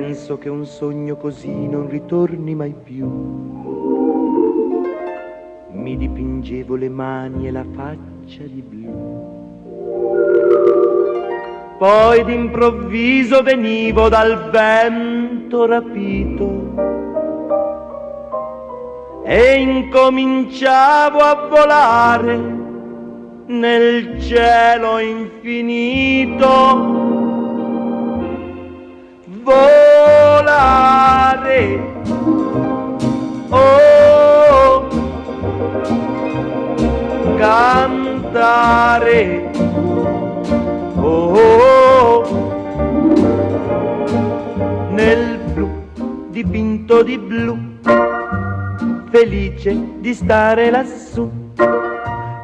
penso che un sogno così non ritorni mai più. Mi dipingevo le mani e la faccia di blu. Poi d'improvviso venivo dal vento rapito e incominciavo a volare nel cielo infinito. Volare, oh, cantare, oh, nel blu dipinto di blu, felice di stare lassù.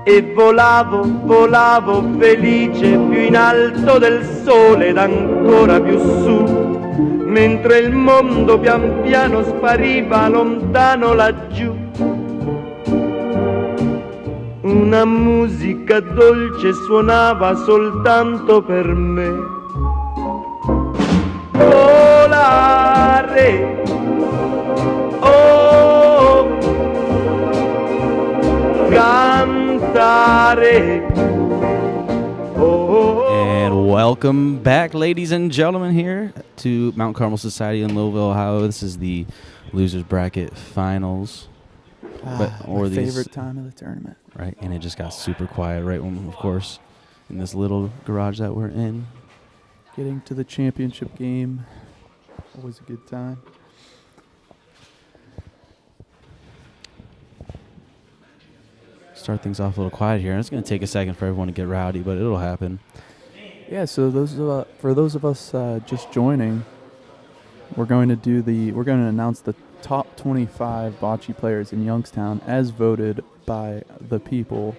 E volavo, volavo felice più in alto del sole ed ancora più su, mentre il mondo pian piano spariva lontano laggiù. Una musica dolce suonava soltanto per me. Volare, oh, cantare, oh. And welcome back, ladies and gentlemen, here to Mount Carmel Society in Louisville, Ohio. This is the Losers Bracket Finals. My favorite time of the tournament. Right, and it just got super quiet right when, of course, in this little garage that we're in. Getting to the championship game, always a good time. Start things off a little quiet here. It's going to take a second for everyone to get rowdy, but it'll happen. Yeah, so for those of us just joining, we're going to announce the top 25 bocce players in Youngstown as voted by the people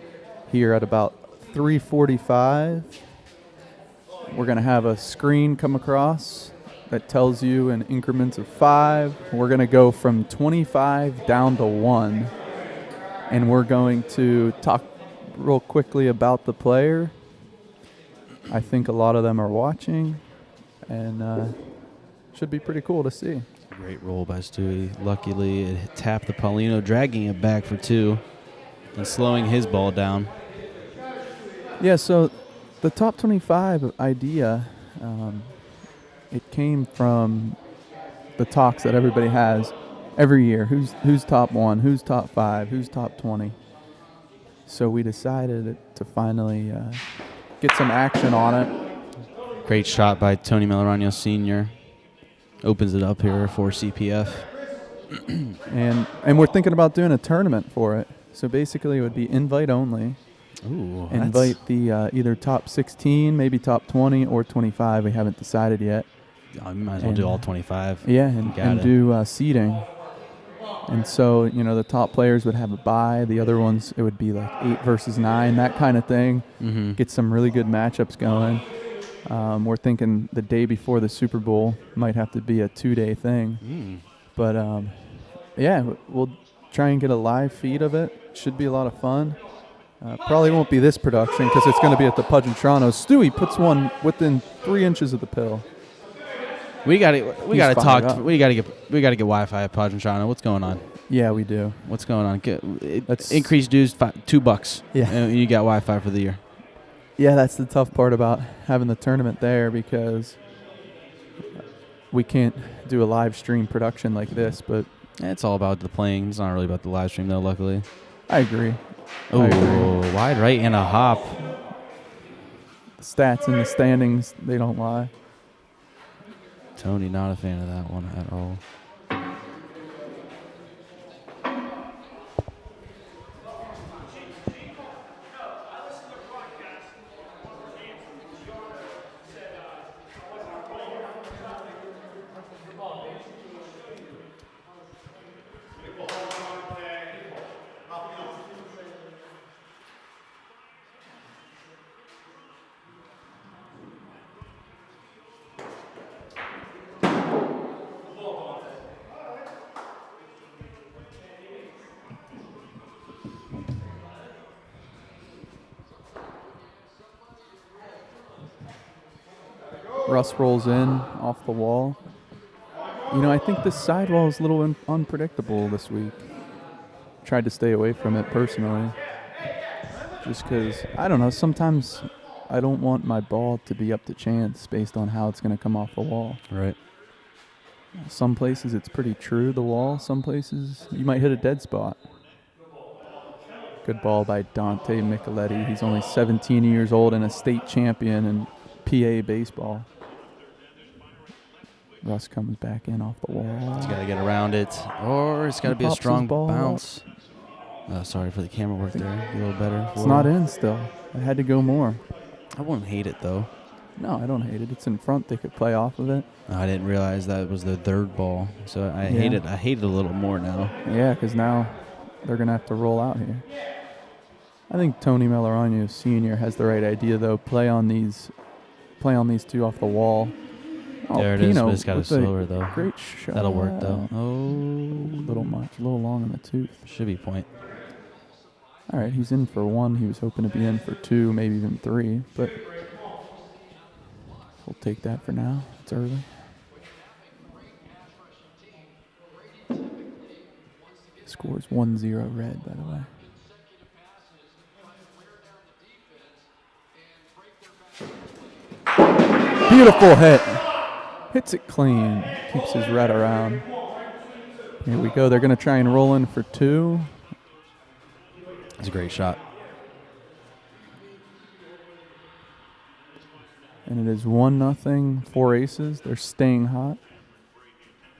here at about 3:45. We're going to have a screen come across that tells you in increments of 5. We're going to go from 25 down to 1. And we're going to talk real quickly about the player. I think a lot of them are watching, and should be pretty cool to see. Great roll by Stewie. Luckily, it tapped the Paulino, dragging it back for 2 and slowing his ball down. Yeah, so the top 25 idea, it came from the talks that everybody has every year. Who's top 1, who's top 5, who's top 20. So we decided to finally get some action on it. Great shot by Tony Melorano Sr. Opens it up here for CPF. and we're thinking about doing a tournament for it. So basically it would be invite only. Ooh, invite the either top 16, maybe top 20, or 25. We haven't decided yet. Oh, you might as well do all 25. Yeah, and do seeding. And so, the top players would have a bye. The other ones, it would be like 8 versus 9, that kind of thing. Mm-hmm. Get some really good matchups going. We're thinking the day before the Super Bowl might have to be a 2-day thing. But, yeah, we'll try and get a live feed of it. Should be a lot of fun. Probably won't be this production because it's going to be at the Pudge and Toronto. Stewie puts one within 3 inches of the pill. We got to talk. We got to get Wi-Fi at Pudge and Toronto. What's going on? Yeah, we do. What's going on? Increased dues $2. Yeah, and you got Wi-Fi for the year. Yeah, that's the tough part about having the tournament there because we can't do a live stream production like this. But it's all about the playing. It's not really about the live stream, though. Luckily, I agree. Oh, wide right and a hop. The stats in the standings, they don't lie. Tony, not a fan of that one at all. Russ rolls in off the wall. I think the sidewall is a little unpredictable this week. Tried to stay away from it personally. Just because, I don't know, sometimes I don't want my ball to be up to chance based on how it's going to come off the wall. Right. Some places it's pretty true, the wall. Some places you might hit a dead spot. Good ball by Dante Micheletti. He's only 17 years old and a state champion in PA baseball. Russ comes back in off the wall. He's got to get around it, or it's got to be a strong bounce. Oh, sorry for the camera work there. A little better. It's not in still. I had to go more. I wouldn't hate it, though. No, I don't hate it. It's in front. They could play off of it. I didn't realize that was the third ball, so I hate it. I hate it a little more now. Yeah, because now they're going to have to roll out here. I think Tony Melorano Sr. has the right idea, though. Play on these two off the wall. Oh, there it Pino is, but it's got to slower, though. Great shot. That'll work, though. Oh. A little long in the tooth. Should be point. All right, he's in for 1. He was hoping to be in for 2, maybe even 3, but we'll take that for now. It's early. Scores 1-0 red, by the way. Beautiful hit. Hits it clean. Keeps his red around. Here we go. They're going to try and roll in for 2. It's a great shot. And it is 1-0, 4 aces. They're staying hot.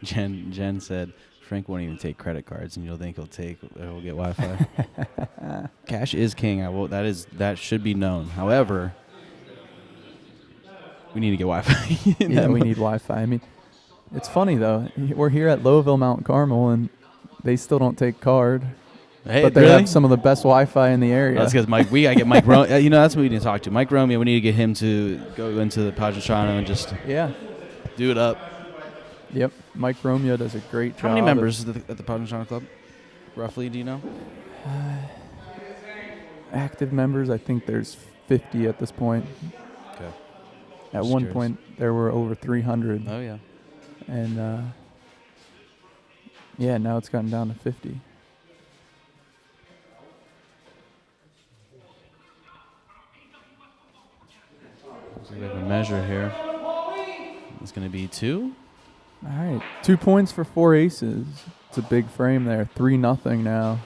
Jen said Frank won't even take credit cards, and you'll think he'll get Wi-Fi. Cash is king. That should be known. However, we need to get Wi-Fi. Yeah, we need Wi-Fi. I mean, it's funny though. We're here at Lowville, Mount Carmel, and they still don't take card. Hey, but they really? have some of the best Wi-Fi in the area. That's because Mike. We gotta get Mike. That's what we need to talk to. Mike Romeo. We need to get him to go into the Padraciano and just do it up. Yep, Mike Romeo does a great job. How many members at the Padraciano Club? Roughly, do you know? Active members, I think there's 50 at this point. Okay. At one point, there were over 300. Oh, yeah. And, now it's gotten down to 50. So we have a measure here. It's going to be 2. All right, 2 points for 4 aces. It's a big frame there. 3-0 now.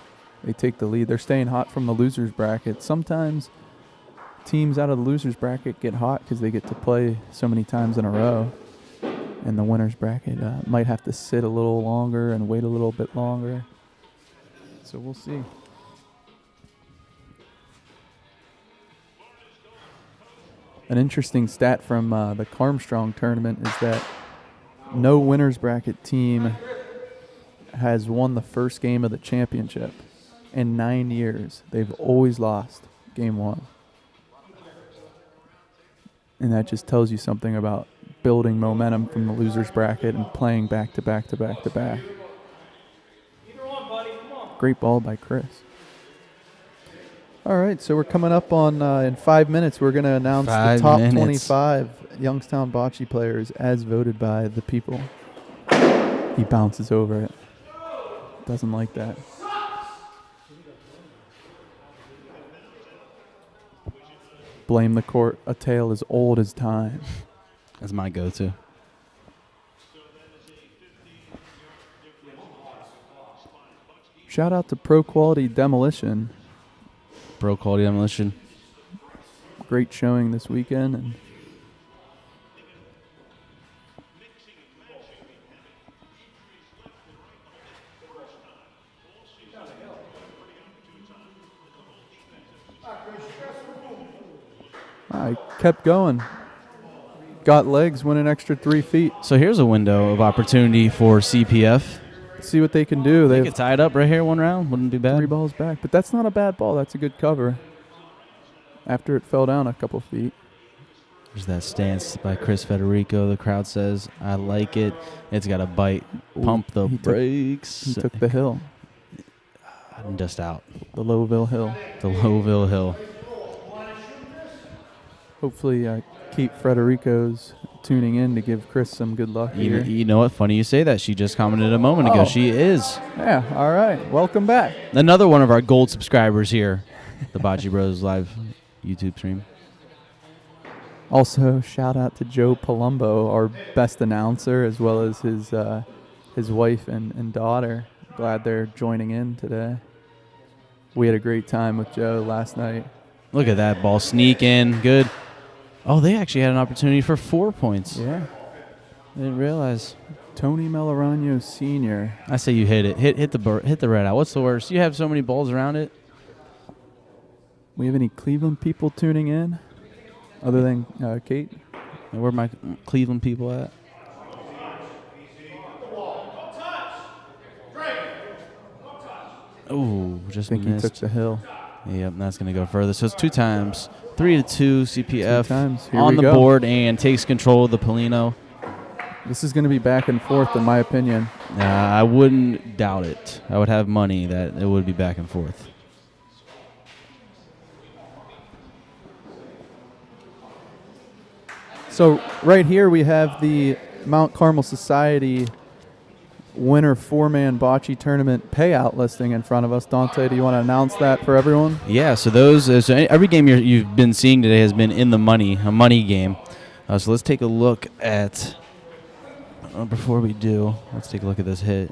They take the lead. They're staying hot from the losers bracket. Sometimes teams out of the losers bracket get hot because they get to play so many times in a row. And the winners bracket might have to sit a little longer and wait a little bit longer. So we'll see. An interesting stat from the Carmstrong tournament is that no winners bracket team has won the first game of the championship in 9 years. They've always lost game 1. And that just tells you something about building momentum from the losers bracket and playing back to back to back to back. Great ball by Chris. All right, so we're coming up on in 5 minutes. We're going to announce the top 25 Youngstown Bocce players as voted by the people. He bounces over it. Doesn't like that. Blame the court. A tale as old as time. That's my go-to. Shout out to Pro Quality Demolition. Pro Quality Demolition. Great showing this weekend. And I kept going. Got legs, went an extra 3 feet. So here's a window of opportunity for CPF. See what they can do. They get tied up right here 1 round. Wouldn't be bad. 3 balls back. But that's not a bad ball. That's a good cover. After it fell down a couple feet. There's that stance by Chris Federico. The crowd says, I like it. It's got a bite. Pump the brakes. He took the hill. I'm just out. The Lowville Hill. The Lowville Hill. Hopefully Kate Frederico's tuning in to give Chris some good luck here. You know what? Funny you say that. She just commented a moment ago. She is. Yeah, all right. Welcome back. Another one of our gold subscribers here, the Bocce Bros live YouTube stream. Also, shout out to Joe Palumbo, our best announcer, as well as his wife and daughter. Glad they're joining in today. We had a great time with Joe last night. Look at that ball sneak in. Good. Oh, they actually had an opportunity for 4 points. Yeah. I didn't realize. Tony Melarano Sr. I say you hit it. Hit the red out. What's the worst? You have so many balls around it. We have any Cleveland people tuning in other than Kate? And where are my Cleveland people at? Oh, just I think missed. he took the hill. Yep, that's going to go further. So it's 2 times. 3-2 CPF 2 times. Here on we the go. board and takes control of the Polino. This is going to be back and forth, in my opinion. I wouldn't doubt it. I would have money that it would be back and forth. So right here we have the Mount Carmel Society winner 4-man bocce tournament payout listing in front of us. Dante, do you want to announce that for everyone? Yeah, so every game you've been seeing today has been in the money, a money game. So let's take a look at, before we do, let's take a look at this hit.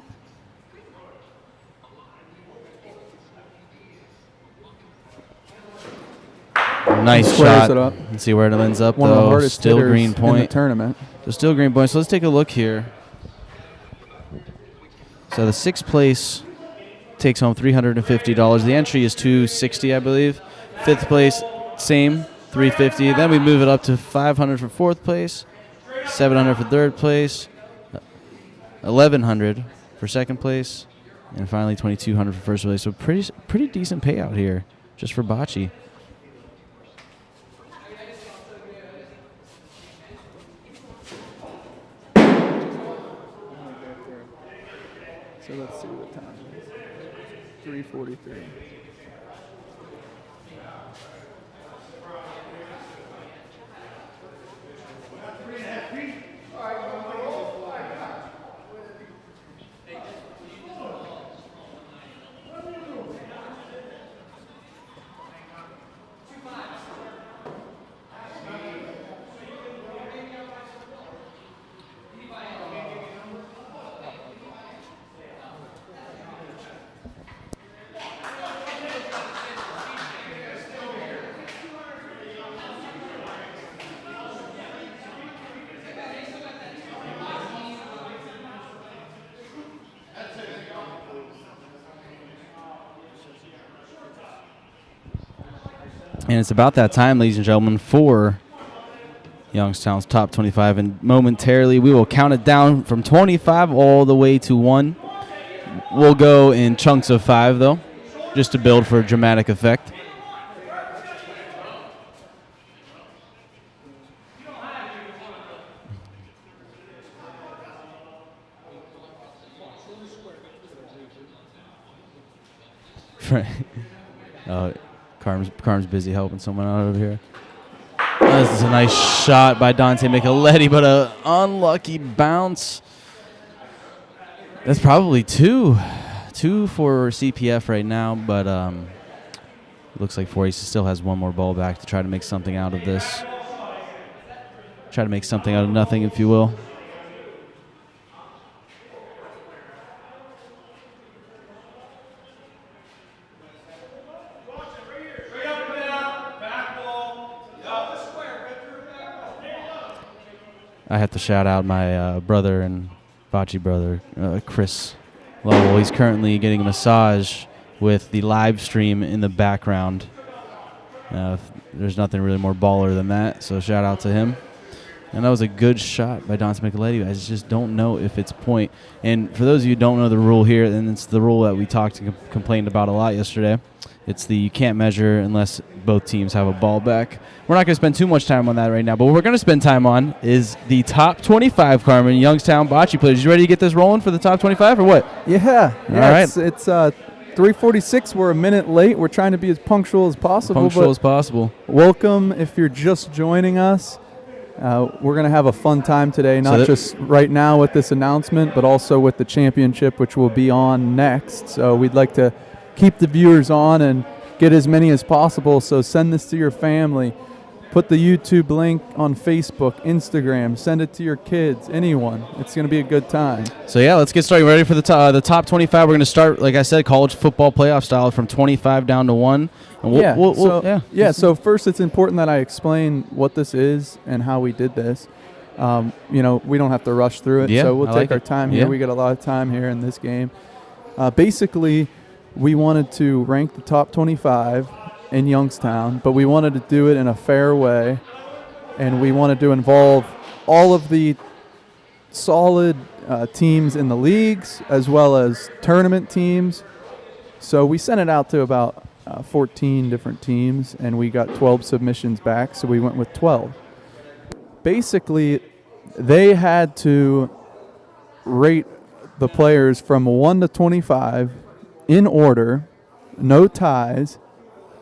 Nice Squares shot. it up. Let's see where it ends up, One of the though. hardest Still hitters green in the point. tournament. So still green point. So let's take a look here. So the 6th place takes home $350. The entry is $260, I believe. 5th place, same, $350. Then we move it up to $500 for 4th place, $700 for 3rd place, $1,100 for 2nd place, and finally $2,200 for 1st place. So pretty decent payout here just for bocce. So let's see what time it is. 3:43. And it's about that time, ladies and gentlemen, for Youngstown's top 25. And momentarily, we will count it down from 25 all the way to 1. We'll go in chunks of 5, though, just to build for a dramatic effect. Carm's busy helping someone out over here. This is a nice shot by Dante Micheletti, but an unlucky bounce. That's probably two for CPF right now, but looks like 4 still has one more ball back to try to make something out of this. Try to make something out of nothing, if you will. I have to shout out my brother and bocce brother, Chris Lowell. He's currently getting a massage with the live stream in the background. There's nothing really more baller than that, so shout out to him. And that was a good shot by Dante Micheletti. I just don't know if it's point. And for those of you who don't know the rule here, and it's the rule that we talked and complained about a lot yesterday, it's the you can't measure unless both teams have a ball back. We're not going to spend too much time on that right now, but what we're going to spend time on is the top 25, Carmen, Youngstown bocce players. You ready to get this rolling for the top 25 or what? Yeah. All right. It's 3:46. We're a minute late. We're trying to be as punctual as possible. Punctual as possible. Welcome if you're just joining us. We're going to have a fun time today, not just right now with this announcement, but also with the championship, which will be on next. So we'd like to keep the viewers on and get as many as possible. So send this to your family. Put the YouTube link on Facebook, Instagram. Send it to your kids, anyone. It's going to be a good time. So, yeah, let's get started. Ready for the top 25. We're going to start, like I said, college football playoff style from 25 down to 1. And So first it's important that I explain what this is and how we did this. We don't have to rush through it, so we'll take our time here. We got a lot of time here in this game. Basically, we wanted to rank the top 25 in Youngstown, but we wanted to do it in a fair way, and we wanted to involve all of the solid teams in the leagues as well as tournament teams. So we sent it out to about 14 different teams, and we got 12 submissions back, so we went with 12. Basically, they had to rate the players from 1 to 25 in order, no ties,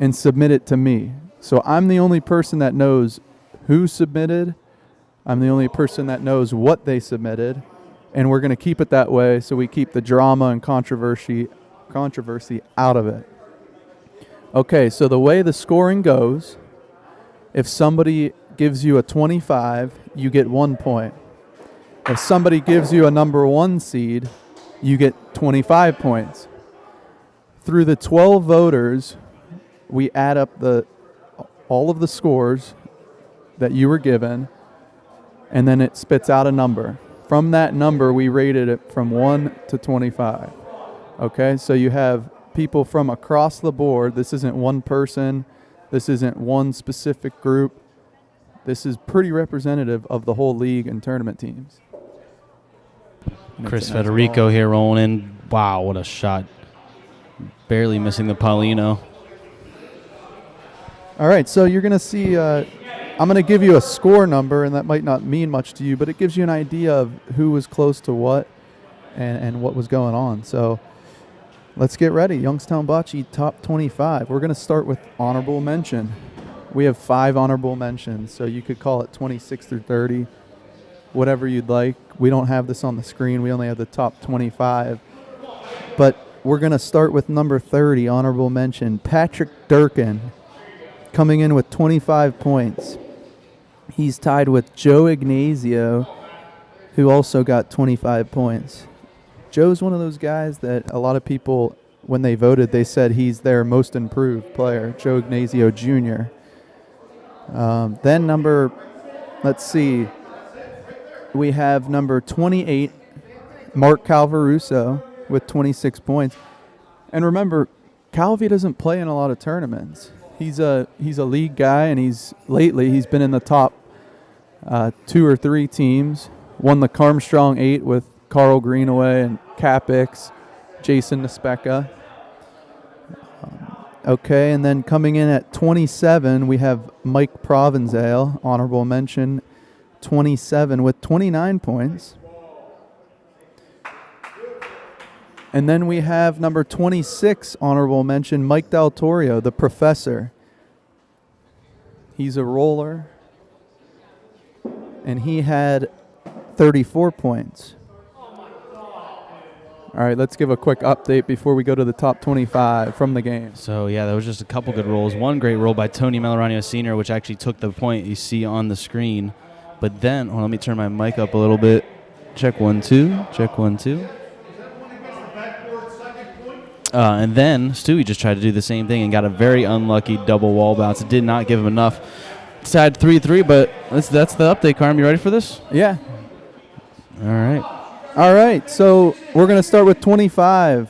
and submit it to me. So I'm the only person that knows who submitted. I'm the only person that knows what they submitted, and we're going to keep it that way so we keep the drama and controversy out of it. Okay, so the way the scoring goes, if somebody gives you a 25, you get 1 point. If somebody gives you a number 1 seed, you get 25 points. Through the 12 voters, we add up all of the scores that you were given, and then it spits out a number. From that number, we rated it from 1 to 25. Okay, so you have people from across the board. This isn't one person. This isn't one specific group. This is pretty representative of the whole league and tournament teams. Chris Federico here rolling in. Wow, what a shot. Barely missing the Paulino. All right, so you're going to see, I'm going to give you a score number, and that might not mean much to you, but it gives you an idea of who was close to what and what was going on. So let's get ready. Youngstown Bocce top 25. We're going to start with honorable mention. We have 5 honorable mentions, so you could call it 26 through 30, whatever you'd like. We don't have this on the screen. We only have the top 25. But we're going to start with number 30, honorable mention, Patrick Durkin, coming in with 25 points. He's tied with Joe Ignazio, who also got 25 points. Joe's one of those guys that a lot of people, when they voted, they said he's their most improved player, Joe Ignazio Jr. Then we have number 28, Mark Calvaruso, with 26 points. And remember, Calvi doesn't play in a lot of tournaments. He's a league guy, and he's been in the top 2 or 3 teams. Won the Carmstrong 8 with Carl Greenaway and Capix, Jason Nespeka. Okay, and then coming in at 27, we have Mike Provenzale, honorable mention, 27 with 29 points. And then we have number 26, honorable mention, Mike Del Torio, the professor. He's a roller, and he had 34 points. All right, let's give a quick update before we go to the top 25 from the game. So, yeah, there was just a couple good rolls. One great roll by Tony Melorano Sr., which actually took the point you see on the screen. But then, let me turn my mic up a little bit. Check 1, 2. Check 1, 2. And then Stewie just tried to do the same thing and got a very unlucky double wall bounce. It did not give him enough. It's tied 3-3, but that's the update, Carm. You ready for this? Yeah. All right, so we're going to start with 25.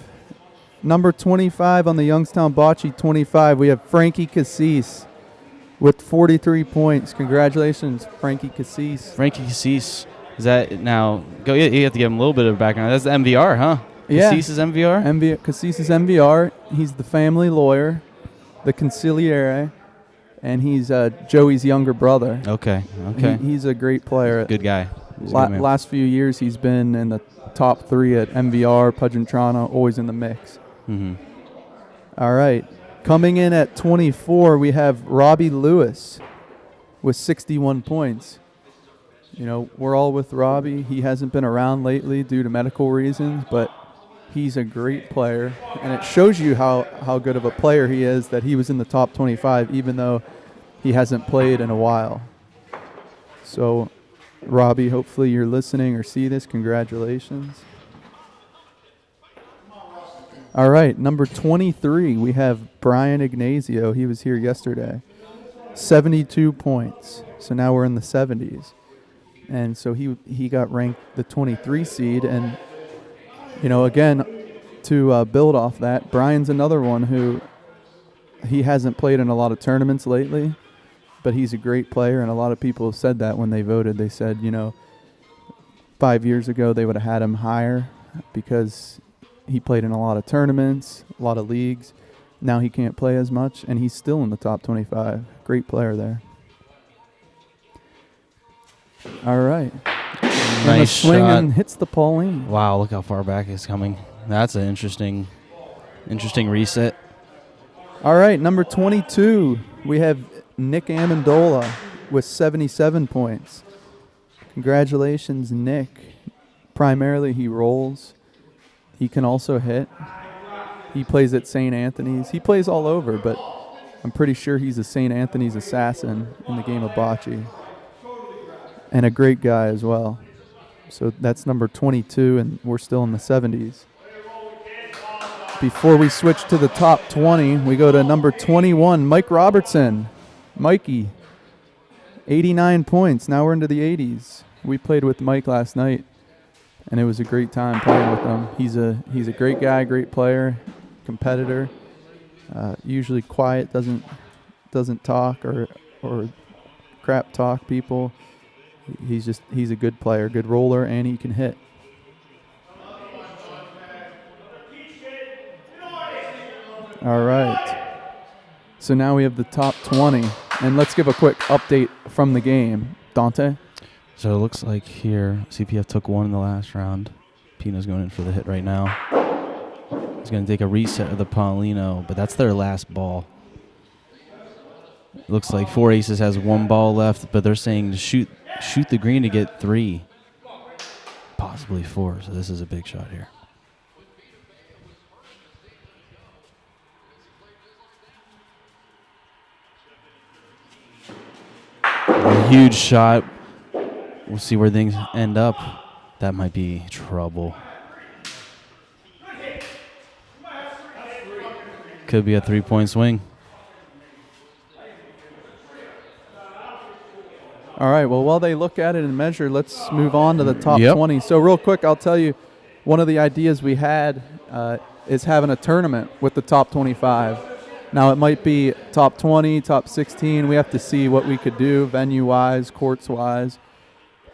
Number 25 on the Youngstown Bocce 25, we have Frankie Cassis with 43 points. Congratulations, Frankie Cassis. Frankie Cassis. Is that now? You have to give him a little bit of background. That's the MVR, huh? Yeah. Cassis is MVR? Cassis is MVR. He's the family lawyer, the consigliere, and he's Joey's younger brother. Okay. He's a great player. Good guy. Last few years, he's been in the top 3 at MVR, Pudgentrano, always in the mix. Mm-hmm. All right. Coming in at 24, we have Robbie Lewis with 61 points. You know, we're all with Robbie. He hasn't been around lately due to medical reasons, but he's a great player. And it shows you how good of a player he is that he was in the top 25, even though he hasn't played in a while. So, Robbie, hopefully you're listening or see this. Congratulations. All right, number 23, we have Brian Ignazio. He was here yesterday. 72 points. So now we're in the 70s. And so he got ranked the 23 seed. And, you know, again, to build off that, Brian's another one who he hasn't played in a lot of tournaments lately, but he's a great player. And a lot of people said that when they voted. They said, you know, 5 years ago they would have had him higher because he played in a lot of tournaments, a lot of leagues. Now he can't play as much, and he's still in the top 25. Great player there. All right. Nice swing shot. And hits the Pauline. Wow, look how far back he's coming. That's an interesting reset. All right, number 22, we have Nick Amendola with 77 points. Congratulations, Nick. Primarily, he rolls. He can also hit. He plays at St. Anthony's. He plays all over, but I'm pretty sure he's a St. Anthony's assassin in the game of bocce. And a great guy as well. So that's number 22, and we're still in the 70s. Before we switch to the top 20, we go to number 21, Mike Robertson. Mikey, 89 points. Now we're into the 80s. We played with Mike last night, and it was a great time playing with him. He's a great guy, great player, competitor. Usually quiet, doesn't talk or crap talk people. He's a good player, good roller, and he can hit. All right. So now we have the top 20, and let's give a quick update from the game. Dante? So it looks like here CPF took one in the last round. Pino's going in for the hit right now. He's going to take a reset of the Paulino, but that's their last ball. It looks like Four Aces has one ball left, but they're saying to shoot the green to get 3, possibly 4. So this is a big shot here. A huge shot. We'll see where things end up. That might be trouble. Could be a 3-point swing. All right, well, while they look at it and measure, let's move on to the top Yep. 20. So real quick, I'll tell you, one of the ideas we had is having a tournament with the top 25. Now, it might be top 20, top 16. We have to see what we could do venue-wise, courts-wise.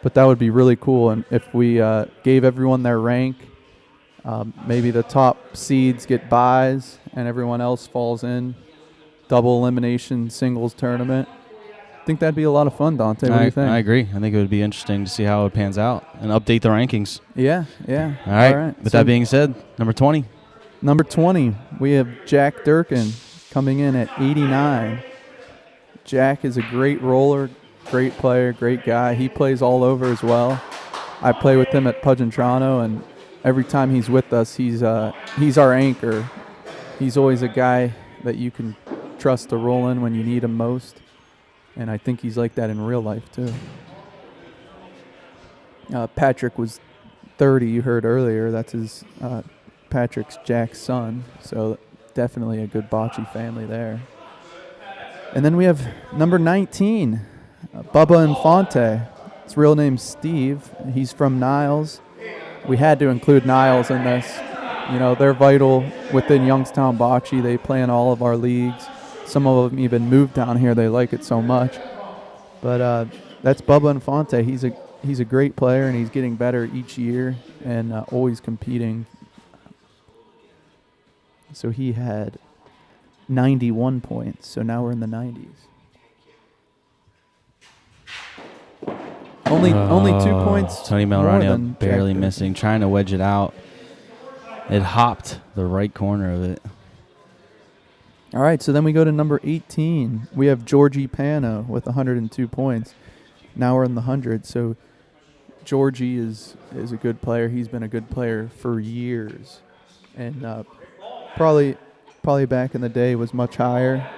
But that would be really cool. And if we gave everyone their rank, maybe the top seeds get buys and everyone else falls in. Double elimination singles tournament. I think that'd be a lot of fun, Dante. What do you think? I agree. I think it would be interesting to see how it pans out and update the rankings. Yeah. All right. With that being said, number 20. Number 20, we have Jack Durkin coming in at 89. Jack is a great roller, great player, great guy. He plays all over as well. I play with him at Pudgentrano, and every time he's with us, he's our anchor. He's always a guy that you can trust to roll in when you need him most. And I think he's like that in real life, too. Patrick was 30, you heard earlier. That's Patrick's Jack's son. So definitely a good bocce family there. And then we have number 19, Bubba Infante. His real name's Steve. He's from Niles. We had to include Niles in this. You know, they're vital within Youngstown bocce. They play in all of our leagues. Some of them even moved down here. They like it so much. But that's Bubba Infante. He's a great player, and he's getting better each year and always competing. So he had 91 points. So now we're in the 90s. Only 2 points. Tony more Melrani than barely Jack missing, trying to wedge it out. It hopped the right corner of it. All right, so then we go to number 18. We have Georgie Pano with 102 points. now we're in the hundreds. So Georgie is a good player. He's been a good player for years, and probably back in the day was much higher.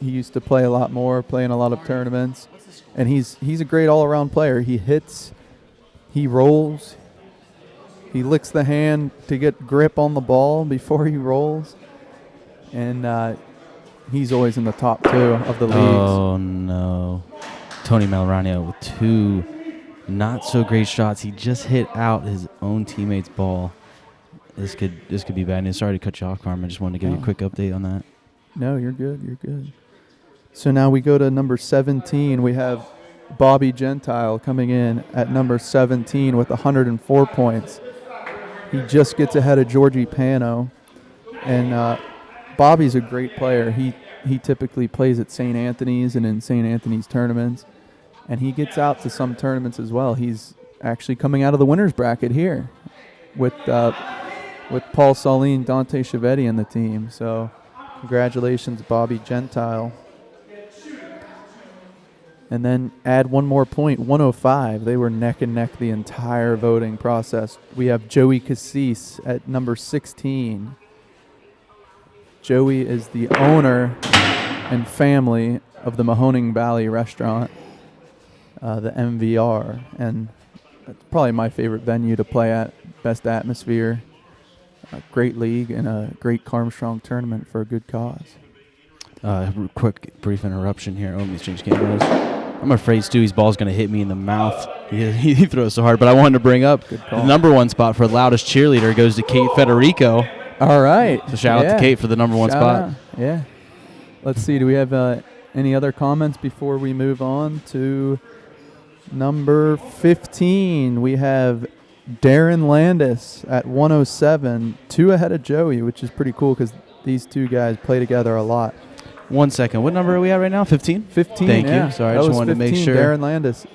He used to play a lot more, play in a lot of tournaments, and he's a great all-around player. He hits, he rolls, he licks the hand to get grip on the ball before he rolls, and he's always in the top 2 of the leagues. Oh no, Tony Melrano with 2 not so great shots. He just hit out his own teammate's ball. This could be bad news. Sorry to cut you off, Carmen. I just wanted to give you a quick update on that. No, you're good. You're good. So now we go to number 17. We have Bobby Gentile coming in at number 17 with 104 points. He just gets ahead of Georgie Pano. And Bobby's a great player. He typically plays at St. Anthony's and in St. Anthony's tournaments. And he gets out to some tournaments as well. He's actually coming out of the winner's bracket here with Paul Saline, Dante Chiavetti in the team. So congratulations, Bobby Gentile. And then add one more point, 105. They were neck and neck the entire voting process. We have Joey Cassis at number 16. Joey is the owner and family of the Mahoning Valley restaurant, the MVR. And it's probably my favorite venue to play at. Best atmosphere, a great league, and a great Carmstrong tournament for a good cause. Quick, brief interruption here. Oh, let me change cameras. I'm afraid Stewie's ball's going to hit me in the mouth. He throws so hard, but I wanted to bring up the number 1 spot for loudest cheerleader goes to Kate Federico. All right. So shout out to Kate for the number 1 spot. Out. Yeah. Let's see. Do we have any other comments before we move on to number 15? We have Darren Landis at 107, 2 ahead of Joey, which is pretty cool because these 2 guys play together a lot. 1 second. What number are we at right now? 15? 15, Thank yeah. you. Sorry, I just wanted 15, to make sure. Darren Landis.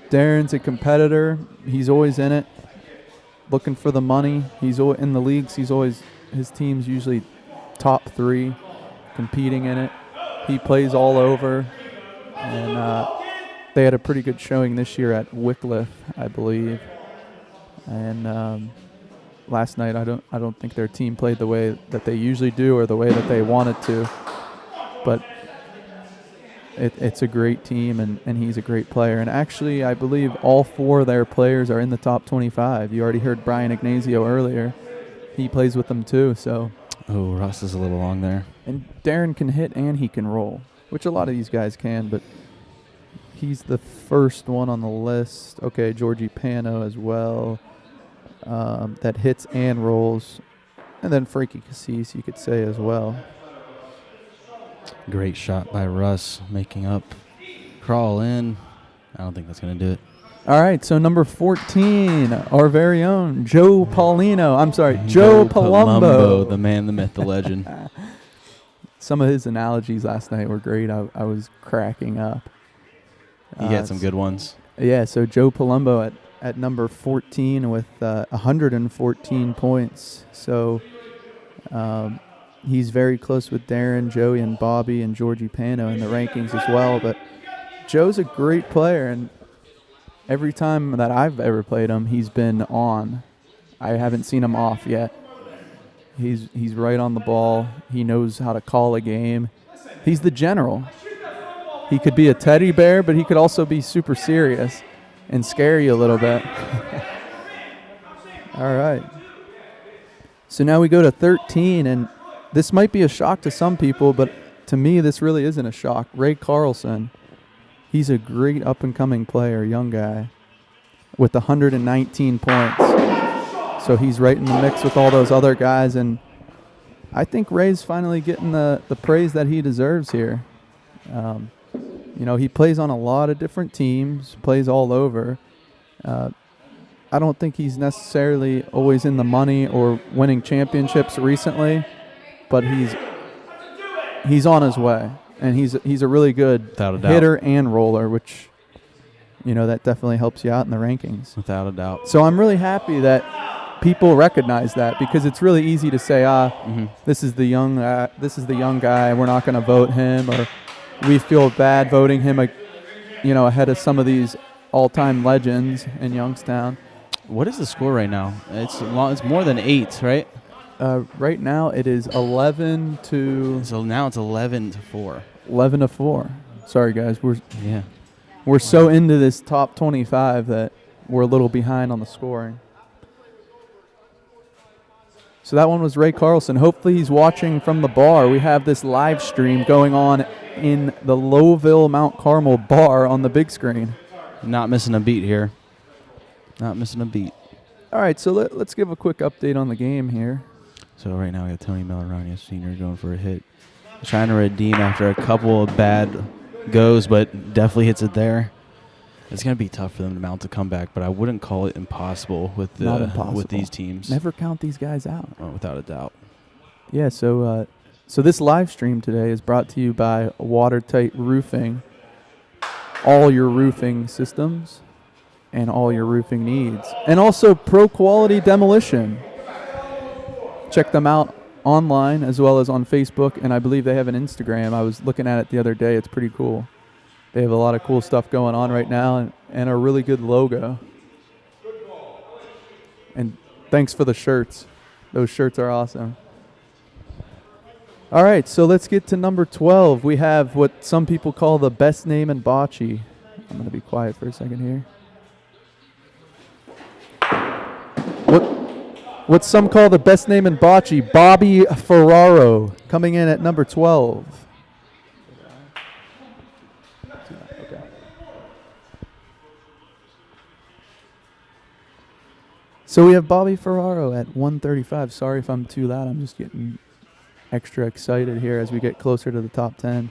Darren's a competitor. He's always in it, looking for the money. He's in the leagues. His team's usually top 3, competing in it. He plays all over, and they had a pretty good showing this year at Wycliffe, I believe. And last night, I don't think their team played the way that they usually do or the way that they wanted to. But it's a great team, and he's a great player. And actually, I believe all 4 of their players are in the top 25. You already heard Brian Ignazio earlier. He plays with them too. So. Oh, Russ is a little long there. And Darren can hit and he can roll, which a lot of these guys can, but he's the first one on the list. Okay, Georgie Pano as well, that hits and rolls. And then Frankie Cassis, you could say as well. Great shot by Russ, making up. Crawl in. I don't think that's going to do it. All right, so number 14, our very own Joe Paulino. I'm sorry, Joe Palumbo. The man, the myth, the legend. Some of his analogies last night were great. I was cracking up. He had some good ones. Yeah, so Joe Palumbo at number 14 with 114 points. So he's very close with Darren, Joey, and Bobby, and Georgie Pano in the rankings as well. But Joe's a great player, and every time that I've ever played him, he's been on. I haven't seen him off yet. He's right on the ball. He knows how to call a game. He's the general. He could be a teddy bear, but he could also be super serious and scare you a little bit. All right. So now we go to 13, and this might be a shock to some people, but to me, this really isn't a shock. Ray Carlson. He's a great up-and-coming player, young guy, with 119 points. So he's right in the mix with all those other guys, and I think Ray's finally getting the praise that he deserves here. He plays on a lot of different teams, plays all over. I don't think he's necessarily always in the money or winning championships recently, but he's on his way. And he's a really good hitter and roller, which, that definitely helps you out in the rankings. Without a doubt. So I'm really happy that people recognize that, because it's really easy to say, this is the young guy, we're not going to vote him, or we feel bad voting him ahead of some of these all-time legends in Youngstown. What is the score right now? It's more than 8, right? Right now it is 11 to So now it's 11-4. 11 to 4. Sorry guys, we're so into this top 25 that we're a little behind on the scoring. So that one was Ray Carlson. Hopefully he's watching from the bar. We have this live stream going on in the Lowville Mount Carmel bar on the big screen. Not missing a beat here. Not missing a beat. All right, so let's give a quick update on the game here. So right now we have Tony Melorania Sr. going for a hit. Trying to redeem after a couple of bad goes, but definitely hits it there. It's going to be tough for them to mount a comeback, but I wouldn't call it impossible with with these teams. Never count these guys out. Oh, without a doubt. Yeah, so this live stream today is brought to you by Watertight Roofing. All your roofing systems and all your roofing needs. And also Pro Quality Demolition. Check them out online as well as on Facebook, and I believe they have an Instagram. I was looking at it the other day. It's pretty cool. They have a lot of cool stuff going on right now and a really good logo. And thanks for the shirts. Those shirts are awesome. All right, so let's get to number 12. We have what some people call the best name in bocce. I'm going to be quiet for a second here. What some call the best name in bocce, Bobby Ferraro, coming in at number 12. Okay. So we have Bobby Ferraro at 135. Sorry if I'm too loud. I'm just getting extra excited here as we get closer to the top 10.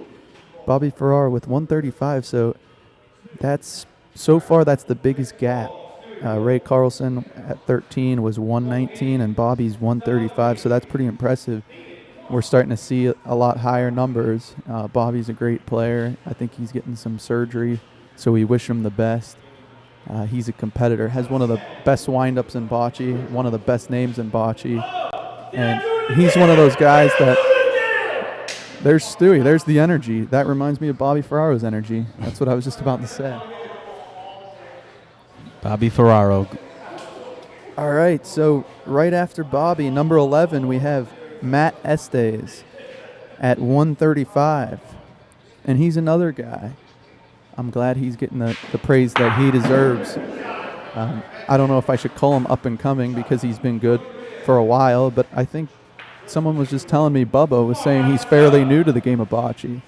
Bobby Ferraro with 135. So so far that's the biggest gap. Ray Carlson at 13 was 119, and Bobby's 135, so that's pretty impressive. We're starting to see a lot higher numbers. Bobby's a great player. I think he's getting some surgery, so we wish him the best. He's a competitor, has one of the best windups in bocce, one of the best names in bocce, and he's one of those guys that there's Stewie, there's the energy. That reminds me of Bobby Ferraro's energy. That's what I was just about to say. Bobby Ferraro. All right, so right after Bobby, number 11, we have Matt Estes at 135. And he's another guy. I'm glad he's getting the praise that he deserves. I don't know if I should call him up and coming because he's been good for a while, but I think someone was just telling me, Bubba was saying he's fairly new to the game of bocce.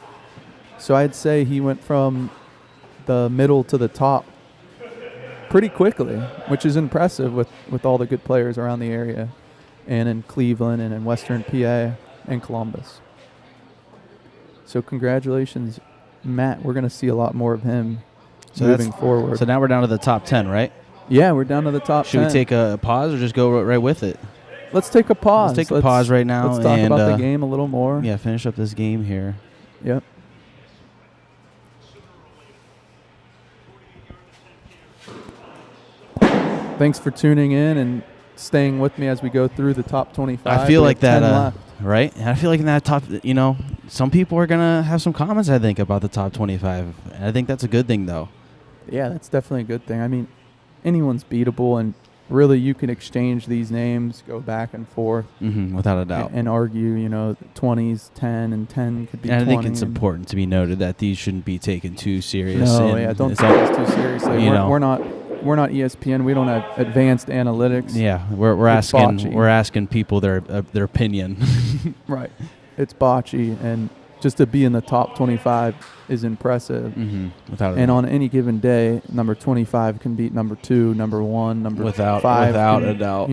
So I'd say he went from the middle to the top pretty quickly, which is impressive with all the good players around the area and in Cleveland and in Western PA and Columbus. So congratulations, Matt. We're going to see a lot more of him moving forward. So now we're down to the top 10, right? Yeah, we're down to the top 10. Should we take a pause or just go right with it? Let's take a pause. Let's take a pause right now. Let's talk about the game a little more. Yeah, finish up this game here. Yep. Thanks for tuning in and staying with me as we go through the top 25. I feel like that, right? And I feel like in that top, some people are going to have some comments, I think, about the top 25. And I think that's a good thing, though. Yeah, that's definitely a good thing. I mean, anyone's beatable, and really you can exchange these names, go back and forth. Without a doubt. And argue, 20s, 10, and 10 could be 20. And I think it's important to be noted that these shouldn't be taken too serious. No, yeah, don't take this too seriously. We're not ESPN. We don't have advanced analytics. Yeah, we're asking people their opinion. Right. It's bocce, and just to be in the top 25 is impressive. Without a and doubt. on any given day, number 25 can beat number 2, number 1, number 5. Without a doubt.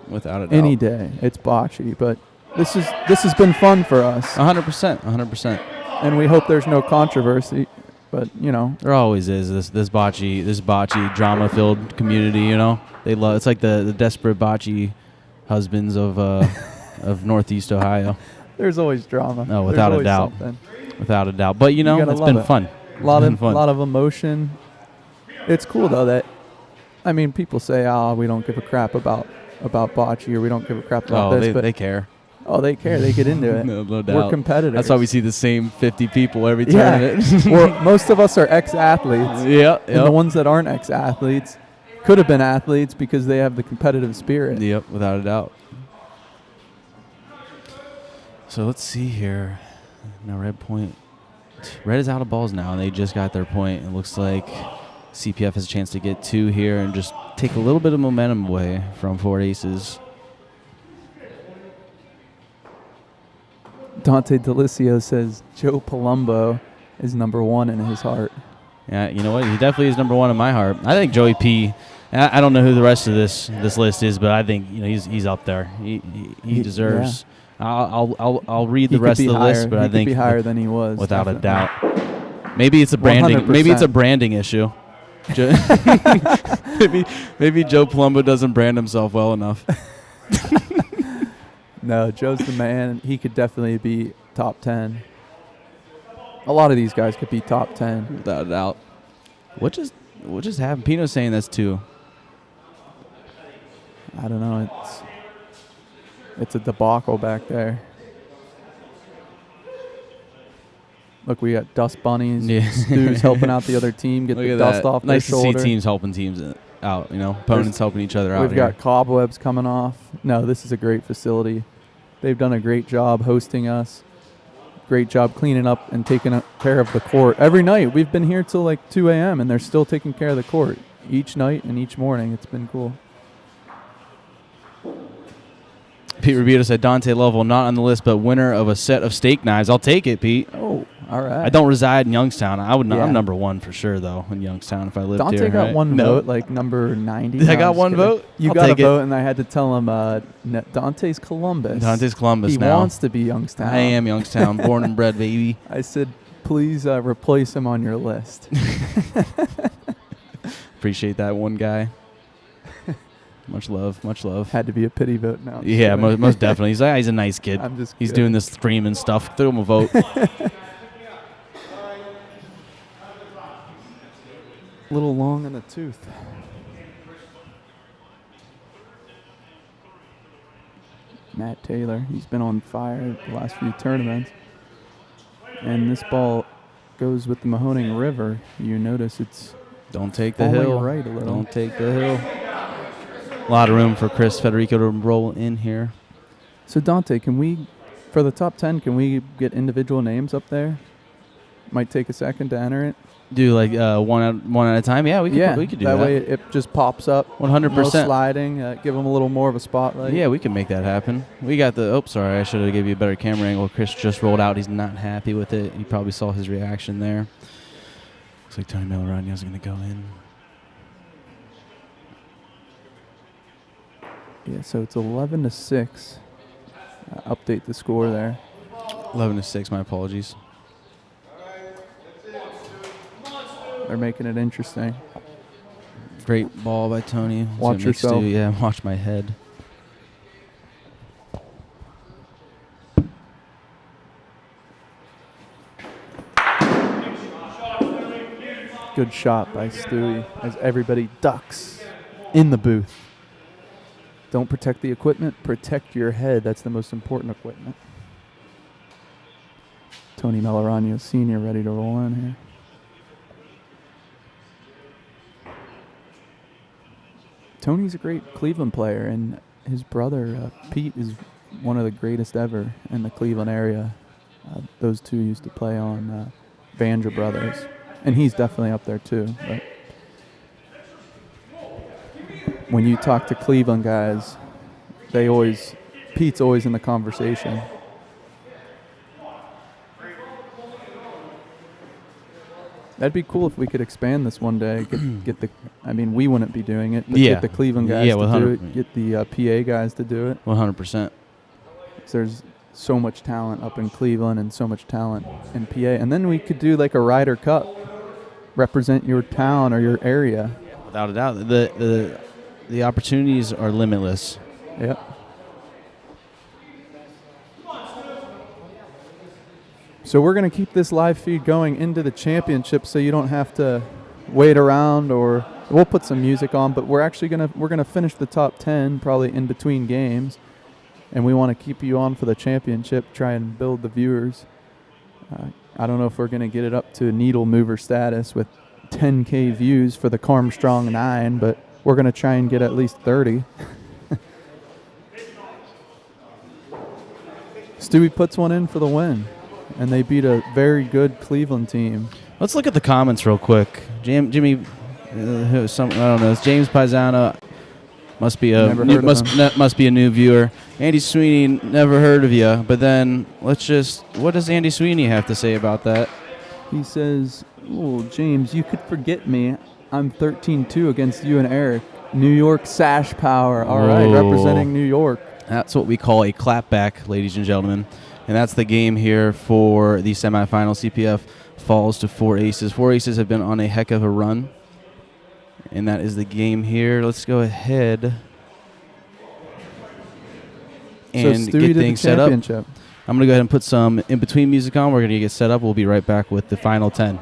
Without a doubt. Any day, it's bocce. But this has been fun for us. 100%. And we hope there's no controversy. But there always is this bocce drama-filled community. They love. It's like the desperate bocce husbands of Northeast Ohio. There's always drama. No, without a doubt. Something. Without a doubt. But it's been fun. A lot of emotion. It's cool though that, people say, we don't give a crap about bocce, or we don't give a crap about this. But they care. Oh, they care. They get into it. No doubt. We're competitors. That's why we see the same 50 people every Yeah. tournament. Most of us are ex-athletes. Yeah. And the ones that aren't ex-athletes could have been athletes because they have the competitive spirit. Yep, without a doubt. So let's see here. Now Red is out of balls now, and they just got their point. It looks like CPF has a chance to get 2 here and just take a little bit of momentum away from Fort Aces. Dante Delicio says Joe Palumbo is number 1 in his heart. Yeah, you know what? He definitely is number 1 in my heart. I think Joey P. I don't know who the rest of this list is, but I think he's up there. He deserves. Yeah. I'll read the rest of the list, but I think he could be higher than he was, without definitely. a doubt. Maybe it's a branding. 100%. Maybe it's a branding issue. maybe Joe Palumbo doesn't brand himself well enough. No, Joe's the man. He could definitely be top 10. A lot of these guys could be top 10. Without a doubt. What just happened? Pino's saying that's 2. I don't know. It's a debacle back there. Look, we got dust bunnies. Yeah. Stu's helping out the other team, get Look the at dust that. off Nice their shoulder. to see teams helping teams out, opponents helping each other out. We've got cobwebs coming off. No, this is a great facility. They've done a great job hosting us. Great job cleaning up and taking care of the court. Every night, we've been here till like 2 a.m. and they're still taking care of the court. Each night and each morning. It's been cool. Pete Rubito said Dante Lovell not on the list, but winner of a set of steak knives. I'll take it, Pete. Oh, all right. I don't reside in Youngstown. I would not. Yeah. I'm number 1 for sure, though, in Youngstown if I lived Dante here. got right? one No. vote, like number 90. I No, got I'm just one kidding. vote? You I'll got a take it. vote, and I had to tell him Dante's Columbus. Dante's Columbus he now. wants to be Youngstown. I am Youngstown, born and bred, baby. I said, please replace him on your list. Appreciate that one guy. Much love, much love. Had to be a pity vote now. Yeah, most definitely. He's a nice kid. I'm just He's kidding. doing this screaming stuff. Throw him a vote. A little long in the tooth. Matt Taylor, he's been on fire the last few tournaments. And this ball goes with the Mahoning River. You notice it's Don't take the falling hill. right a little. Don't take the hill. A lot of room for Chris Federico to roll in here. So Dante, for the top 10, can we get individual names up there? Might take a second to enter it. Do like one at a time? Yeah, we could do that. That way it just pops up. 100%. No sliding. Give them a little more of a spotlight. Yeah, we can make that happen. We got the. Oh, sorry, I should have gave you a better camera angle. Chris just rolled out. He's not happy with it. You probably saw his reaction there. Looks like Tony Melorano is going to go in. Yeah, so it's 11-6. Update the score there. 11-6. My apologies. They're making it interesting. Great ball by Tony. That's Watch what it makes yourself. Stu, yeah, watch my head. Good shot by Stewie as everybody ducks in the booth. Don't protect the equipment, protect your head. That's the most important equipment. Tony Melorano Sr. ready to roll in here. Tony's a great Cleveland player, and his brother, Pete, is one of the greatest ever in the Cleveland area. Those two used to play on Banja Brothers, and he's definitely up there too. But when you talk to Cleveland guys, Pete's always in the conversation. That'd be cool if we could expand this one day. Get the. I mean, we wouldn't be doing it, but Yeah. get the Cleveland guys to do 100%. it. Get the PA guys to do it. 100%. There's so much talent up in Cleveland and so much talent in PA, and then we could do like a Ryder Cup, represent your town or your area. Without a doubt, the opportunities are limitless. Yep. So we're going to keep this live feed going into the championship, so you don't have to wait around, or we'll put some music on. But we're actually going to finish the top 10 probably in between games, and we want to keep you on for the championship, try and build the viewers. I don't know if we're going to get it up to needle mover status with 10K views for the Carmstrong 9, but we're going to try and get at least 30. Stewie puts one in for the win, and they beat a very good Cleveland team. Let's look at the comments real quick. Jimmy, I don't know. It's James Paisano. Must be a must be a new viewer. Andy Sweeney, never heard of you. But then what does Andy Sweeney have to say about that? He says, "Oh, James, you could forget me. I'm 13-2 against you and Eric. New York sash power. All right, representing New York." That's what we call a clapback, ladies and gentlemen. And that's the game here for the semifinal. CPF falls to 4 aces. 4 aces have been on a heck of a run. And that is the game here. Let's go ahead and get things set up. I'm going to go ahead and put some in-between music on. We're going to get set up. We'll be right back with the final 10.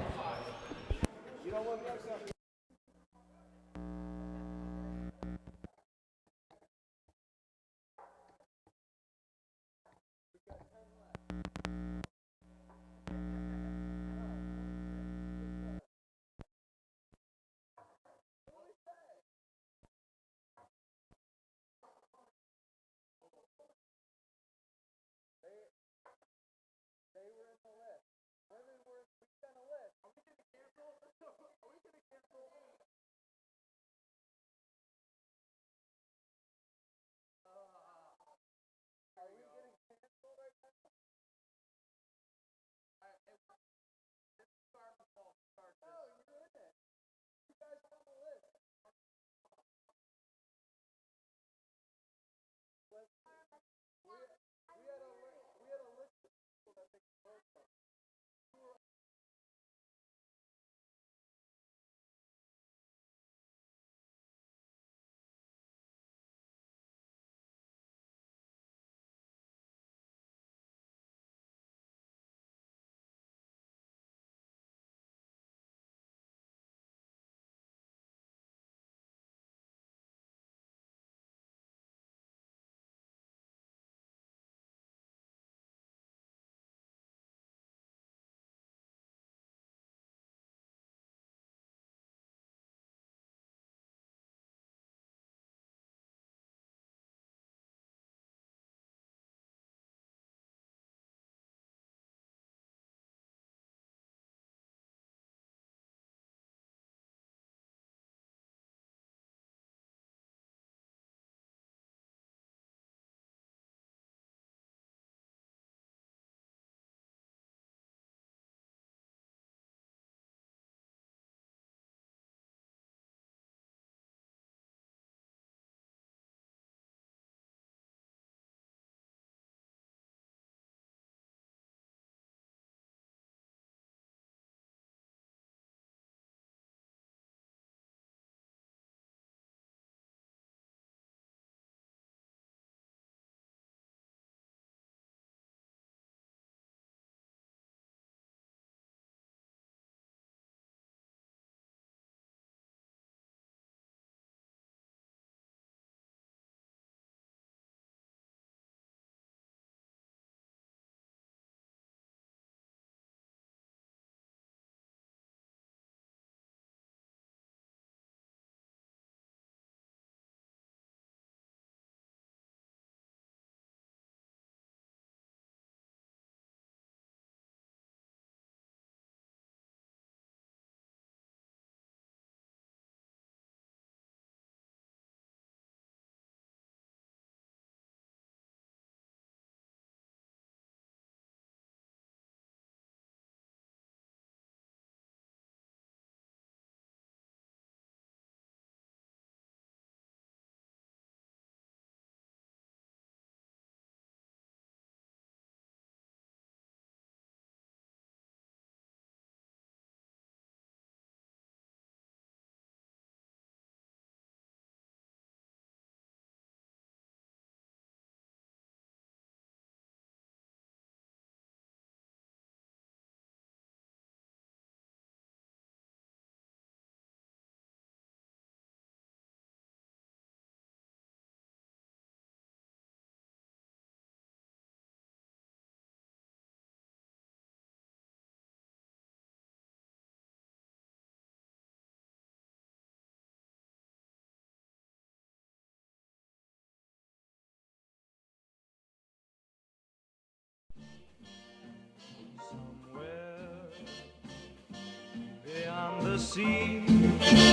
the sea,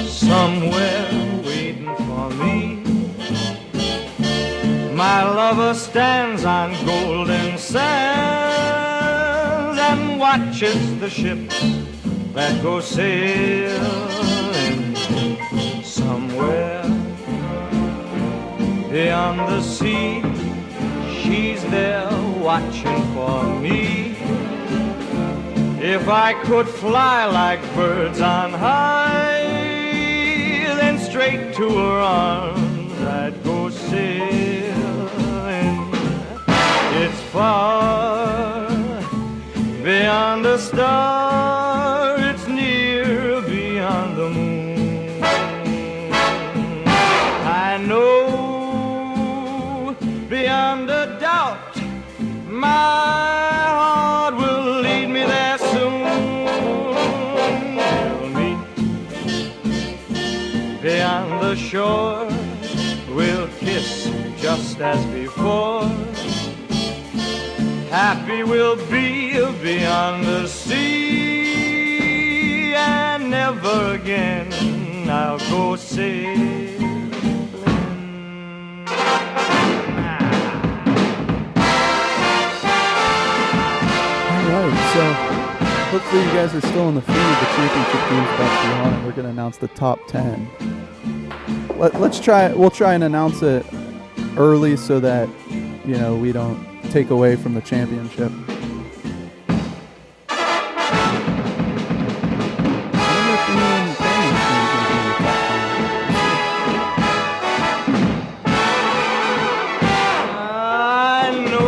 somewhere waiting for me. My lover stands on golden sands and watches the ships that go sailing somewhere beyond the sea. She's there watching for me. If I could fly like birds on high, then straight to her arms I'd go sailing. It's far beyond the star, it's near beyond the moon. I know beyond a doubt my heart will lead me there soon. We'll meet beyond the shore, we'll kiss just as before. Happy we'll be beyond the sea, and never again I'll go sailing. Alright, so hopefully you guys are still in the feed. The championship game's about to be on, and we're going to announce the top 10. We'll try and announce it early so that, you know, we don't take away from the championship. I know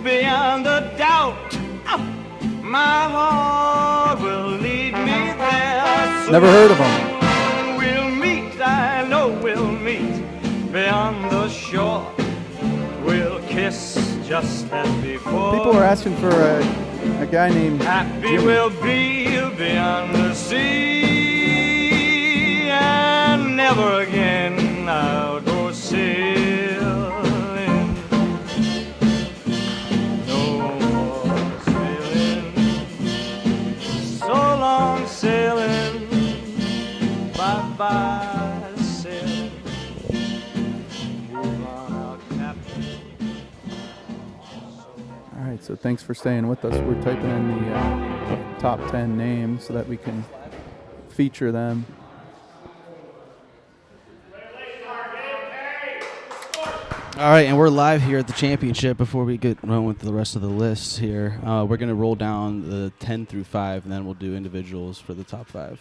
beyond a doubt my heart will lead me there. Never heard of them. We'll meet, I know we'll meet beyond the shore. We'll kiss just as before. People are asking for a guy named Happy Jimmy. we'll be beyond the sea, and never again I'll go sailing. No more sailing, so long sailing, bye-bye sailing. Move on out, Captain. All right, so thanks for staying with us. We're typing in the top 10 names so that we can feature them. All right, and we're live here at the championship. Before we get on with the rest of the list here, we're going to roll down the 10 through 5, and then we'll do individuals for the top 5.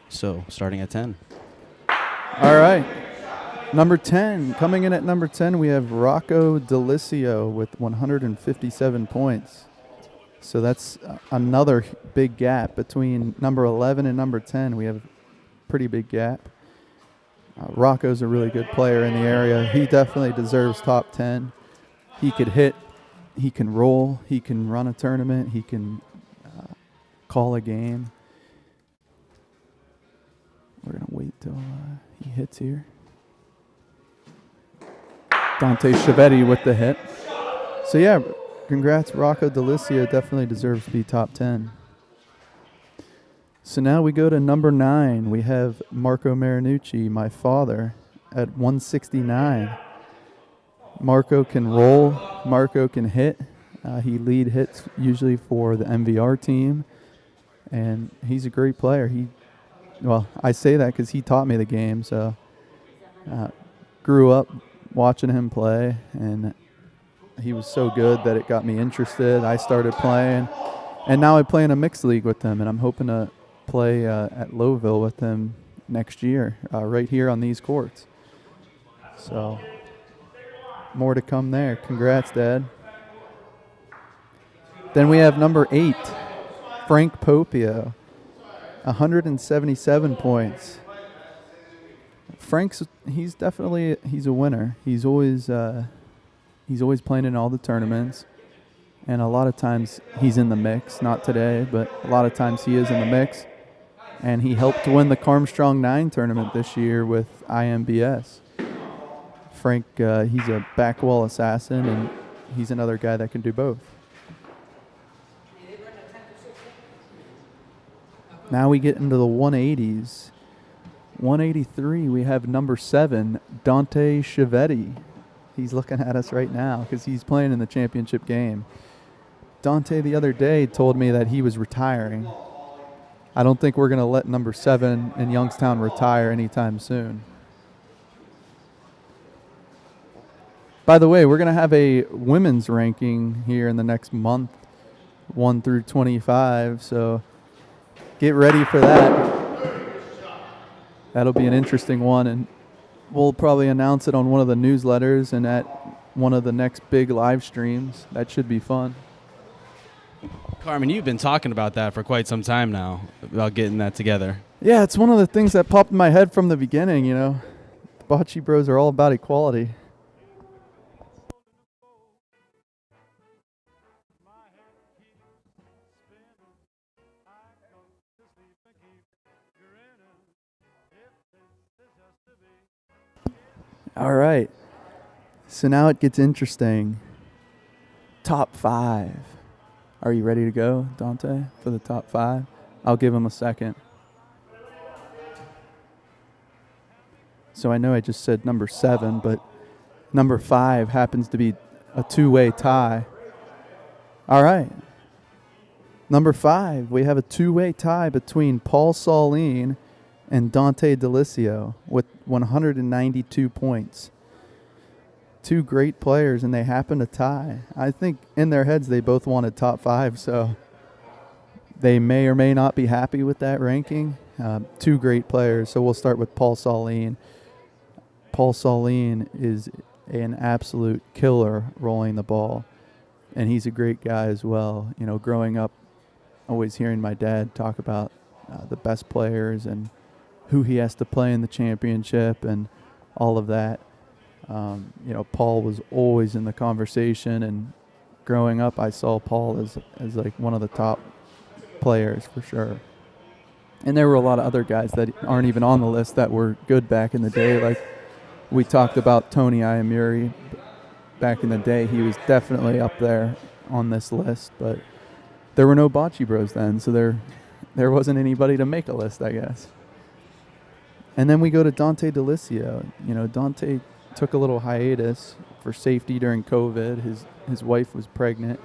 So, starting at 10. All right. Number 10. Coming in at number 10, we have Rocco Delicio with 157 points. So that's another big gap between number 11 and number 10. We have a pretty big gap. Rocco's a really good player in the area. He definitely deserves top 10. He could hit, he can roll, he can run a tournament, he can call a game. We're going to wait till he hits here. Dante Chiavetti with the hit. So, yeah, congrats. Rocco Delicio definitely deserves to be top 10. So now we go to number 9. We have Marco Marinucci, my father, at 169. Marco can roll. Marco can hit. He lead hits usually for the MVR team. And he's a great player. Well, I say that because he taught me the game. So grew up watching him play, and he was so good that it got me interested. I started playing, and now I play in a mixed league with him, and I'm hoping to play at Lowville with him next year, right here on these courts. So more to come there. Congrats, Dad. Then we have number 8, Frank Popio, 177 points. He's a winner. He's always playing in all the tournaments, and a lot of times he's in the mix. Not today, but a lot of times he is in the mix. And he helped win the Carmstrong 9 tournament this year with IMBS. Frank, he's a back wall assassin, and he's another guy that can do both. Now we get into the 180s. 183, we have number 7, Dante Chiavetti. He's looking at us right now because he's playing in the championship game. Dante the other day told me that he was retiring. I don't think we're going to let number 7 in Youngstown retire anytime soon. By the way, we're going to have a women's ranking here in the next month, 1 through 25, so get ready for that. That'll be an interesting one, and we'll probably announce it on one of the newsletters and at one of the next big live streams. That should be fun. Carmen, you've been talking about that for quite some time now, about getting that together. Yeah, it's one of the things that popped in my head from the beginning, you know. The Bocce Bros are all about equality. All right. So now it gets interesting. Top 5. Are you ready to go, Dante, for the top 5? I'll give him a second. So I know I just said number 7, but number 5 happens to be a two-way tie. All right. Number 5, we have a two-way tie between Paul Saulin and Dante Delicio with 192 points. Two great players, and they happen to tie. I think in their heads they both wanted top 5, so they may or may not be happy with that ranking. Two great players, so we'll start with Paul Saulin. Paul Saulin is an absolute killer rolling the ball, and he's a great guy as well. You know, growing up, always hearing my dad talk about the best players and who he has to play in the championship and all of that. You know, Paul was always in the conversation, and growing up I saw Paul as like one of the top players for sure. And there were a lot of other guys that aren't even on the list that were good back in the day. Like we talked about Tony Iamuri back in the day. He was definitely up there on this list, but there were no Bocce Bros then, so there wasn't anybody to make a list, I guess. And then we go to Dante Delicio. You know, Dante took a little hiatus for safety during COVID. His wife was pregnant.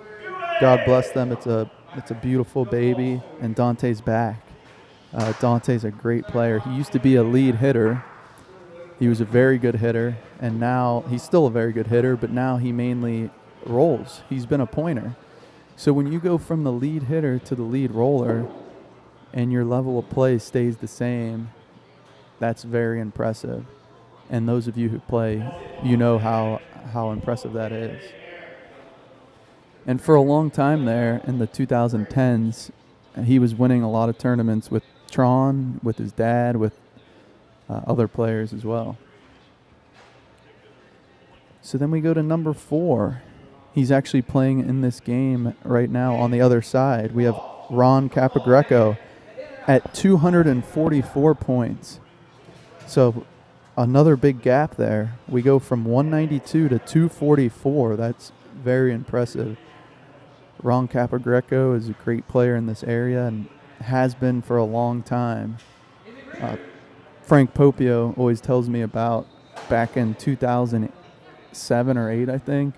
God bless them. It's a beautiful baby, and Dante's back. Dante's a great player. He used to be a lead hitter. He was a very good hitter, and now he's still a very good hitter, but now he mainly rolls. He's been a pointer. So when you go from the lead hitter to the lead roller and your level of play stays the same, that's very impressive. And those of you who play, you know how impressive that is. And for a long time there in the 2010s, he was winning a lot of tournaments with Tron, with his dad, with other players as well. So then we go to number 4. He's actually playing in this game right now on the other side. We have Ron Capogreco at 244 points. So another big gap there. We go from 192 to 244. That's very impressive. Ron Capogreco is a great player in this area and has been for a long time. Frank Popio always tells me about back in 2007 or 8, I think.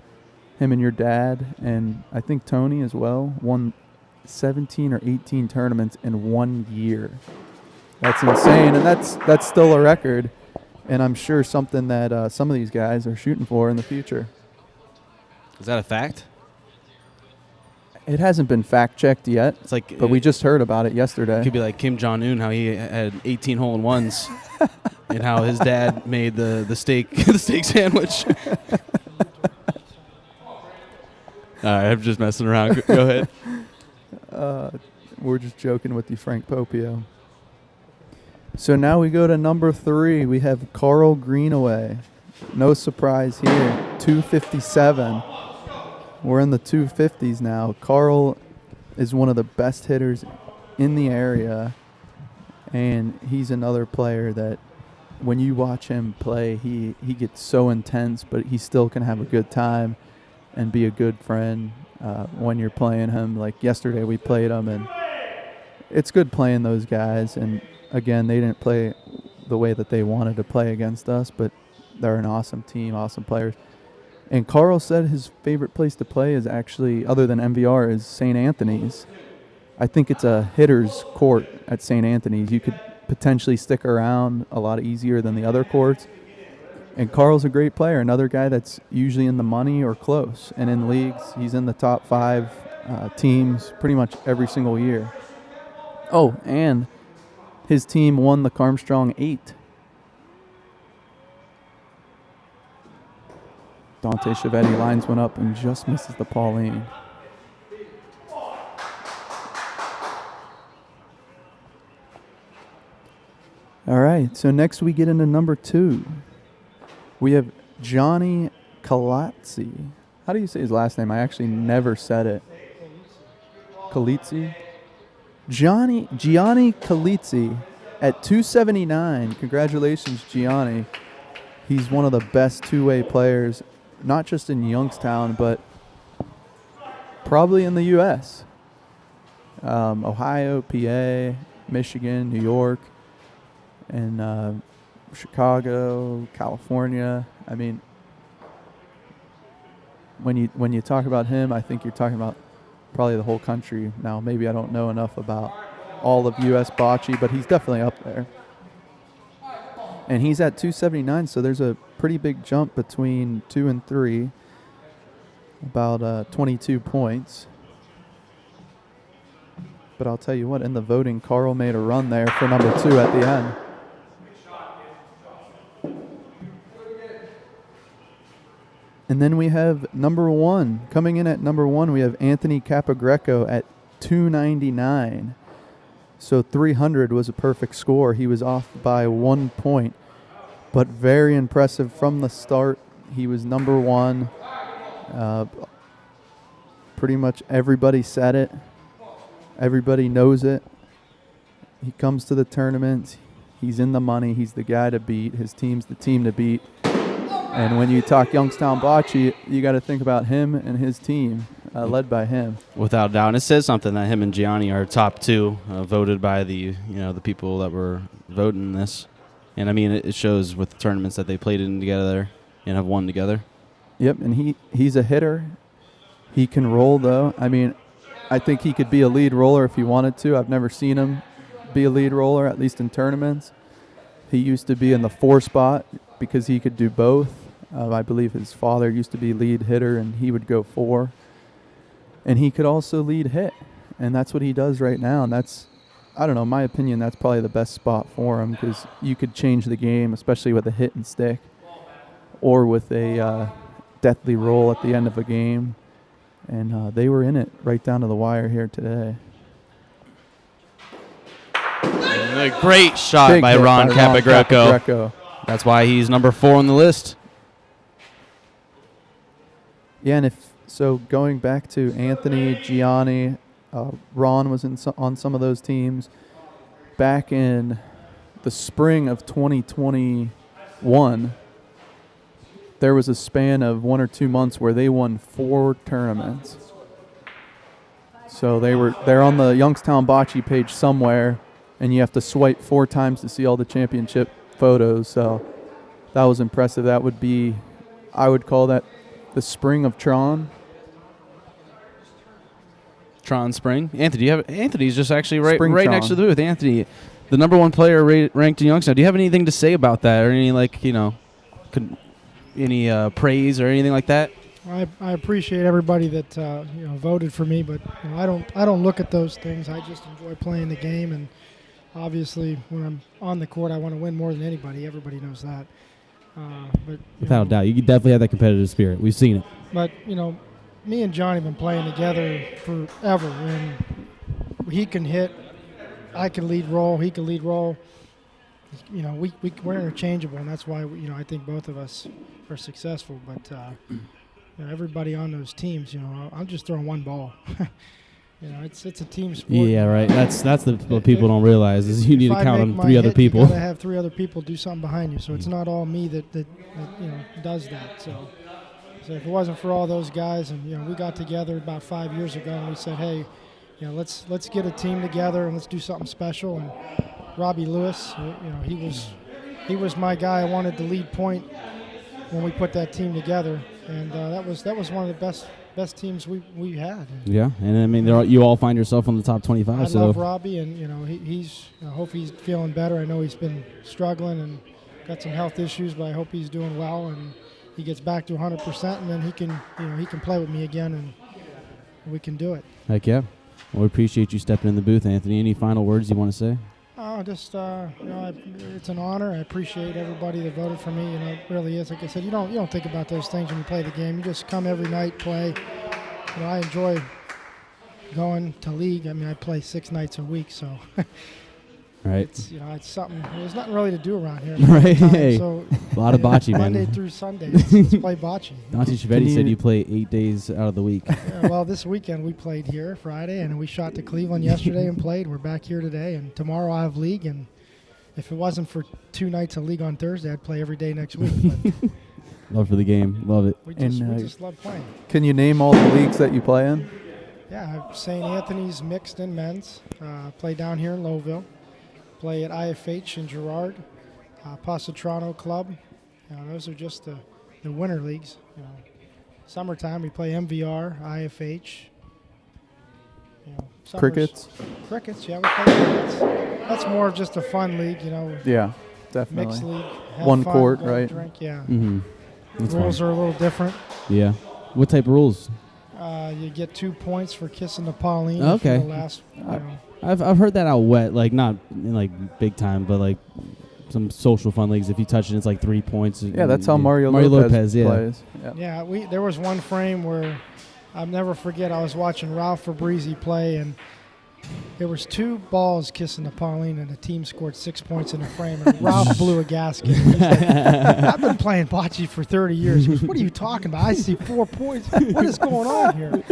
Him and your dad, and I think Tony as well, won 17 or 18 tournaments in 1 year. That's insane, and that's still a record, and I'm sure something that some of these guys are shooting for in the future. Is that a fact? It hasn't been fact-checked yet, it's like, but we just heard about it yesterday. It could be like Kim Jong-un, how he had 18 hole-in-ones, and how his dad made the steak the steak sandwich. All right, I'm just messing around. Go ahead. We're just joking with you, Frank Popio. So now we go to number 3. We have Carl Greenaway. No surprise here. 257. We're in the 250s now. Carl is one of the best hitters in the area, and he's another player that when you watch him play, he gets so intense, but he still can have a good time and be a good friend when you're playing him. Like yesterday we played him, and it's good playing those guys. And again, they didn't play the way that they wanted to play against us, but they're an awesome team, awesome players. And Carl said his favorite place to play is actually, other than MVR, is St. Anthony's. I think it's a hitter's court at St. Anthony's. You could potentially stick around a lot easier than the other courts. And Carl's a great player, another guy that's usually in the money or close. And in leagues, he's in the top 5 teams pretty much every single year. Oh, and his team won the Carmstrong 8. Dante Chiavetti lines one up and just misses the Pauline. All right, so next we get into number 2. We have Johnny Colazzi. How do you say his last name? I actually never said it. Colizzi? Gianni Colizzi at 279. Congratulations, Gianni. He's one of the best two-way players, not just in Youngstown, but probably in the U.S. Ohio, PA, Michigan, New York, and Chicago, California. I mean, when you talk about him, I think you're talking about probably the whole country. Now, maybe I don't know enough about all of U.S. bocce, but he's definitely up there. And he's at 279, so there's a pretty big jump between 2 and 3, about 22 points. But I'll tell you what, in the voting, Carl made a run there for number 2 at the end. And then we have number 1. Coming in at number 1, we have Anthony Capogreco at 299. So 300 was a perfect score. He was off by 1 point, but very impressive from the start. He was number 1. Pretty much everybody said it. Everybody knows it. He comes to the tournament. He's in the money. He's the guy to beat. His team's the team to beat. And when you talk Youngstown bocce, you got to think about him and his team, led by him. Without a doubt. And it says something that him and Gianni are top 2, voted by the people that were voting this. And I mean, it shows with the tournaments that they played in together and have won together. Yep, and he's a hitter. He can roll, though. I mean, I think he could be a lead roller if he wanted to. I've never seen him be a lead roller, at least in tournaments. He used to be in the 4 spot because he could do both. I believe his father used to be lead hitter, and he would go 4. And he could also lead hit, and that's what he does right now. And that's, I don't know, in my opinion, that's probably the best spot for him because you could change the game, especially with a hit and stick or with a deathly roll at the end of a game. And they were in it right down to the wire here today. A great shot by Ron Capogreco. That's why he's number 4 on the list. Yeah, and so going back to Anthony, Gianni, Ron was on some of those teams. Back in the spring of 2021, there was a span of 1 or 2 months where they won 4 tournaments. So they're on the Youngstown Bocce page somewhere, and you have to swipe 4 times to see all the championship photos. So that was impressive. That would be, I would call that the spring of Tron. Tron Spring. Anthony, Anthony's just actually right next to the booth. Anthony, the number 1 player ranked in Youngstown. Do you have anything to say about that, or any any praise or anything like that? I appreciate everybody that voted for me, but I don't look at those things. I just enjoy playing the game, and obviously when I'm on the court, I want to win more than anybody. Everybody knows that. But without a doubt, you definitely have that competitive spirit. We've seen it. But me and Johnny have been playing together forever, and he can hit. I can lead roll. He can lead roll. We're interchangeable, and that's why I think both of us are successful. But everybody on those teams, I'm just throwing one ball. It's a team sport. Yeah, right. That's what people don't realize is you need to count on 3 other people. You got to have 3 other people do something behind you. So it's not all me that does that. So if it wasn't for all those guys, and we got together about 5 years ago, and we said, hey, let's get a team together and let's do something special. And Robbie Lewis, he was my guy. I wanted to lead point when we put that team together, and that was one of the best teams we had. Yeah, and I mean, you all find yourself on the top 25. I love Robbie, and I hope he's feeling better. I know he's been struggling and got some health issues, but I hope he's doing well and he gets back to 100%, and then he can play with me again, and we can do it. Heck yeah. Well, we appreciate you stepping in the booth, Anthony. Any final words you want to say? Just it's an honor. I appreciate everybody that voted for me. It really is. Like I said, you don't think about those things when you play the game. You just come every night, play. I enjoy going to league. I mean, I play 6 nights a week, so right. It's something. There's nothing really to do around here. Right. Hey, so a lot of bocce, man. Monday through Sunday, let's play bocce. Dante Chiavetti said you play 8 days out of the week. Yeah, well, this weekend we played here Friday, and we shot to Cleveland yesterday and played. We're back here today, and tomorrow I have league. And if it wasn't for 2 nights of league on Thursday, I'd play every day next week. Love for the game. Love it. We just love playing. Can you name all the leagues that you play in? Yeah, St. Anthony's mixed and men's. Play down here in Lowville. Play at IFH in Girard, Positano Club. Those are just the winter leagues. Summertime we play MVR, IFH. Crickets. Crickets, yeah, we play crickets. That's more of just a fun league, Yeah, definitely. Mixed league. One fun, court, go right? Drink, yeah. Mm-hmm. Rules are a little different. Yeah. What type of rules? You get 2 points for kissing the Pauline. Okay. For the last, I've heard that out wet, like not in like big time, but like some social fun leagues. If you touch it, it's like 3 points. Yeah, that's how Mario Lopez plays. Yeah, there was one frame where I'll never forget. I was watching Ralph Fabrizi play, and there was 2 balls kissing the Pauline, and the team scored 6 points in a frame. And Ralph blew a gasket. He's like, I've been playing bocce for 30 years. He goes, "What are you talking about? I see 4 points. What is going on here?"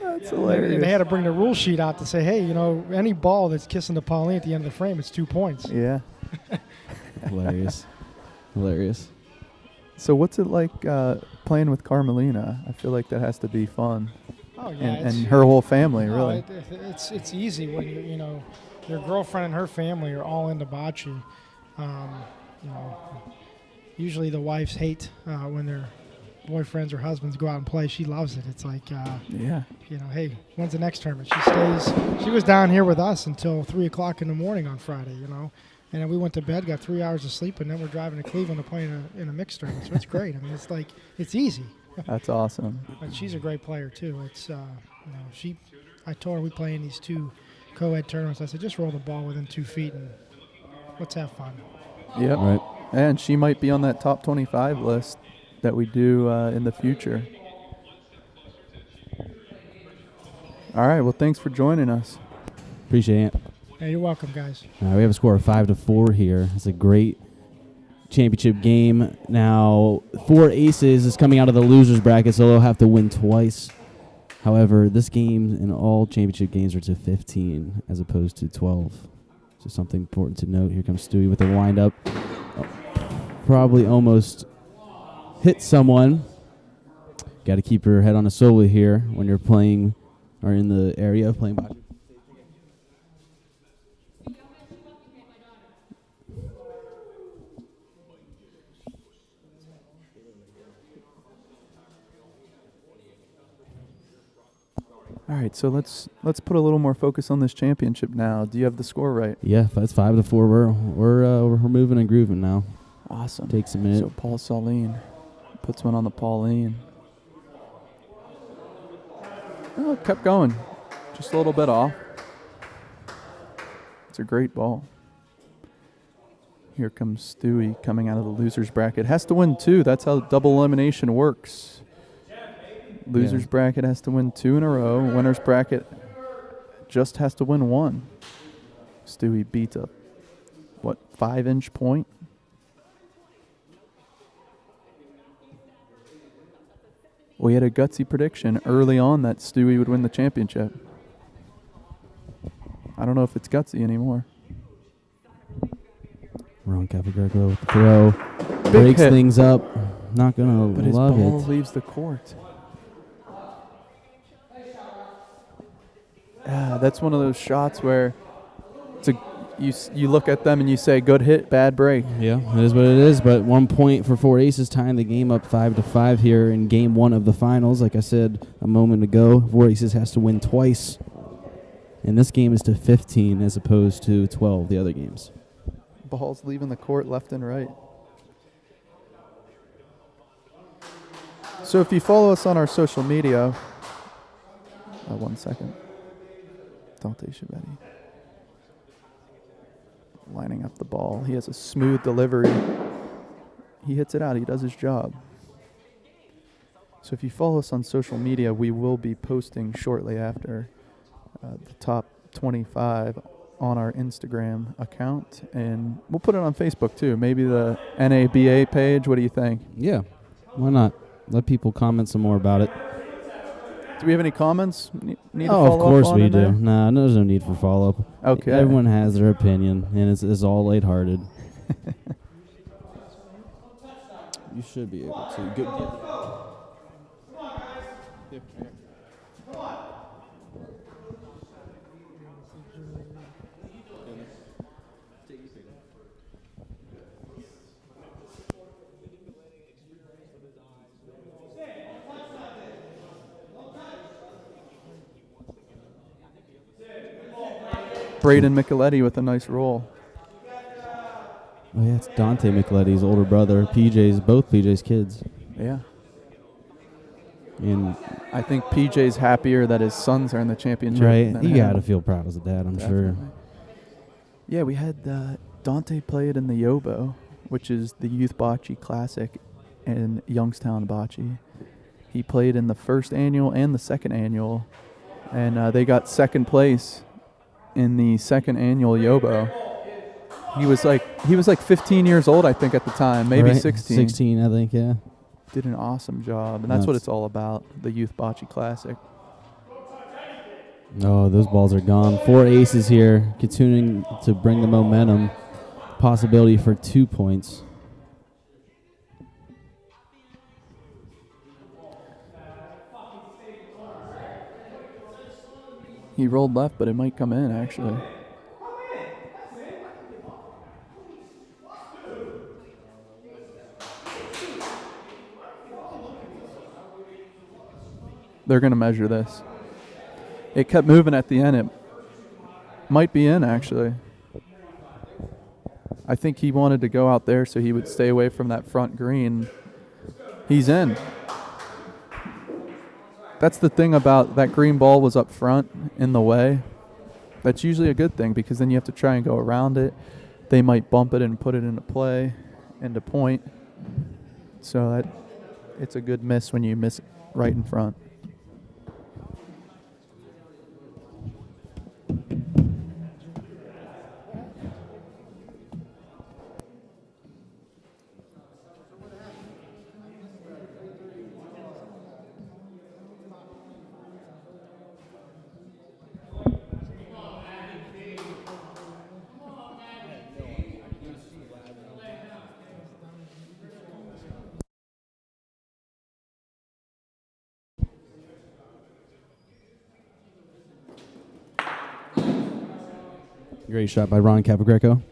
That's hilarious. And they had to bring the rule sheet out to say, "Hey, any ball that's kissing the Pauline at the end of the frame, it's 2 points." Yeah. Hilarious. So what's it like playing with Carmelina? I feel like that has to be fun. Oh yeah, and her whole family, really. It's easy when your girlfriend and her family are all into bocce. Usually the wives hate when their boyfriends or husbands go out and play. She loves it. It's like hey, when's the next tournament? She was down here with us until 3:00 in the morning on Friday. And then we went to bed, got 3 hours of sleep, and then we're driving to Cleveland to play in a mixed tournament. So it's great. I mean, it's easy. That's awesome. But she's a great player too. It's I told her we play in these 2 co-ed tournaments. I said just roll the ball within 2 feet and let's have fun. Yep. Right. And she might be on that top 25 list that we do in the future. All right. Well, thanks for joining us. Appreciate it. Yeah, you're welcome, guys. We have a score of 5-4 here. It's a great championship game. Now, 4 aces is coming out of the losers bracket, so they'll have to win twice. However, this game and all championship games are to 15 as opposed to 12. So something important to note. Here comes Stewie with the wind-up. Probably almost hit someone. Got to keep your head on a swivel here when you're playing or in the area of playing bocce. All right, so let's put a little more focus on this championship now. Do you have the score right? Yeah, that's 5-4. We're moving and grooving now. Awesome. Takes a minute. So Paul Saline puts one on the Pauline. Oh, it kept going. Just a little bit off. It's a great ball. Here comes Stewie coming out of the losers bracket. Has to win 2. That's how double elimination works. Losers bracket has to win 2 in a row. Winners bracket just has to win 1. Stewie beats a 5-inch point? We had a gutsy prediction early on that Stewie would win the championship. I don't know if it's gutsy anymore. Ron Cavagreco with the throw. Big Breaks hit. things up. Not going to But his love ball it. leaves the court. That's one of those shots where you look at them and you say, good hit, bad break. Yeah, it is what it is. But 1 point for Four Aces, tying the game up 5-5 here in Game 1 of the finals. Like I said a moment ago, Four Aces has to win twice. And this game is to 15 as opposed to 12 the other games. Ball's leaving the court left and right. So if you follow us on our social media, 1 second. Dante Chiavetti. Lining up the ball. He has a smooth delivery. He hits it out. He does his job. So if you follow us on social media, we will be posting shortly after the top 25 on our Instagram account. And we'll put it on Facebook too. Maybe the NABA page. What do you think? Yeah, why not? Let people comment some more about it. Do we have any comments? Need to Oh, follow of course up on we in do. there? Nah, there's no need for follow-up. Okay. Everyone has their opinion, and it's all lighthearted. You should be able to. Good. Braden Micheletti with a nice roll. Oh, yeah, it's Dante Micheletti's older brother. Both PJ's kids. Yeah. And I think PJ's happier that his sons are in the championship. right, than you him. got to feel proud as a dad, I'm sure. Definitely. Yeah, we had Dante played in the Yobo, which is the Youth Bocce Classic in Youngstown Bocce. He played in the first annual and the second annual, and they got second place in the second annual Yobo. He was like 15 years old, I think, at the time, maybe Right, 16. 16, I think, yeah. Did an awesome job, and that's what it's all about, the Youth Bocce Classic. Oh, those balls are gone. Four aces here, continuing to bring the momentum. Possibility for 2 points. He rolled left, but it might come in, actually. They're going to measure this. It kept moving at the end. It might be in, actually. I think he wanted to go out there so he would stay away from that front green. He's in. That's the thing about that green ball was up front in the way. That's usually a good thing because then you have to try and go around it. They might bump it and put it into play, into point. So it's a good miss when you miss it right in front. Great shot by Ron Capogreco.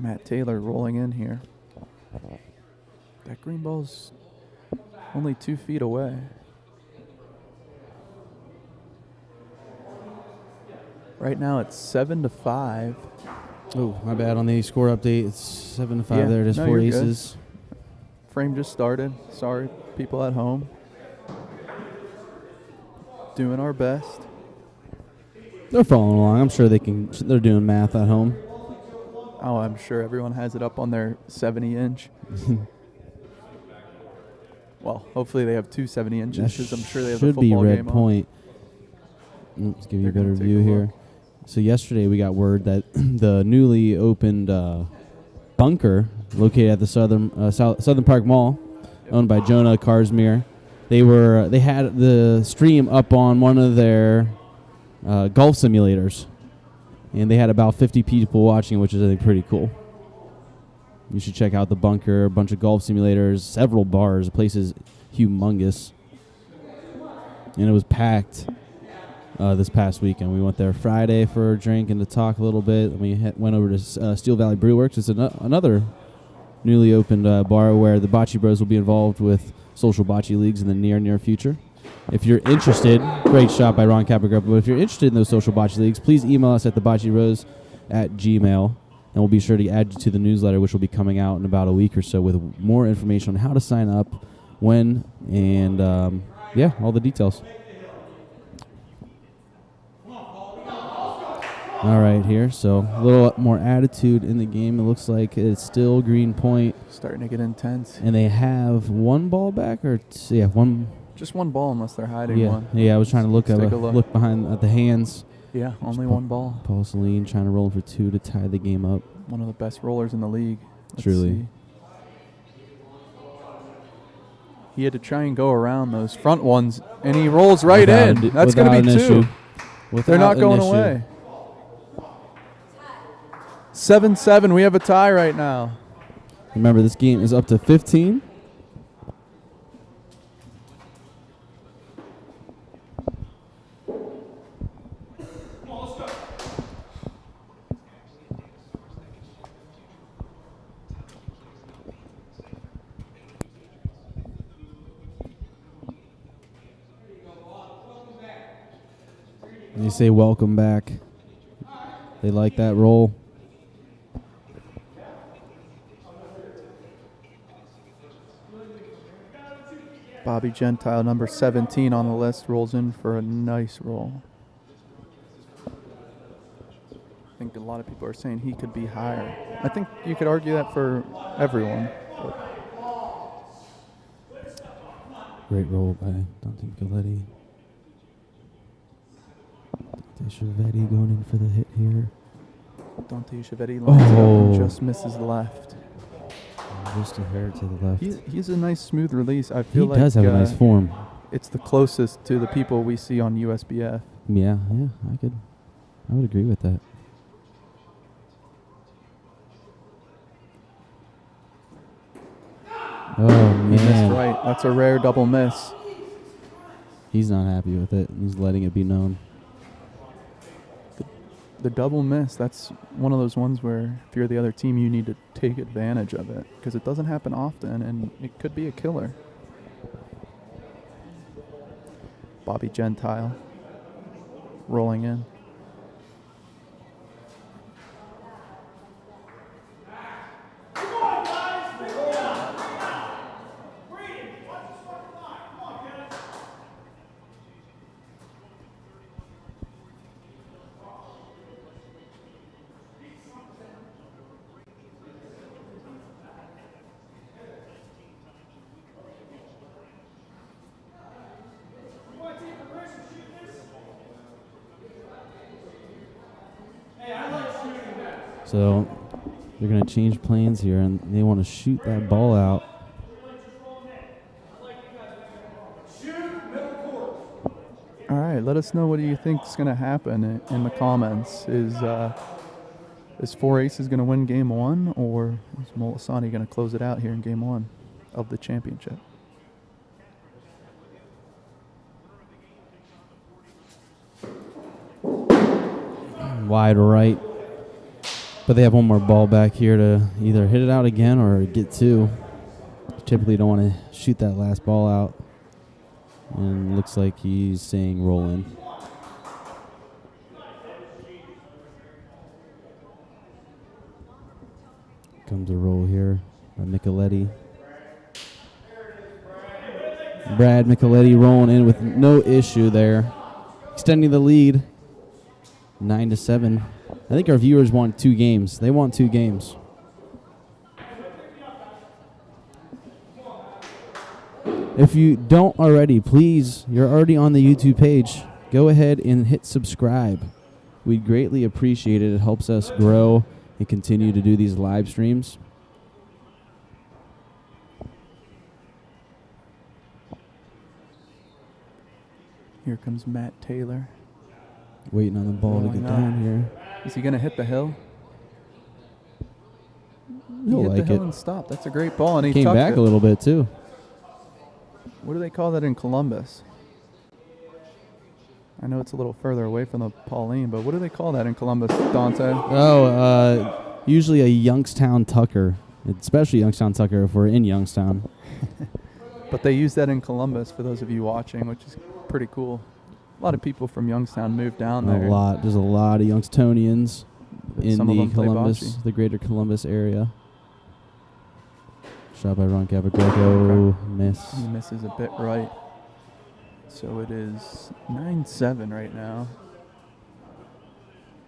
Matt Taylor rolling in here. That green ball's only 2 feet away. Right now it's 7-5. Oh, my bad on the score update. It's 7-5 Yeah, there. It is no, 4 you're good. aces. Frame just started. Sorry, people at home. Doing our best. They're following along. I'm sure they're doing math at home. Oh, I'm sure everyone has it up on their 70-inch. Well, hopefully they have 2 70-inches because I'm sure they have a should be football red game point. Let's give you a They're better gonna take view a here. look. So yesterday we got word that the newly opened bunker located at the Southern Park Mall, owned by Jonah Carsmere, they had the stream up on one of their golf simulators, and they had about 50 people watching, which is I think pretty cool. You should check out the bunker, a bunch of golf simulators, several bars. The place is humongous, and it was packed. This past weekend, we went there Friday for a drink and to talk a little bit. And we went over to Steel Valley Brew Works. It's another newly opened bar where the Bocce Bros will be involved with social bocce leagues in the near future. If you're interested, great shot by Ron Capagruppa. But if you're interested in those social bocce leagues, please email us at thebocceros@gmail, and we'll be sure to add you to the newsletter, which will be coming out in about a week or so with more information on how to sign up, when, and all the details. All right, here. So a little more attitude in the game. It looks like it's still green point. Starting to get intense. And they have one ball back, or one. Just one ball unless they're hiding one. Yeah. I was trying to look Let's take a look. behind at the hands. Yeah, only one ball. Paul Celine trying to roll for 2 to tie the game up. One of the best rollers in the league. Let's Truly. see. He had to try and go around those front ones, and he rolls right in. That's going to be 2. They're not going away. 7-7. We have a tie right now. Remember, this game is up to 15. And you say welcome back. They like that roll. Bobby Gentile, number 17 on the list, rolls in for a nice roll. I think a lot of people are saying he could be higher. I think you could argue that for everyone. Great roll by Dante Galletti. Dante Chiavetti going in for the hit here. Dante Chiavetti lines it up and just misses left. Just a hair to the left. He's a nice smooth release. I feel like he does have a nice form. It's the closest to the people we see on USBF. Yeah, I would agree with that. Oh He missed man, right. That's a rare double miss. he's not happy with it. He's letting it be known. The double miss, that's one of those ones where if you're the other team, you need to take advantage of it because it doesn't happen often and it could be a killer. Bobby Gentile rolling in. So they're going to change plans here, and they want to shoot that ball out. All right, let us know what do you think is going to happen in the comments. Is 4 Aces going to win game 1, or is Molisani going to close it out here in game 1 of the championship? Wide right. But they have one more ball back here to either hit it out again or get two. Typically don't want to shoot that last ball out. And looks like he's saying roll in. Comes a roll here by Micheletti. Brad Micheletti rolling in with no issue there. Extending the lead. 9-7. I think our viewers want 2 games. They want 2 games. If you don't already, please, you're already on the YouTube page. Go ahead and hit subscribe. We'd greatly appreciate it. It helps us grow and continue to do these live streams. Here comes Matt Taylor. Waiting on the ball to get down here. Is he going to hit the hill? He'll He hit like the hill it. and stopped. That's a great ball. And he Came tucked back it. a little bit, too. What do they call that in Columbus? I know it's a little further away from the Pauline, but what do they call that in Columbus, Dante? Oh, usually a Youngstown Tucker, especially Youngstown Tucker if we're in Youngstown. But they use that in Columbus for those of you watching, which is pretty cool. A lot of people from Youngstown moved down there. There's a lot of Youngstonians in Some of the them play Columbus, bocce. the greater Columbus area. Shot by Ron Capagreco, miss. He misses a bit right. So it is 9-7 right now.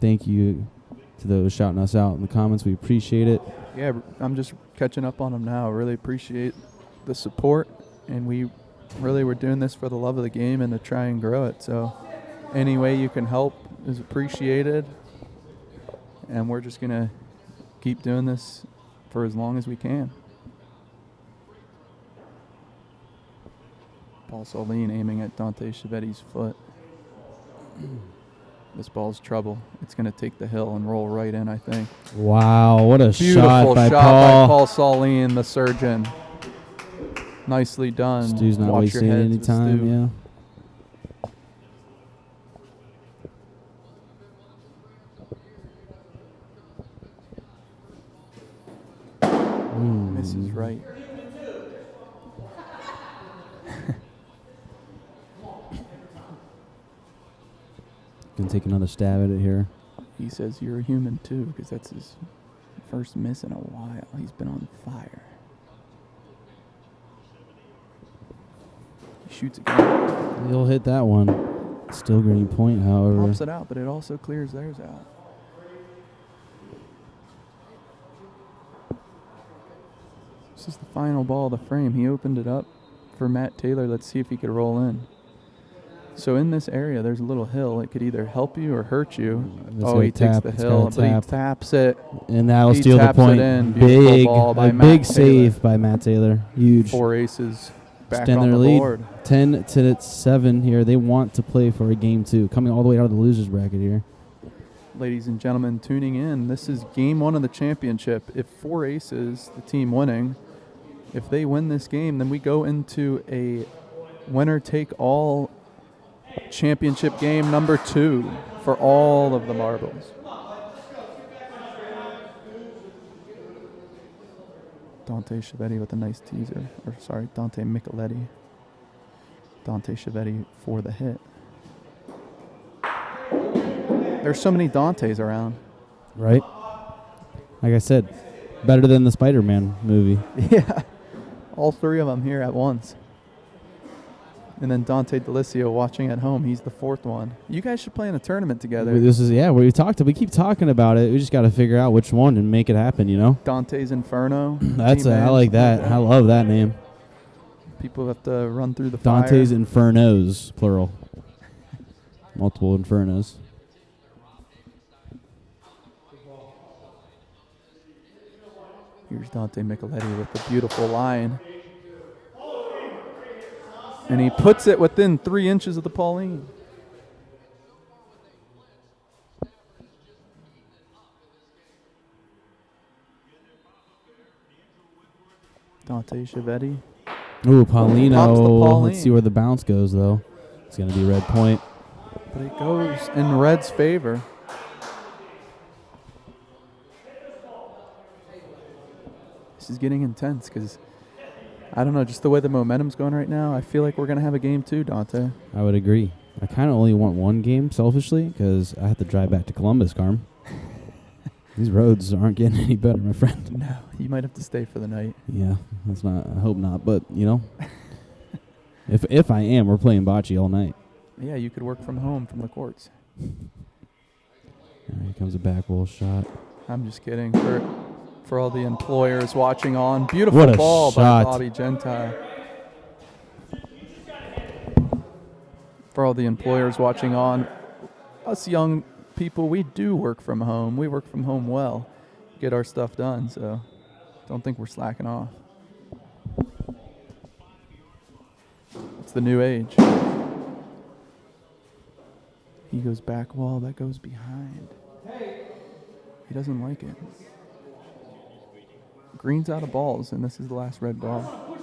Thank you to those shouting us out in the comments. We appreciate it. Yeah, I'm just catching up on them now. Really appreciate the support, and we really were doing this for the love of the game and to try and grow it. So any way you can help is appreciated, and we're just going to keep doing this for as long as we can. Paul Soline aiming at Dante Chiavetti's foot. This ball's trouble. It's going to take the hill and roll right in, I think. Wow, what a Beautiful shot by by Paul. Paul Soline, the surgeon. Nicely done. Stu's not Watch your wasting heads any with time, Stu. yeah. Misses right. Can take another stab at it here. He says you're a human too, because that's his first miss in a while. He's been on fire. He shoots again. He'll hit that one. Still green point, however. Pops it out, but it also clears theirs out. This is the final ball of the frame. He opened it up for Matt Taylor. Let's see if he could roll in. So in this area, there's a little hill. It could either help you or hurt you. It's He takes the it's hill, gotta but he tap. taps it. And that'll He steal the taps it point. in. Beautiful Big, ball by a Matt big Taylor. save by Matt Taylor. Huge. 4 aces back Extend on their the lead. board. 10-7 here. They want to play for a game 2. Coming all the way out of the losers bracket here. Ladies and gentlemen tuning in, this is game 1 of the championship. If 4 aces, the team winning, if they win this game, then we go into a winner-take-all championship game number 2 for all of the marbles. Dante Chiavetti with a nice teaser. Or sorry, Dante Micheletti. Dante Chiavetti for the hit. There's so many Dantes around. Right? Like I said, better than the Spider-Man movie. Yeah. All 3 of them here at once. And then Dante Delicio watching at home. He's the 4th one. You guys should play in a tournament together. We keep talking about it. We just got to figure out which one and make it happen, you know? Dante's Inferno. I like that. I love that name. People have to run through the fire. Dante's Infernos, plural. Multiple Infernos. Here's Dante Micheletti with the beautiful line. And he puts it within 3 inches of the Pauline. Dante Chiavetti. Ooh, Pops the Paulino. Pauline. Let's see where the bounce goes, though. It's going to be red point. But it goes in Red's favor. is getting intense because, I don't know, just the way the momentum's going right now, I feel like we're going to have a game too, Dante. I would agree. I kind of only want one game, selfishly, because I have to drive back to Columbus, Carm. These roads aren't getting any better, my friend. No, you might have to stay for the night. Yeah, that's not. I hope not. But if I am, we're playing bocce all night. Yeah, you could work from home from the courts. Here comes a back wall shot. I'm just kidding. For all the employers watching on, beautiful What a ball shot. by Bobby Gentile. For all the employers watching on, us young people, we do work from home. We work from home well, get our stuff done, so don't think we're slacking off. It's the new age. He goes back wall, that goes behind. He doesn't like it. Green's out of balls, and this is the last red ball.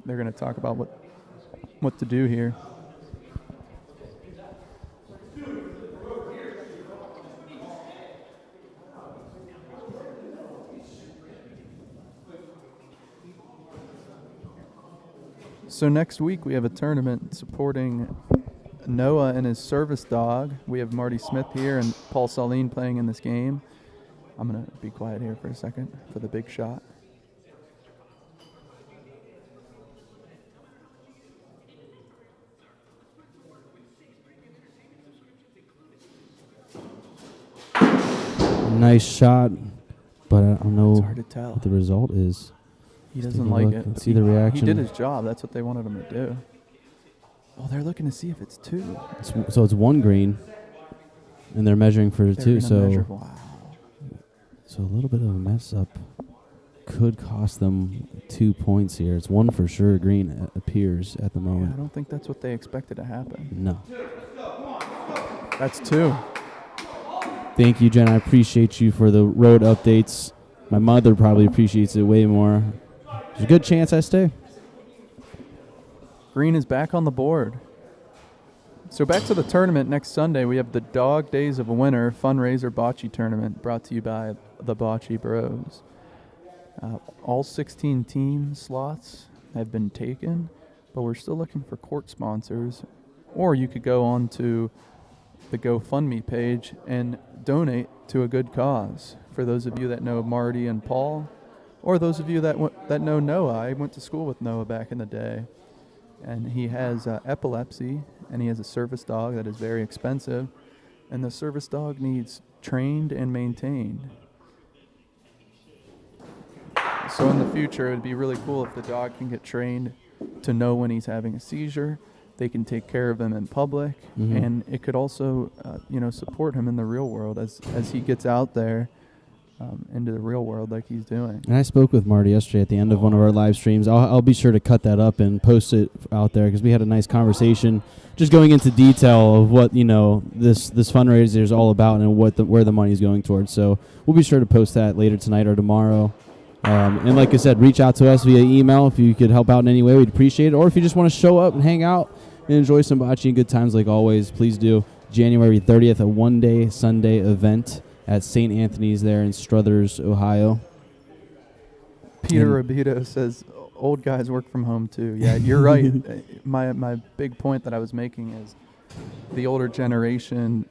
They're going to talk about what to do here. So next week we have a tournament supporting Noah and his service dog. We have Marty Smith here and Paul Saline playing in this game. I'm going to be quiet here for a second for the big shot. Nice shot, but I don't know It's hard to tell. what the result is. He Let's doesn't take a like look it. and see the reaction. He did his job. That's what they wanted him to do. Oh, they're looking to see if it's two. So it's one green, and they're measuring for They're two. gonna So measure. Wow. So a little bit of a mess up could cost them 2 points here. It's one for sure green, it appears, at the Yeah, I moment. don't think that's what they expected to happen. No. That's two. Thank you, Jen. I appreciate you for the road updates. My mother probably appreciates it way more. There's a good chance I stay. Green is back on the board. So back to the tournament next Sunday. We have the Dog Days of Winter fundraiser bocce tournament brought to you by the Bocce Bros. All 16 team slots have been taken, but we're still looking for court sponsors. Or you could go on to the GoFundMe page and donate to a good cause. For those of you that know Marty and Paul, or those of you that know Noah. I went to school with Noah back in the day, and he has epilepsy, and he has a service dog that is very expensive, and the service dog needs trained and maintained. So in the future, it would be really cool if the dog can get trained to know when he's having a seizure. They can take care of him in public, and it could also, support him in the real world as he gets out there into the real world like he's doing. And I spoke with Marty yesterday at the end of one of our live streams. I'll be sure to cut that up and post it out there because we had a nice conversation just going into detail of what, this fundraiser is all about and where the money is going towards. So we'll be sure to post that later tonight or tomorrow. And like I said, reach out to us via email if you could help out in any way. We'd appreciate it. Or if you just want to show up and hang out and enjoy some bocce and good times like always, please do. January 30th, a one-day Sunday event at St. Anthony's there in Struthers, Ohio. Peter Rabito says, old guys work from home too. Yeah, you're right. My big point that I was making is the older generation,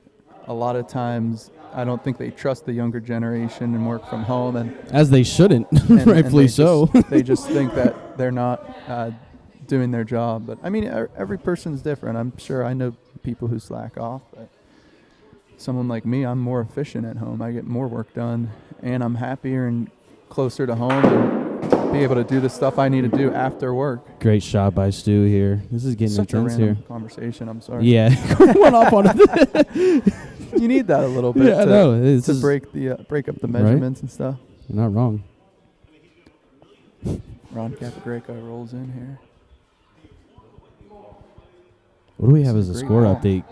a lot of times, I don't think they trust the younger generation and work from home. And as they shouldn't, and rightfully so. They just think that they're not doing their job. But, I mean, every person's different. I'm sure I know people who slack off, but someone like me, I'm more efficient at home. I get more work done, and I'm happier and closer to home and be able to do the stuff I need to do after work. Great shot by Stu here. This is getting Such a intense random here. conversation. I'm sorry. Yeah, went off on it. You need that a little bit Yeah, I know. to break up the measurements and stuff. You're not wrong. Ron Capagreco rolls in here. What do we have It's as a a great score ball. update?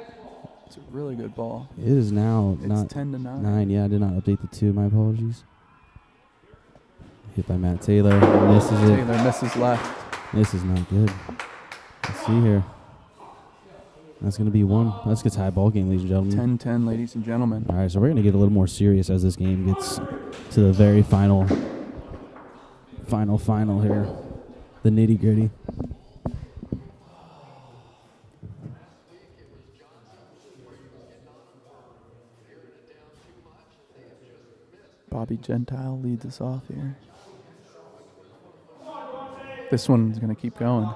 It's a really good ball. It is now It's not 10-9. 9. Yeah, I did not update the 2. My apologies. Hit by Matt Taylor. Misses it. Taylor misses left. This is not good. Let's see here. That's going to be one. That's a tie ball game, ladies and gentlemen. 10-10, ladies and gentlemen. All right, so we're going to get a little more serious as this game gets to the very final here. The nitty-gritty. Bobby Gentile leads us off here. This one's going to keep going.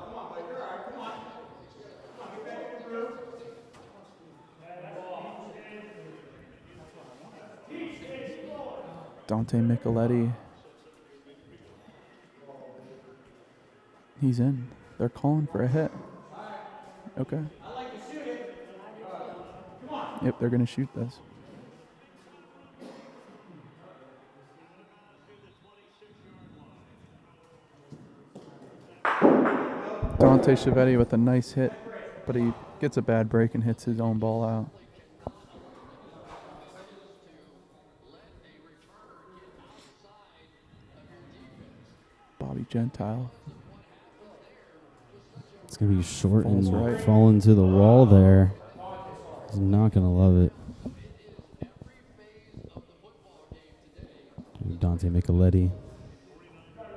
Dante Micheletti. He's in. They're calling for a hit. Okay. Yep, they're going to shoot this. Dante Chiavetti with a nice hit, but he gets a bad break and hits his own ball out. Bobby Gentile. It's going to be short Falls and right. falling to the wall there. He's not going to love it. Dante Micheletti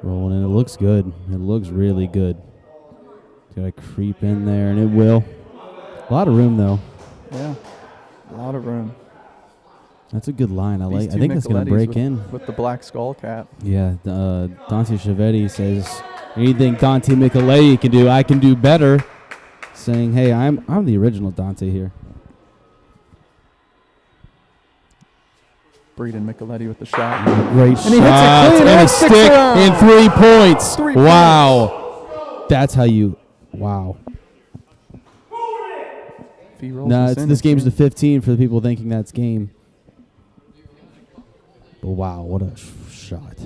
rolling in. It looks good. It looks really good. It's got to creep in there, and it will. A lot of room, though. Yeah, a lot of room. That's a good line. I These like. two I think that's going to Michelettis break with, in. with the black skull cap. Yeah, Dante Chiavetti says, anything Dante Micheletti can do, I can do better. Saying, hey, I'm the original Dante here. Breeden Micheletti with the shot. Great And he hits it shot clean and a and sticks stick around. and 3 points. 3 Wow. That's how you, wow. If he rolls No, this in, this game's in. the 15 for the people thinking that's game. But wow, what a shot.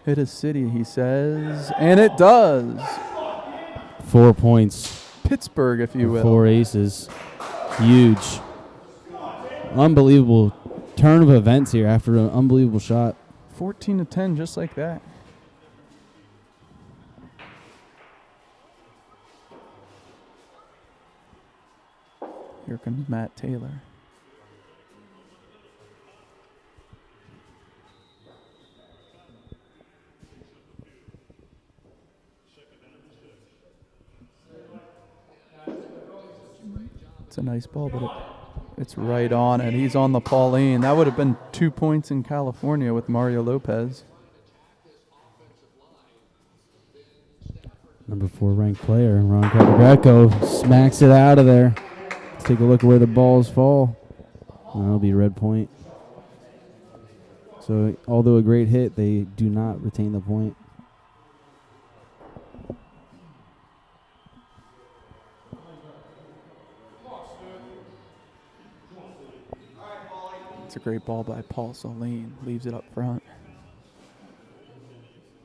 Hit a city, he says. And it does. 4 points. Pittsburgh, if you will. 4 aces. Huge. Unbelievable turn of events here after an unbelievable shot. 14-10, just like that. Here comes Matt Taylor. It's a nice ball, but it's right on, and he's on the Pauline. That would have been 2 points in California with Mario Lopez. Number 4 ranked player, Ron Capogreco, smacks it out of there. Let's take a look at where the balls fall. That'll be red point. So, although a great hit, they do not retain the point. It's a great ball by Paul Soline. Leaves it up front.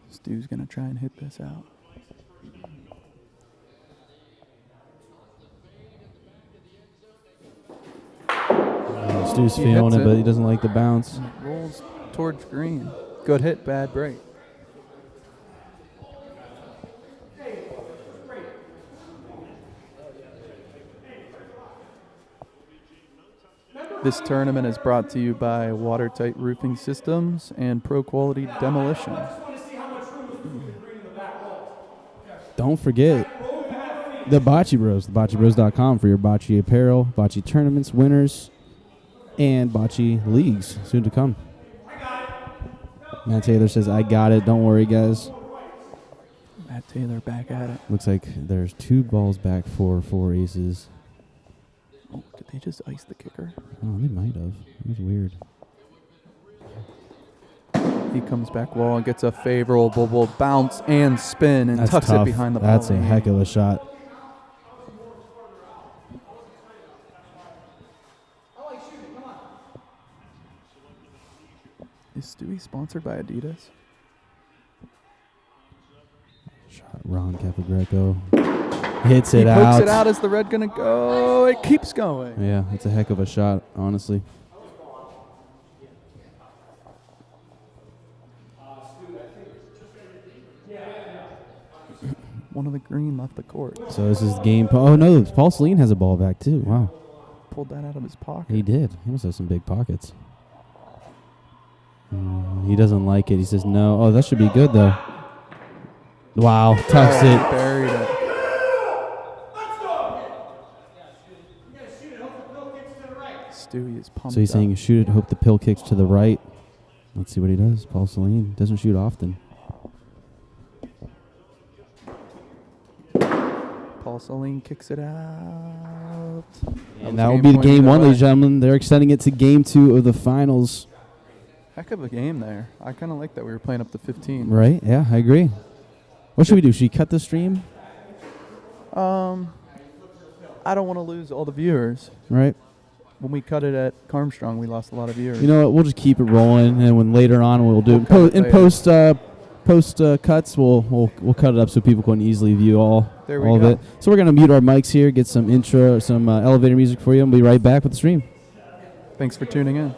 Stu's going to try and hit this out. Stu's He feeling hits it, but it. he doesn't like the bounce. And it rolls towards green. Good hit, bad break. This tournament is brought to you by Watertight Roofing Systems and Pro Quality Demolition. Don't forget the Bocce Bros, theboccebros.com for your bocce apparel, bocce tournaments, winners, and bocce leagues soon to come. Matt Taylor says, I got it. Don't worry, guys. Matt Taylor back at it. Looks like there's 2 balls back for 4 aces. Oh, did they just ice the kicker? Oh, they might have. That was weird. He comes back wall and gets a favorable bounce and spin and That's tucks tough. it behind the ball. That's a heck of a shot. Is Stewie sponsored by Adidas? Shot Ron Capogreco. Hits it He out. pokes it out. Is the red going to go? It keeps going. Yeah, it's a heck of a shot, honestly. One of the green left the court. So this is game. Oh no, Paul Celine has a ball back too. Wow, Pulled that out of his pocket. he did. He must have some big pockets. He doesn't like it. He says no. Oh, that should be good though. Wow, tucks Oh, it. buried it. Stewie is pumped So he's saying up. shoot it, hope the pill kicks to the right. Let's see what he does. Paul Celine doesn't shoot often. Paul Celine kicks it out. And that will be the game one, ladies and gentlemen. They're extending it to game 2 of the finals. Heck of a game there. I kind of like that we were playing up to 15. Right? Yeah, I agree. What should we do? Should we cut the stream? I don't want to lose all the viewers. Right? When we cut it at Carmstrong, we lost a lot of viewers. You know what? We'll just keep it rolling, and when later on we'll do We'll cut it later. post cuts. We'll cut it up so people can easily view all of go. it. So we're gonna mute our mics here, get some intro, some elevator music for you, and we'll be right back with the stream. Thanks for tuning in.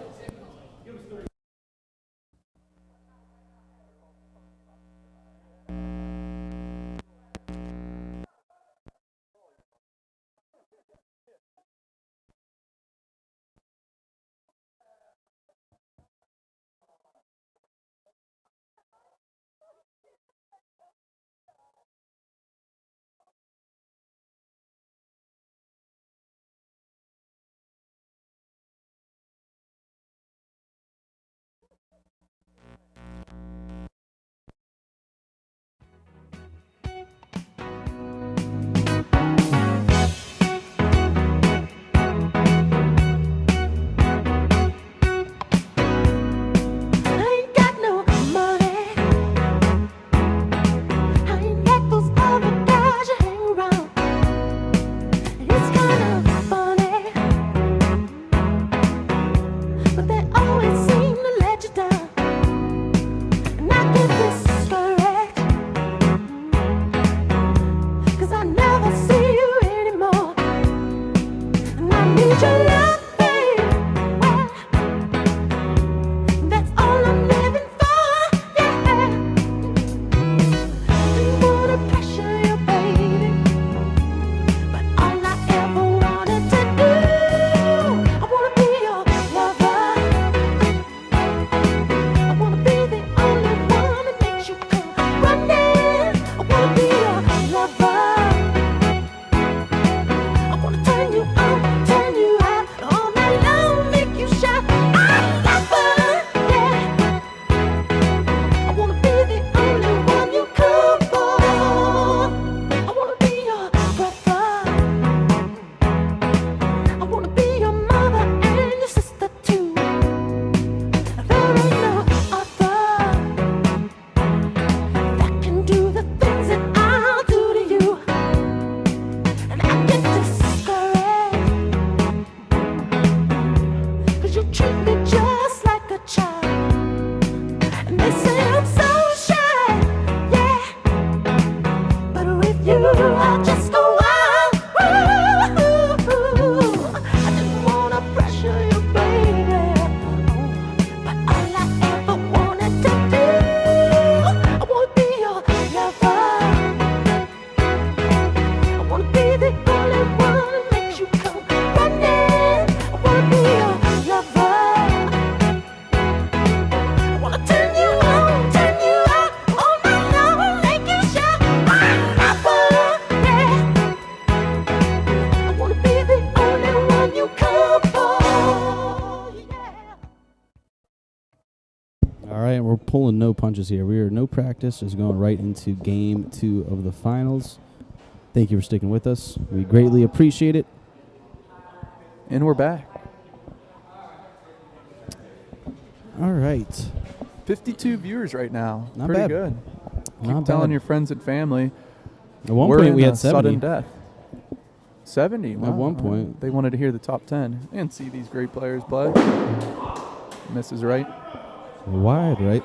We're pulling no punches here. We are no practice, just going right into game 2 of the finals. Thank you for sticking with us. We greatly appreciate it. And we're back. All right. 52 viewers right now. Not Pretty bad. good. Not Keep telling bad. your friends and family. At one we're point in we a had 70. sudden death. 70. Wow. At one point. They wanted to hear the top 10 and see these great players play. Misses right. Wide, right?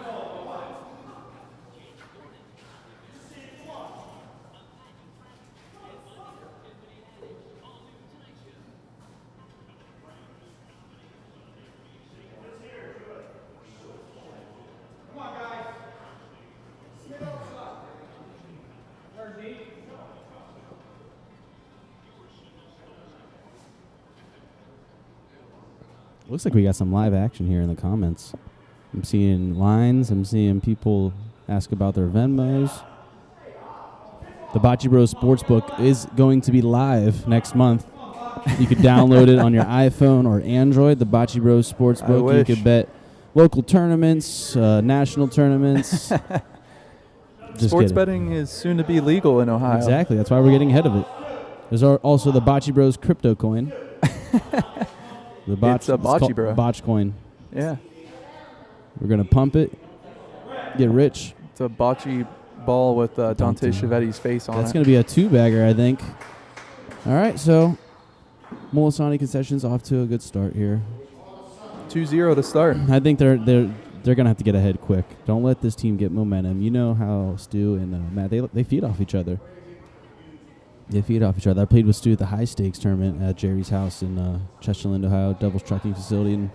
Looks like we got some live action here in the comments. I'm seeing lines. I'm seeing people ask about their Venmos. The Bocce Bros Sportsbook is going to be live next month. You could download it on your iPhone or Android, the Bocce Bros Sportsbook. You could bet local tournaments, national tournaments. Just Sports kidding. betting is soon to be legal in Ohio. Exactly. That's why we're getting ahead of it. There's also the Bocce Bros crypto coin. It's a Bocce Bro. Botch coin. Yeah. We're going to pump it, get rich. It's a bocce ball with Dante Chiavetti's face on it. That's going to be a 2-bagger, I think. All right, so Molisani Concessions off to a good start here. 2-0 to start. I think they're going to have to get ahead quick. Don't let this team get momentum. You know how Stu and Matt, they feed off each other. They feed off each other. I played with Stu at the high stakes tournament at Jerry's house in Chesterland, Ohio, doubles trucking facility. And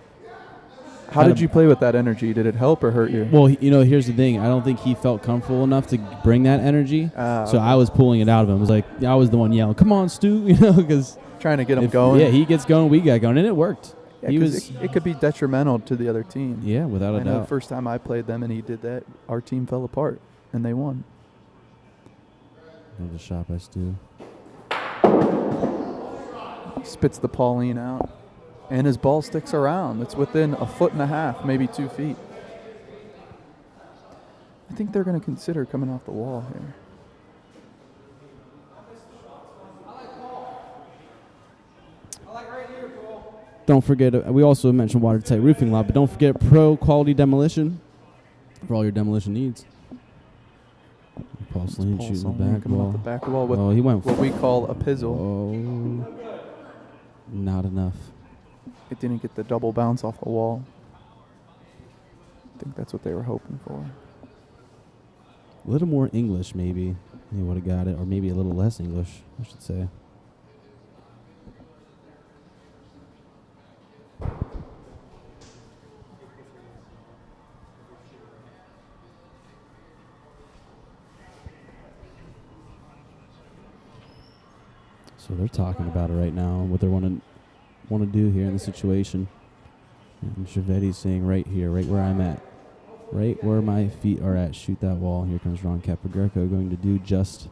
how did you play with that energy? Did it help or hurt you? well, here's the thing. I don't think he felt comfortable enough to bring that energy. So I was pulling it out of him. It was like I was the one yelling, "Come on, Stu!" Because trying to get him going. Yeah, he gets going, we got going, and it worked. Yeah, it could be detrimental to the other team. Yeah, without a doubt. I know the first time I played them and he did that, our team fell apart and they won. There's a shot by Stu. Spits the Pauline out, and his ball sticks around. It's within 1.5 feet, maybe 2 feet. I think they're going to consider coming off the wall here. Don't forget, we also mentioned watertight roofing lot, but don't forget Pro Quality Demolition for all your demolition needs. Paul Sleen shooting the back coming wall. off the back wall with he went what we call a pizzle. Oh, not enough. It didn't get the double bounce off the wall. I think that's what they were hoping for. A little more English, maybe. He would have got it, or maybe a little less English, I should say. So they're talking about it right now, what they want to do here in the situation. And Chiavetti's saying right here, right where I'm at, right where my feet are at, shoot that wall. Here comes Ron Capogreco going to do just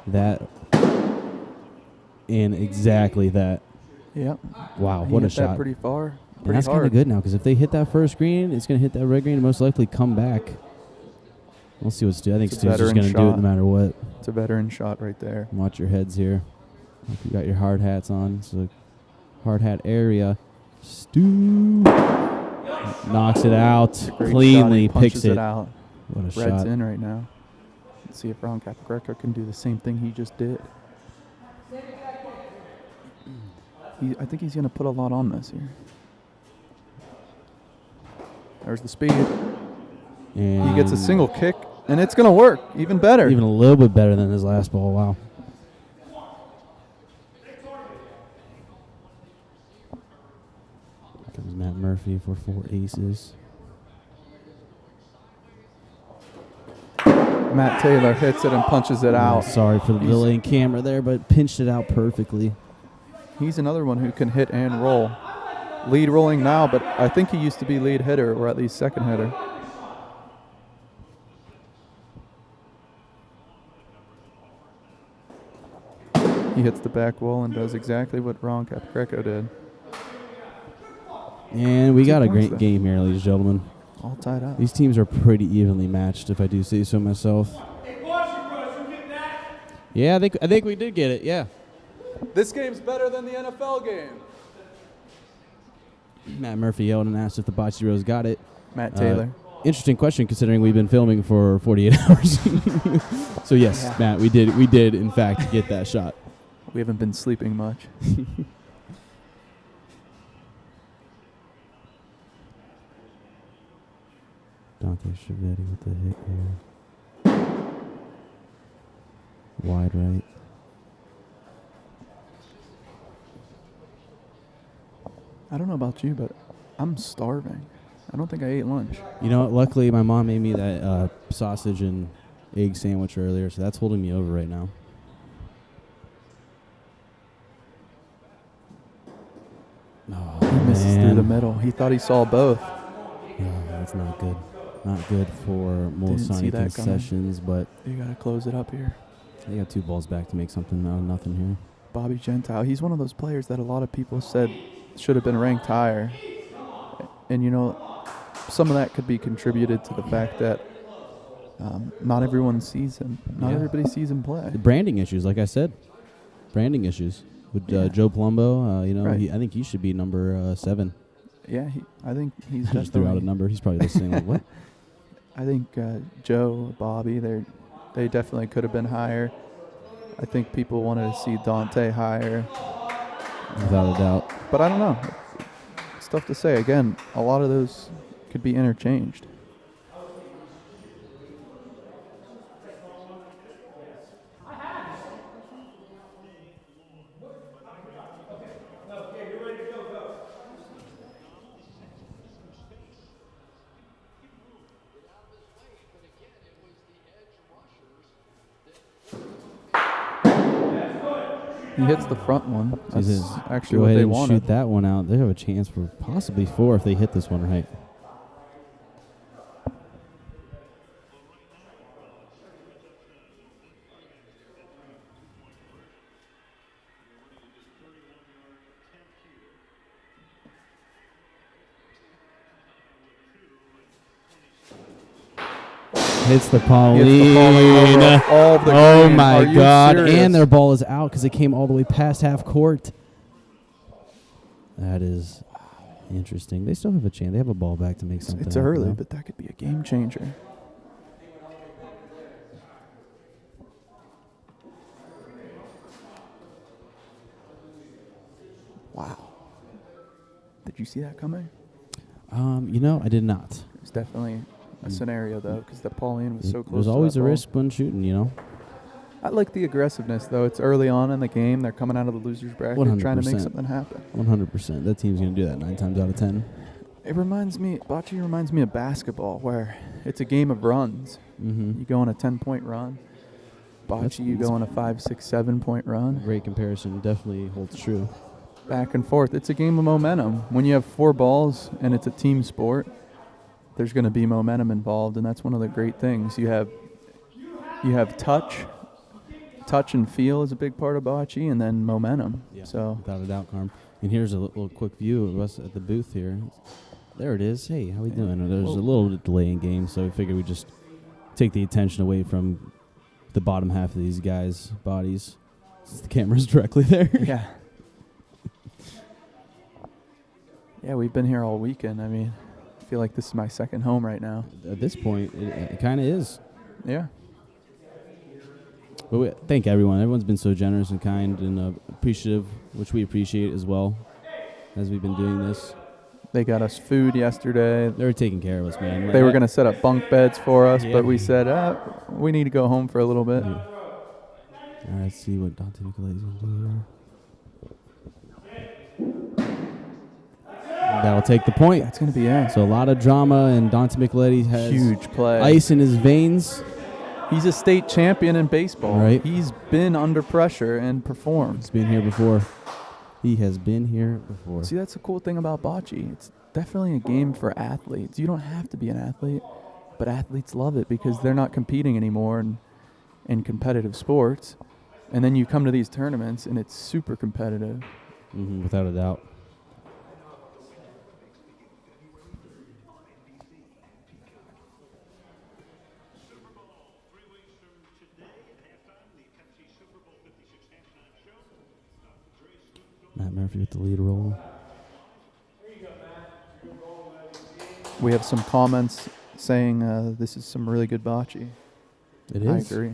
that and exactly that. Yep. Wow, He what a hit that shot. pretty far. And that's kind of good now because if they hit that first green, it's going to hit that red green and most likely come back. We'll see what Stu. I think Stu's just going to do it no matter what. It's a veteran shot right there. Watch your heads here. Hope you got your hard hats on. It's a hard hat area. Stu knocks it out cleanly, picks it out. What a Red's shot. in right now. Let's see if Ron Capogreco can do the same thing he just did. I think he's going to put a lot on this here. There's the speed. And he gets a single kick, and it's going to work even better. Even a little bit better than his last ball. Wow. Here comes Matt Murphy for 4 aces. Matt Taylor hits it and punches it out. Sorry for the delay in camera there, but pinched it out perfectly. He's another one who can hit and roll. Lead rolling now, but I think he used to be lead hitter or at least second hitter. He hits the back wall and does exactly what Ron Capogreco did. And we got a great game here, ladies and gentlemen. All tied up. These teams are pretty evenly matched, if I do say so myself. Yeah, I think we did get it, yeah. This game's better than the NFL game. Matt Murphy yelled and asked if the Bocce Bros got it. Matt Taylor. Interesting question considering we've been filming for 48 hours. So yes, yeah. Matt, we did in fact get that shot. We haven't been sleeping much. Dante Chiavetti with the hit here. Wide right. I don't know about you, but I'm starving. I don't think I ate lunch. You know what? Luckily, my mom made me that sausage and egg sandwich earlier, so that's holding me over right now. Oh, he misses through the middle. He thought he saw both. Yeah, that's not good. Not good for Didn't see Molisani that coming. Concessions, but You got to close it up here. they got 2 balls back to make something out of nothing here. Bobby Gentile, he's one of those players that a lot of people said should have been ranked higher. And, you know, some of that could be contributed to the fact that not everyone sees him. Not everybody sees him play. The branding issues, like I said. Branding issues. With Joe Palumbo, Right. I think he should be number 7. Yeah, I think he's I just threw out a definitely. number. He's probably listening like, what? I think Joe, Bobby, they definitely could have been higher. I think people wanted to see Dante higher, Without a doubt. but I don't know. It's tough to say. Again, a lot of those could be interchanged. He hits the front one. That's actually Go what ahead they and wanted. shoot that one out. They have a chance for possibly 4 if they hit this one right. Hits the Pauline. Hits the Pauline over all the Oh green. my Are you God! serious? And their ball is out because it came all the way past half court. That is interesting. They still have a chance. They have a ball back to make something. It's happen, early, though. but that could be a game changer. Wow. Did you see that coming? I did not. It's definitely a scenario, though, because the Pauline was so close. There's always to a that ball. risk when shooting. I like the aggressiveness, though. It's early on in the game. They're coming out of the loser's bracket, trying to make 100%. something happen. 100%. That team's gonna do that 9 times out of 10. Bocce reminds me of basketball, where it's a game of runs. Mm-hmm. You go on a 10-point run. Bocce, you go on a 5, 6, 7-point run. Great comparison. Definitely holds true. Back and forth. It's a game of momentum. When you have 4 balls and it's a team sport, there's going to be momentum involved, and that's one of the great things. You have touch. Touch and feel is a big part of bocce, and then momentum. Yeah. So Without a doubt, Carm. And here's a little quick view of us at the booth here. There it is. Hey, how we doing? There's a little delay in game, so we figured we'd just take the attention away from the bottom half of these guys' bodies. Since the camera's directly there. yeah. Yeah, we've been here all weekend. I mean, I feel like this is my second home right now. At this point, it kind of is. Yeah. But we thank everyone. Everyone's been so generous and kind and appreciative, which we appreciate as well as we've been doing this. They got us food yesterday. They were taking care of us, man. They were going to set up bunk beds for us, Yeah. but we said, we need to go home for a little bit. Yeah. All right, let's see what Dante Nicoletti's going to do here. That'll take the point. That's going to be it. So a lot of drama, and Dante Nicoletti has Huge play. ice in his veins. He's a state champion in baseball. Right. He's been under pressure and performed. He's been here before. He has been here before. See, that's the cool thing about bocce. It's definitely a game for athletes. You don't have to be an athlete, but athletes love it because they're not competing anymore in competitive sports. And then you come to these tournaments, and it's super competitive. Without a doubt. Matt Murphy with the lead role. We have some comments saying this is some really good bocce. It is. I agree.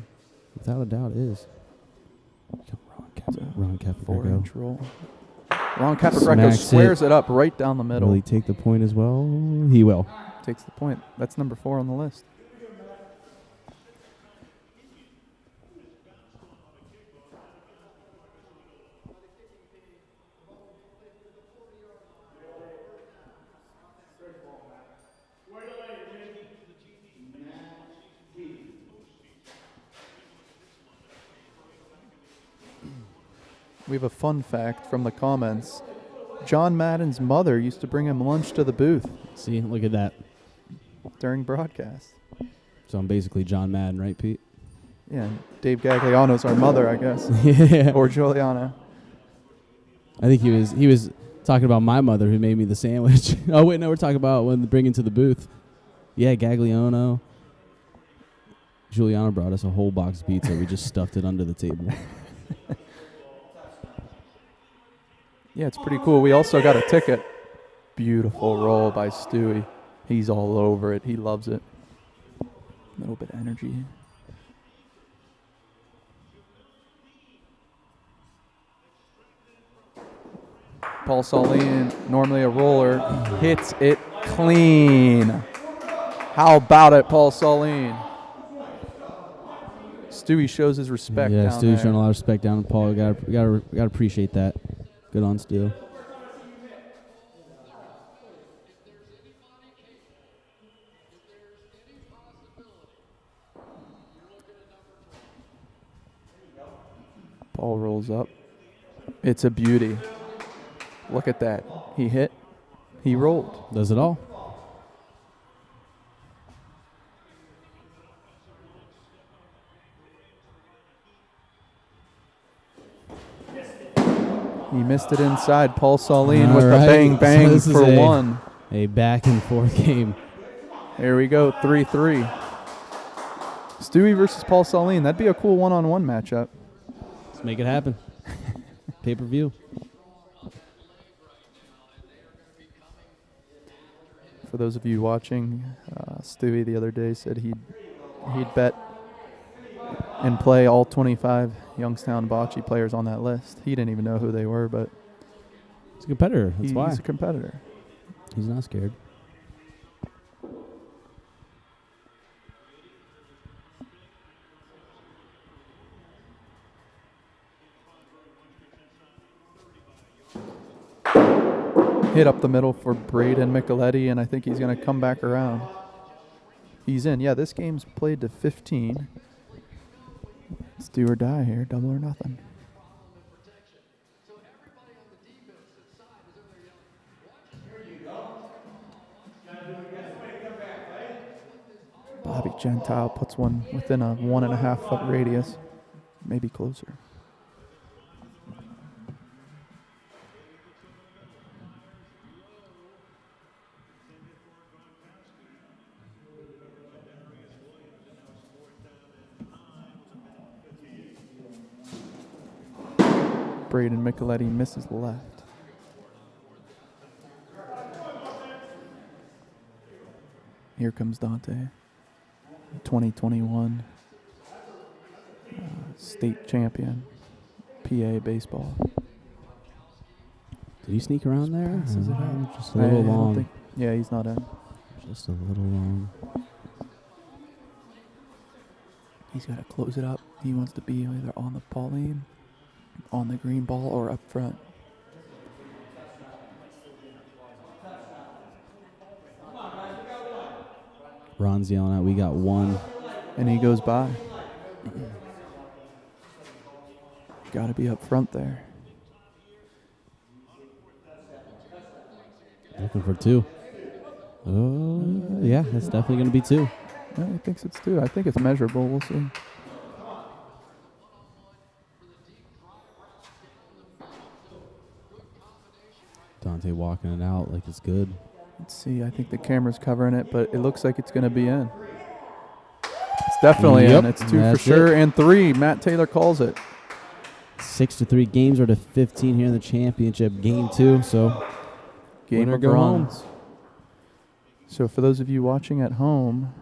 Without a doubt, it is. Ron Capagrego. 4-inch roll. Ron Capagrego Smacks squares it up right down the middle. Will he take the point as well? He will. Takes the point. That's number 4 on the list. We have a fun fact from the comments. John Madden's mother used to bring him lunch to the booth See, look at that. during broadcast. So I'm basically John Madden, right, Pete? Yeah, and Dave Gagliano's our mother, I guess. Yeah. Or Juliana. I think he was talking about my mother who made me the sandwich. Oh wait, no, we're talking about when bringing to the booth. Yeah, Gagliano. Juliana brought us a whole box of pizza. We just stuffed it under the table. Yeah, it's pretty cool. We also got a ticket. Beautiful roll by Stewie. He's all over it. He loves it. A little bit of energy. Paul Saulin, normally a roller, hits it clean. How about it, Paul Saulin? Stewie shows his respect Yeah, down Stew's there. showing a lot of respect down to Paul. We gotta appreciate that. Good on Stu. Paul rolls up. It's a beauty. Look at that. He hit. He rolled. Does it all. He missed it inside. Paul Saulin All with right. the bang bang So this is for a- one. A back and forth game. Here we go, 3-3. Stewie versus Paul Saulin. That'd be a cool one-on-one matchup. Let's make it happen. Pay-per-view. For those of you watching, Stewie the other day said he'd bet and play all 25 Youngstown Bocce players on that list. He didn't even know who they were, but He's a competitor. That's why. he's a competitor. He's not scared. Hit up the middle for Braden Micheletti, and I think he's going to come back around. He's in. Yeah, this game's played to 15. It's do or die here, double or nothing. Bobby Gentile puts one within a 1.5 foot radius, maybe closer. Braden Micheletti misses left. Here comes Dante. 2021 state champion, PA baseball. Did he sneak around there? Passes it out. Just a little I don't long. think- yeah, he's not in. Just a little long. He's got to close it up. He wants to be either on the ball lane, on the green ball, or up front. Ron's yelling out, we got one. And he goes by. Got to be up front there. Looking for two. Oh, yeah, that's definitely going to be two. Yeah, he thinks it's two. I think it's measurable. We'll see. Dante walking it out like it's good. Let's see. I think the camera's covering it, but it looks like it's going to be in. It's definitely Yep, in. It's two that's for sure. it. And three. Matt Taylor calls it. 6-3 games are to 15 here in the championship. Game 2, so Game winner of go home. runs. So for those of you watching at home,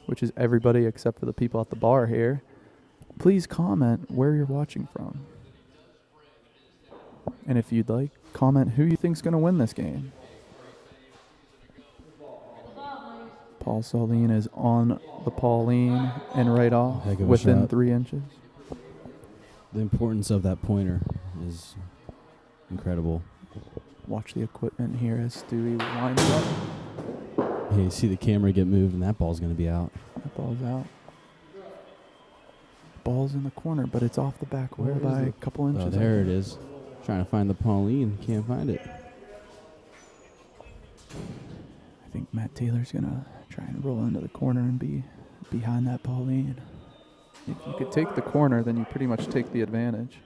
which is everybody except for the people at the bar here, please comment where you're watching from. And if you'd like, comment who you think's going to win this game. Paul Saulin is on the Pauline and right off Heck of a within shot. 3 inches. The importance of that pointer is incredible. Watch the equipment here as Stewie winds up. Hey, you see the camera get moved, and that ball's going to be out. That ball's out. Ball's in the corner, but it's off the back wall Where is by a it? couple inches. Oh, I there think. it is. Trying to find the Pauline. Can't find it. I think Matt Taylor's going to try and roll into the corner and be behind that Pauline. If you could take the corner, then you pretty much take the advantage.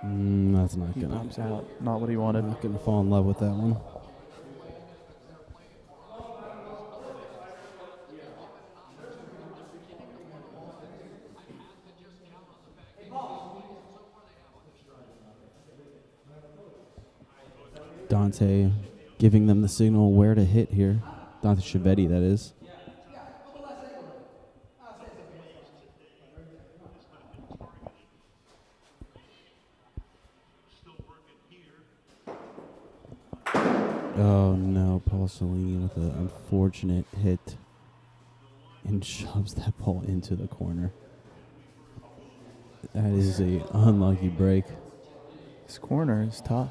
That's not He going pops to. out. Not what he wanted. Not going to fall in love with that one. Dante giving them the signal where to hit here. Dante Chiavetti, that is. Oh no, Paul Celine with an unfortunate hit and shoves that ball into the corner. That is a unlucky break. This corner is tough.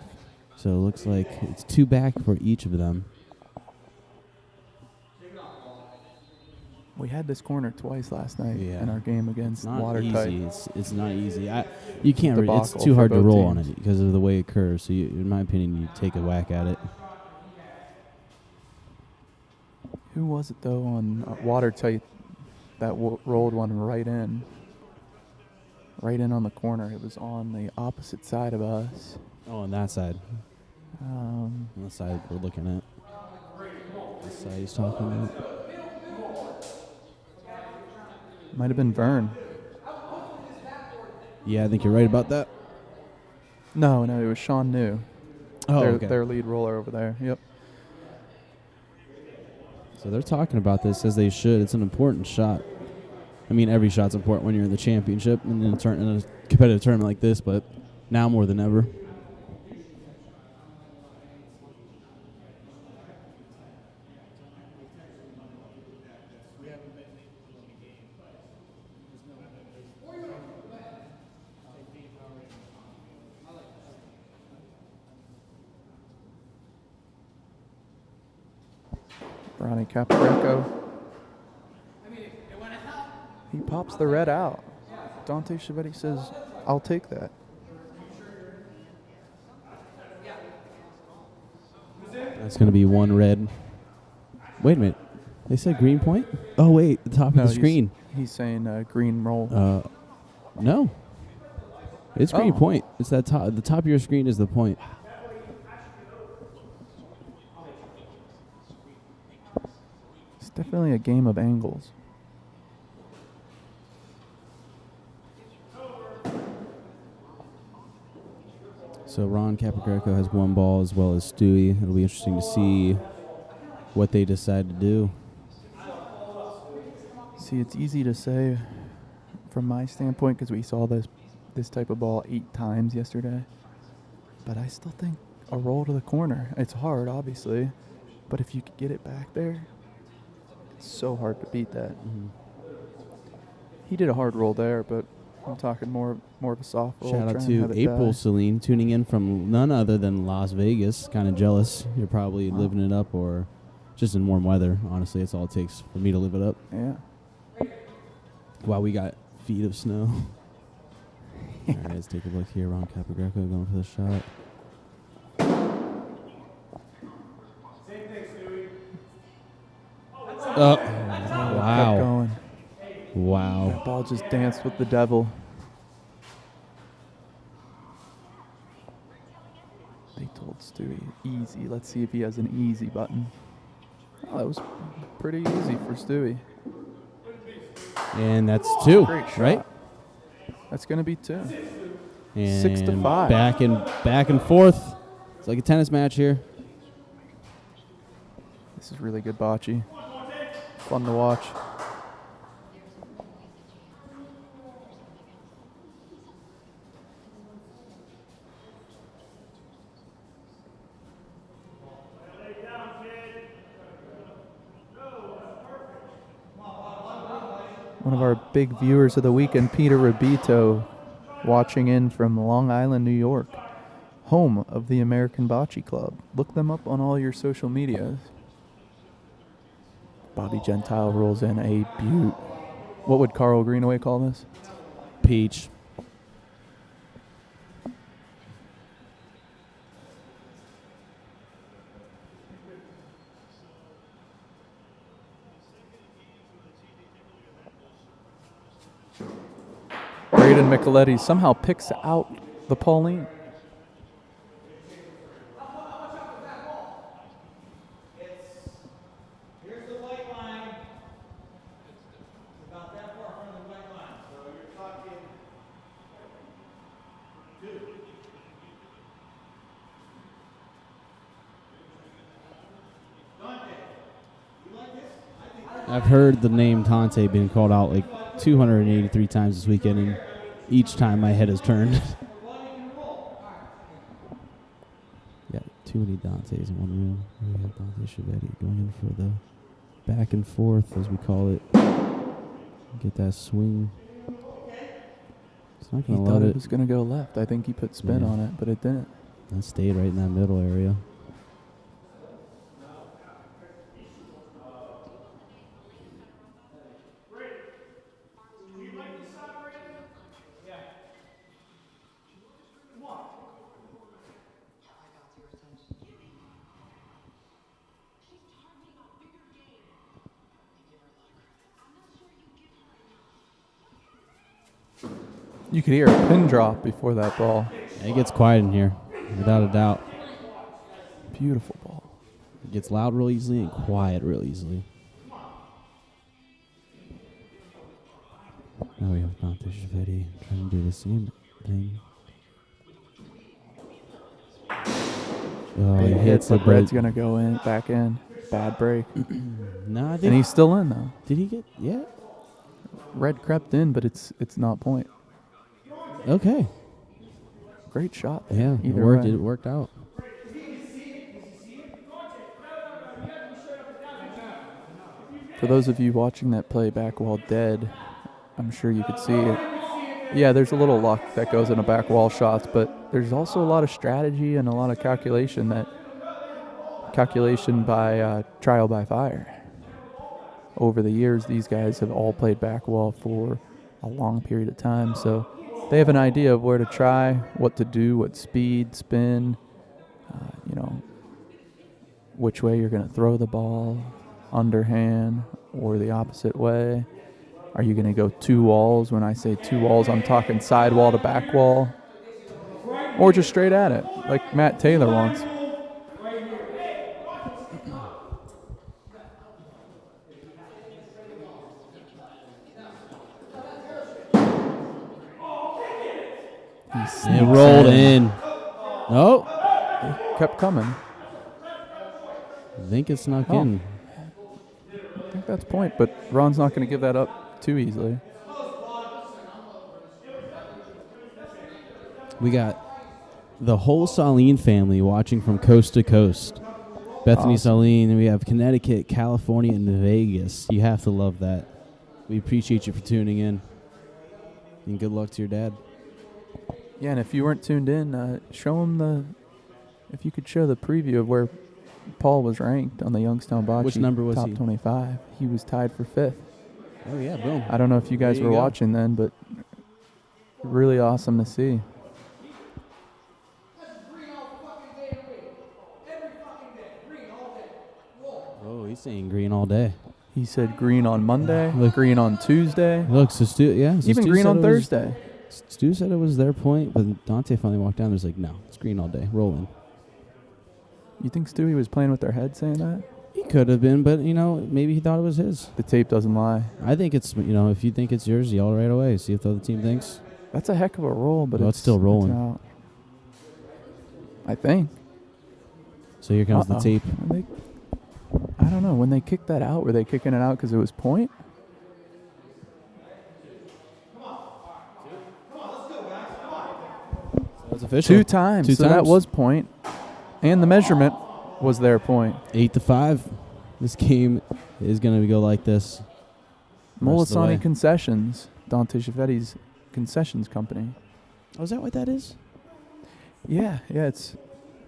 So it looks like it's 2 back for each of them. We had this corner twice last night Yeah. in our game against It's not Watertight. easy. It's not easy. You can't. It's Debacle too for hard to both roll on teams. it because of the way it curves. So, in my opinion, you take a whack at it. Who was it, though, on Watertight that rolled one right in? Right in on the corner. It was on the opposite side of us. Oh, on that side. On the side we're looking at. The side he's talking about. Might have been Vern. Yeah, I think you're right about that. No, it was Sean New. Oh, Their lead roller over there. Yep. So they're talking about this as they should. It's an important shot. I mean, every shot's important when you're in the championship and in a competitive tournament like this, but now more than ever. Ronnie Capogreco. He pops the red out. Dante Chiavetti says, I'll take that. That's going to be 1 red. Wait a minute. They said green point? Oh, wait. The top of the screen. He's saying green roll. No. It's green Oh. point. It's that top. The top of your screen is the point. It's definitely a game of angles. So Ron Capogreco has 1 ball as well as Stewie. It'll be interesting to see what they decide to do. See, it's easy to say from my standpoint because we saw this type of ball 8 times yesterday. But I still think a roll to the corner. It's hard, obviously. But if you could get it back there, it's so hard to beat that. Mm-hmm. He did a hard roll there, but I'm talking more of a soft roll. Shout out try and have to it April die. Celine tuning in from none other than Las Vegas. Kind of jealous. You're probably living it up or just in warm weather. Honestly, it's all it takes for me to live it up. Yeah. Wow, we got feet of snow. All right, let's take a look here. Ron Capogreco going for the shot. Kept Wow. going. Wow. That ball just danced with the devil. They told Stewie, easy. Let's see if he has an easy button. Oh, that was pretty easy for Stewie. And that's 2, Great shot. right? That's going to be 2. And 6-5. Back and forth. It's like a tennis match here. This is really good bocce. Fun to watch. One of our big viewers of the weekend, Peter Rabito, watching in from Long Island, New York, home of the American Bocce Club. Look them up on all your social medias. Bobby Gentile rolls in a beaut. What would Carl Greenaway call this? Peach. Braden Micheletti somehow picks out the Pauline. I've heard the name Tante being called out like 283 times this weekend, and each time my head has turned. Yeah, too many Dantes in one room. We have Dante Chiavetti going in for the back and forth, as we call it. Get that swing. It's not He going to thought let it it. was going to go left. I think he put spin Yeah. on it, but it didn't. That stayed right in that middle area. You could hear a pin drop before that ball. It gets quiet in here, without a doubt. Beautiful ball. It gets loud real easily and quiet real easily. Now we have Dante Chiavetti trying to do the same thing. Oh, he Big hit, hits the but Red's bread. going to go in, back in. Bad break. No, I And think. he's still in, though. Did he get? Yeah. Red crept in, but it's not point. Okay. Great shot. Yeah, it Either worked. way. It worked out. For those of you watching that play back wall dead, I'm sure you could see it. Yeah, there's a little luck that goes in a back wall shots, but there's also a lot of strategy and a lot of calculation by trial by fire. Over the years, these guys have all played back wall for a long period of time, so they have an idea of where to try, what to do, what speed, spin, which way you're going to throw the ball, underhand or the opposite way. Are you going to go two walls? When I say two walls, I'm talking side wall to back wall, or just straight at it, like Matt Taylor wants. It rolled in. Oh, Kept coming. I think it snuck Oh. in. I think that's point, but Ron's not going to give that up too easily. We got the whole Saline family watching from coast to coast. Bethany Awesome. Saline, and we have Connecticut, California, and Vegas. You have to love that. We appreciate you for tuning in. And good luck to your dad. Yeah, and if you weren't tuned in, show him if you could show the preview of where Paul was ranked on the Youngstown Bocce Which number was top he? 25. He was tied for 5th. Oh, yeah, boom. I don't know if you guys There you were go. watching then, but really awesome to see. Oh, he's saying green all day. He said green on Monday, Look. green on Tuesday, Look, so Stu, yeah. So even Stu green said on it was- Thursday. Stu said it was their point, but Dante finally walked down. There's like, no, it's green all day. Rolling. You think Stewie was playing with their head saying that? He could have been, but, maybe he thought it was his. The tape doesn't lie. I think it's, if you think it's yours, yell right away. See if the other team thinks. That's a heck of a roll, but Well, it's still rolling. out. I think. So here comes the Uh-oh. tape. I don't know. When they kicked that out, were they kicking it out because it was point? That's official. Two times. Two So that times. was point. And the measurement was their point. 8-5. This game is going to go like this. Rest of the way. Molisani Concessions, Dante Chiavetti's concessions company. Oh, is that what that is? Yeah,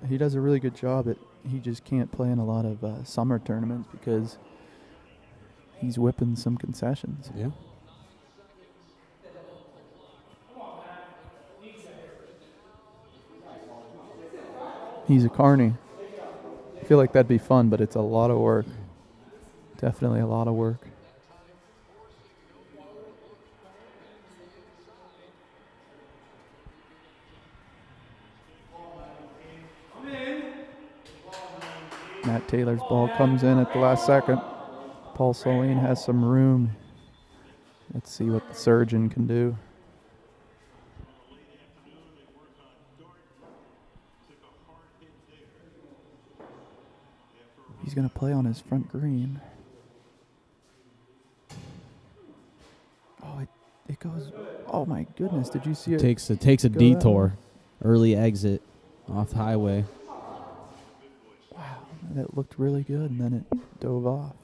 he does a really good job. He just can't play in a lot of summer tournaments because he's whipping some concessions. Yeah. He's a carny. I feel like that'd be fun, but it's a lot of work. Definitely a lot of work. Matt Taylor's ball comes in at the last second. Paul Saline has some room. Let's see what the surgeon can do. He's going to play on his front green. Oh, it goes. Oh my goodness! Did you see it? It takes a detour, early exit off the highway. Wow, that looked really good, and then it dove off.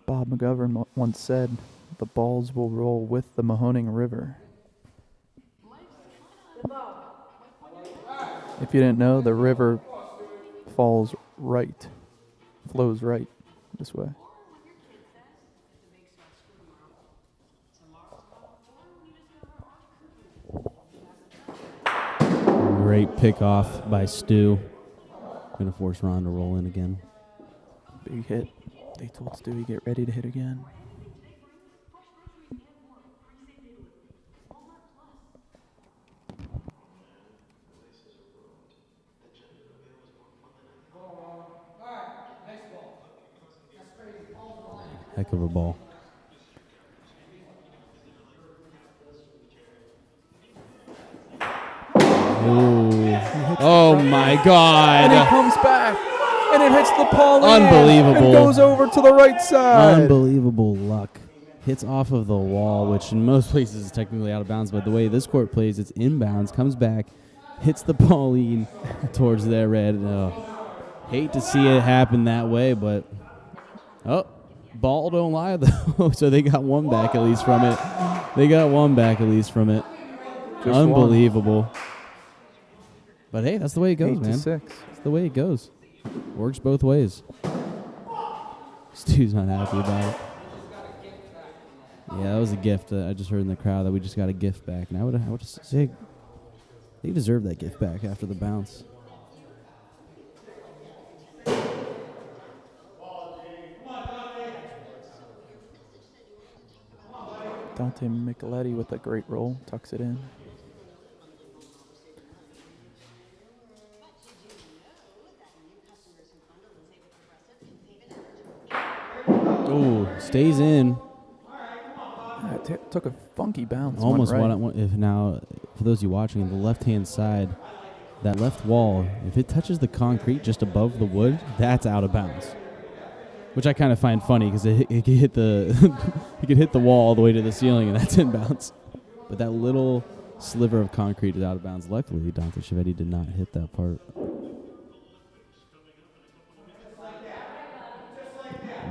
Bob McGovern once said, "The balls will roll with the Mahoning River." If you didn't know, the river flows right this way. Great pick off by Stu. Gonna force Ron to roll in again. Big hit. They told Stewie, get ready to hit again. Heck of a ball. Ooh. Oh my God. And it comes back. And it hits the pole. Unbelievable. And goes over to the right side. Unbelievable luck. Hits off of the wall, which in most places is technically out of bounds, but the way this court plays, it's inbounds, comes back, hits the Pauline towards their red. Hate to see it happen that way, but ball don't lie though. So they got one back at least from it. Just unbelievable. One. But hey, that's the way it goes, 8-6. man. That's the way it goes. Works both ways. Stu's not happy about it. Yeah, that was a gift that I just heard in the crowd that we just got a gift back. And I would say they deserve that gift back after the bounce. Dante Micheletti with a great roll, tucks it in. Ooh, stays in. Took a funky bounce. Almost right. if now, for those of you watching, the left-hand side, that left wall, if it touches the concrete just above the wood, that's out of bounds. Which I kind of find funny because it could hit the it could hit the wall all the way to the ceiling, and that's in bounds. But that little sliver of concrete is out of bounds. Luckily, Dante Chiavetti did not hit that part.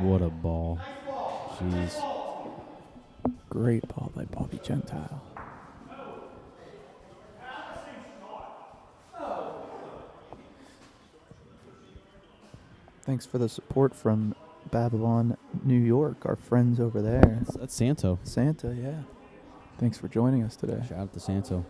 What a ball. Jeez. Great ball by Bobby Gentile. Thanks for the support from Babylon, New York, our friends over there. That's Santo. Santa, yeah. Thanks for joining us today. Shout out to Santo.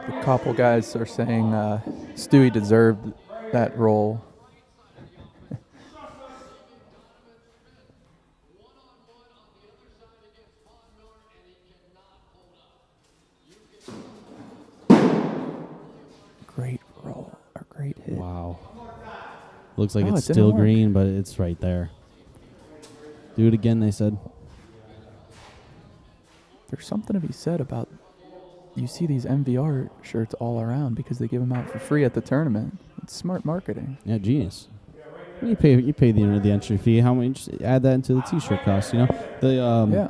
A couple guys are saying Stewie deserved that roll. Great roll, or great hit. Wow. Looks like Oh, it's it didn't still work. green, but it's right there. Do it again, they said. There's something to be said about, you see these MVR shirts all around because they give them out for free at the tournament. It's smart marketing. Yeah, genius. You pay the entry fee. How much? Just add that into the T-shirt cost. You know, Yeah.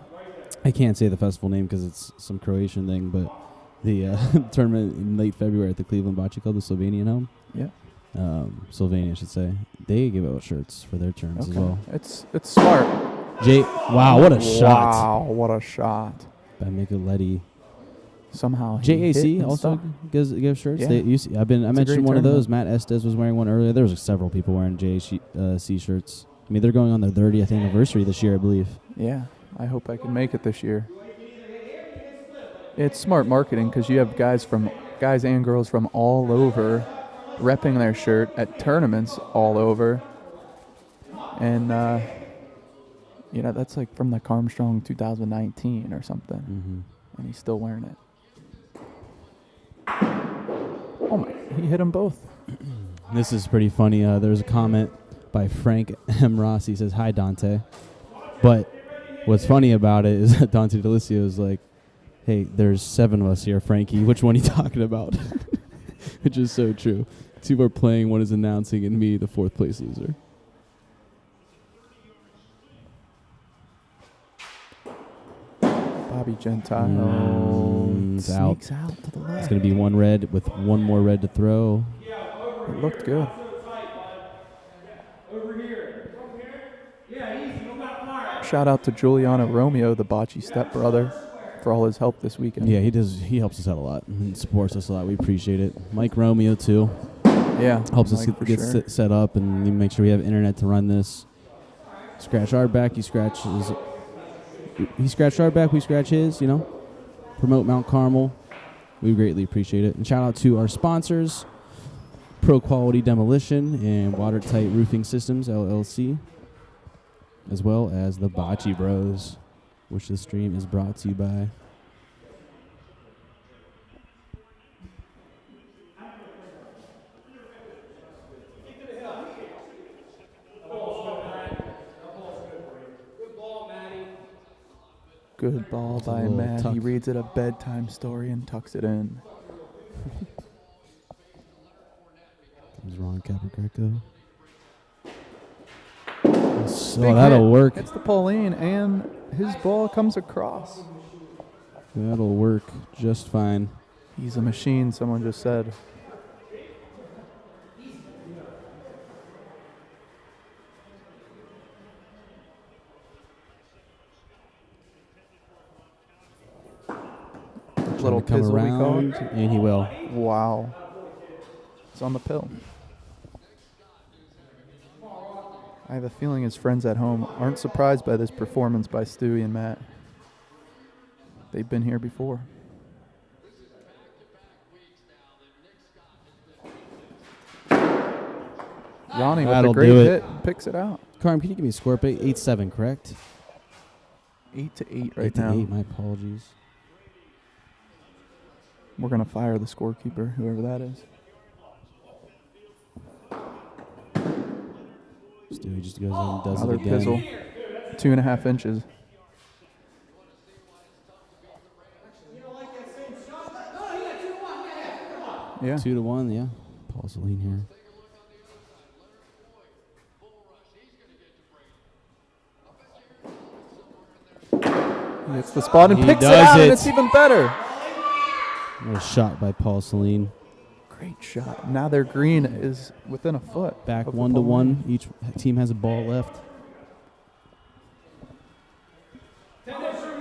I can't say the festival name because it's some Croatian thing, but the tournament in late February at the Cleveland Bocce Club, the Slovenian home. Yeah. Slovenia, I should say. They give out shirts for their tournaments as well. It's smart. Wow, what a shot Wow, what a shot. by Micheletti. Somehow he hit JAC and also stopped. gives shirts. Yeah. I mentioned great one of those. tournament. Matt Estes was wearing one earlier. There was several people wearing JAC shirts. I mean, they're going on their 30th anniversary this year, I believe. Yeah, I hope I can make it this year. It's smart marketing because you have guys and girls from all over repping their shirt at tournaments all over. And, that's like from the Armstrong 2019 or something. Mm-hmm. And he's still wearing it. Oh, my. He hit them both. This is pretty funny. There's a comment by Frank M. Ross. He says, "Hi, Dante." But what's funny about it is that Dante Delisio is like, "Hey, there's 7 of us here, Frankie. Which one are you talking about?" Which is so true. 2 are playing, 1 is announcing, and me, the 4th place loser. Bobby Gentile sneaks out to the left. It's going to be 1 red with 1 more red to throw. It looked good. Shout out to Giuliano Romeo, the Bocce stepbrother, for all his help this weekend. Yeah, he does. He helps us out a lot and supports us a lot. We appreciate it. Mike Romeo, too. Yeah. Helps us get set up and make sure we have internet to run this. Scratch our back, he scratched our back, we scratch his, Promote Mount Carmel. We greatly appreciate it. And shout out to our sponsors, Pro Quality Demolition and Watertight Roofing Systems, LLC, as well as the Bocce Bros, which this stream is brought to you by. Good ball by Matt. He reads it a bedtime story and tucks it in. Comes Ron Capogreco. So that'll work. It's the Pauline, and his ball comes across. That'll work just fine. He's a machine, someone just said. Little come pizzle we call around, it. and he will. Wow. It's on the pill. I have a feeling his friends at home aren't surprised by this performance by Stewie and Matt. They've been here before. Ronnie with a great hit picks it out. Carm, can you give me a score? 8-7, correct? 8-8 right now. 8-8, my apologies. We're going to fire the scorekeeper, whoever that is. Stewie just goes and does Another it again. pizzle. 2.5 inches. Yeah. 2-1, yeah. Paul Celine here. He hits the spot and picks it out, and it's even better. What a shot by Paul Celine. Great shot. Now their green is within a foot. Back 1-1. Each team has a ball left.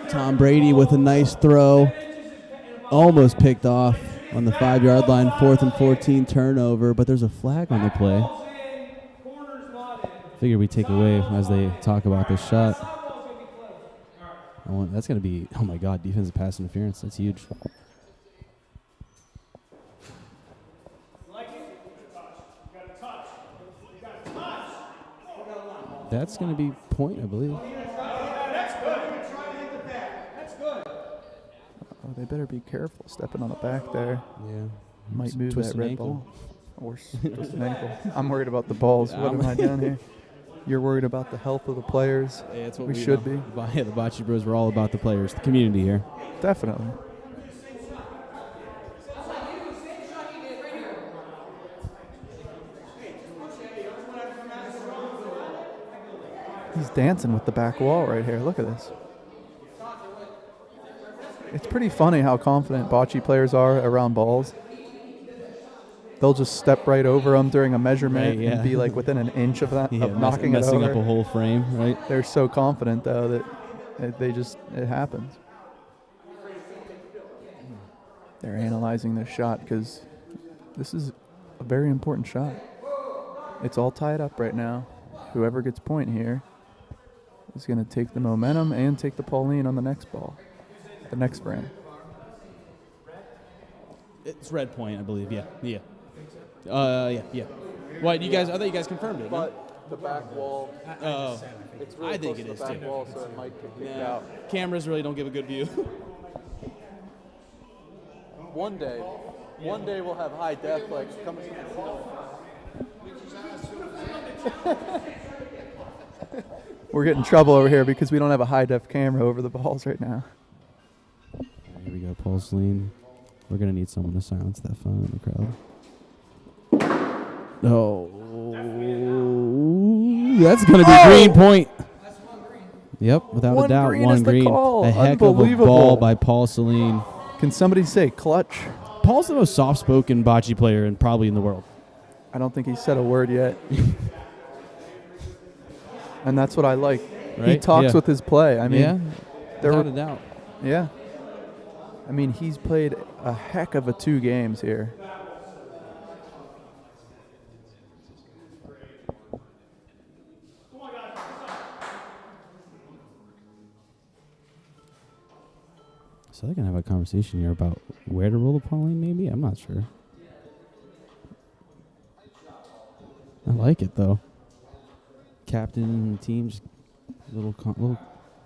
Tom Brady with a nice throw. Almost picked off on the 5-yard line. 4th and 14 turnover, but there's a flag on the play. Figure we take away as they talk about this shot. That's going to be, oh my God, defensive pass interference. That's huge. That's going to be point, I believe. Oh, they better be careful stepping on the back there. Yeah. Might move Twist that red ankle. ball. Or twist an ankle. I'm worried about the balls. What am I doing here? You're worried about the health of the players. Yeah, that's what we should be. Yeah, the Bocce Bros, we're all about the players, the community here. Definitely. He's dancing with the back wall right here. Look at this. It's pretty funny how confident Bocce players are around balls. They'll just step right over them during a measurement and be like within an inch of that, of knocking it over. Messing up a whole frame, right? They're so confident, though, that it happens. They're analyzing this shot because this is a very important shot. It's all tied up right now. Whoever gets point here is going to take the momentum and take the Pauline on the next ball, the next frame. It's red point, I believe. Yeah. Yeah. What, you guys? I thought you guys confirmed it. But the back wall. Oh, It's really I think close it to the is, back too. wall, so it might get kicked yeah. out. Cameras really don't give a good view. One day we'll have high def like coming from the ceiling. We're getting in trouble over here because we don't have a high def camera over the balls right now. Here we go, Paul's lean. We're gonna need someone to silence that phone in the crowd. Oh, that's gonna be green point. Yep, without One a doubt, green one is the green. call. A heck of a Unbelievable. ball by Paul Celine. Can somebody say clutch? Paul's the most soft-spoken bocce player and probably in the world. I don't think he said a word yet. And that's what I like. Right? He talks Yeah. with his play. I mean, Yeah, there without were- a doubt. yeah. I mean, he's played a heck of a 2 games here. So they're gonna have a conversation here about where to roll the Pauline. Maybe I'm not sure. I like it though. Captain and the team, just little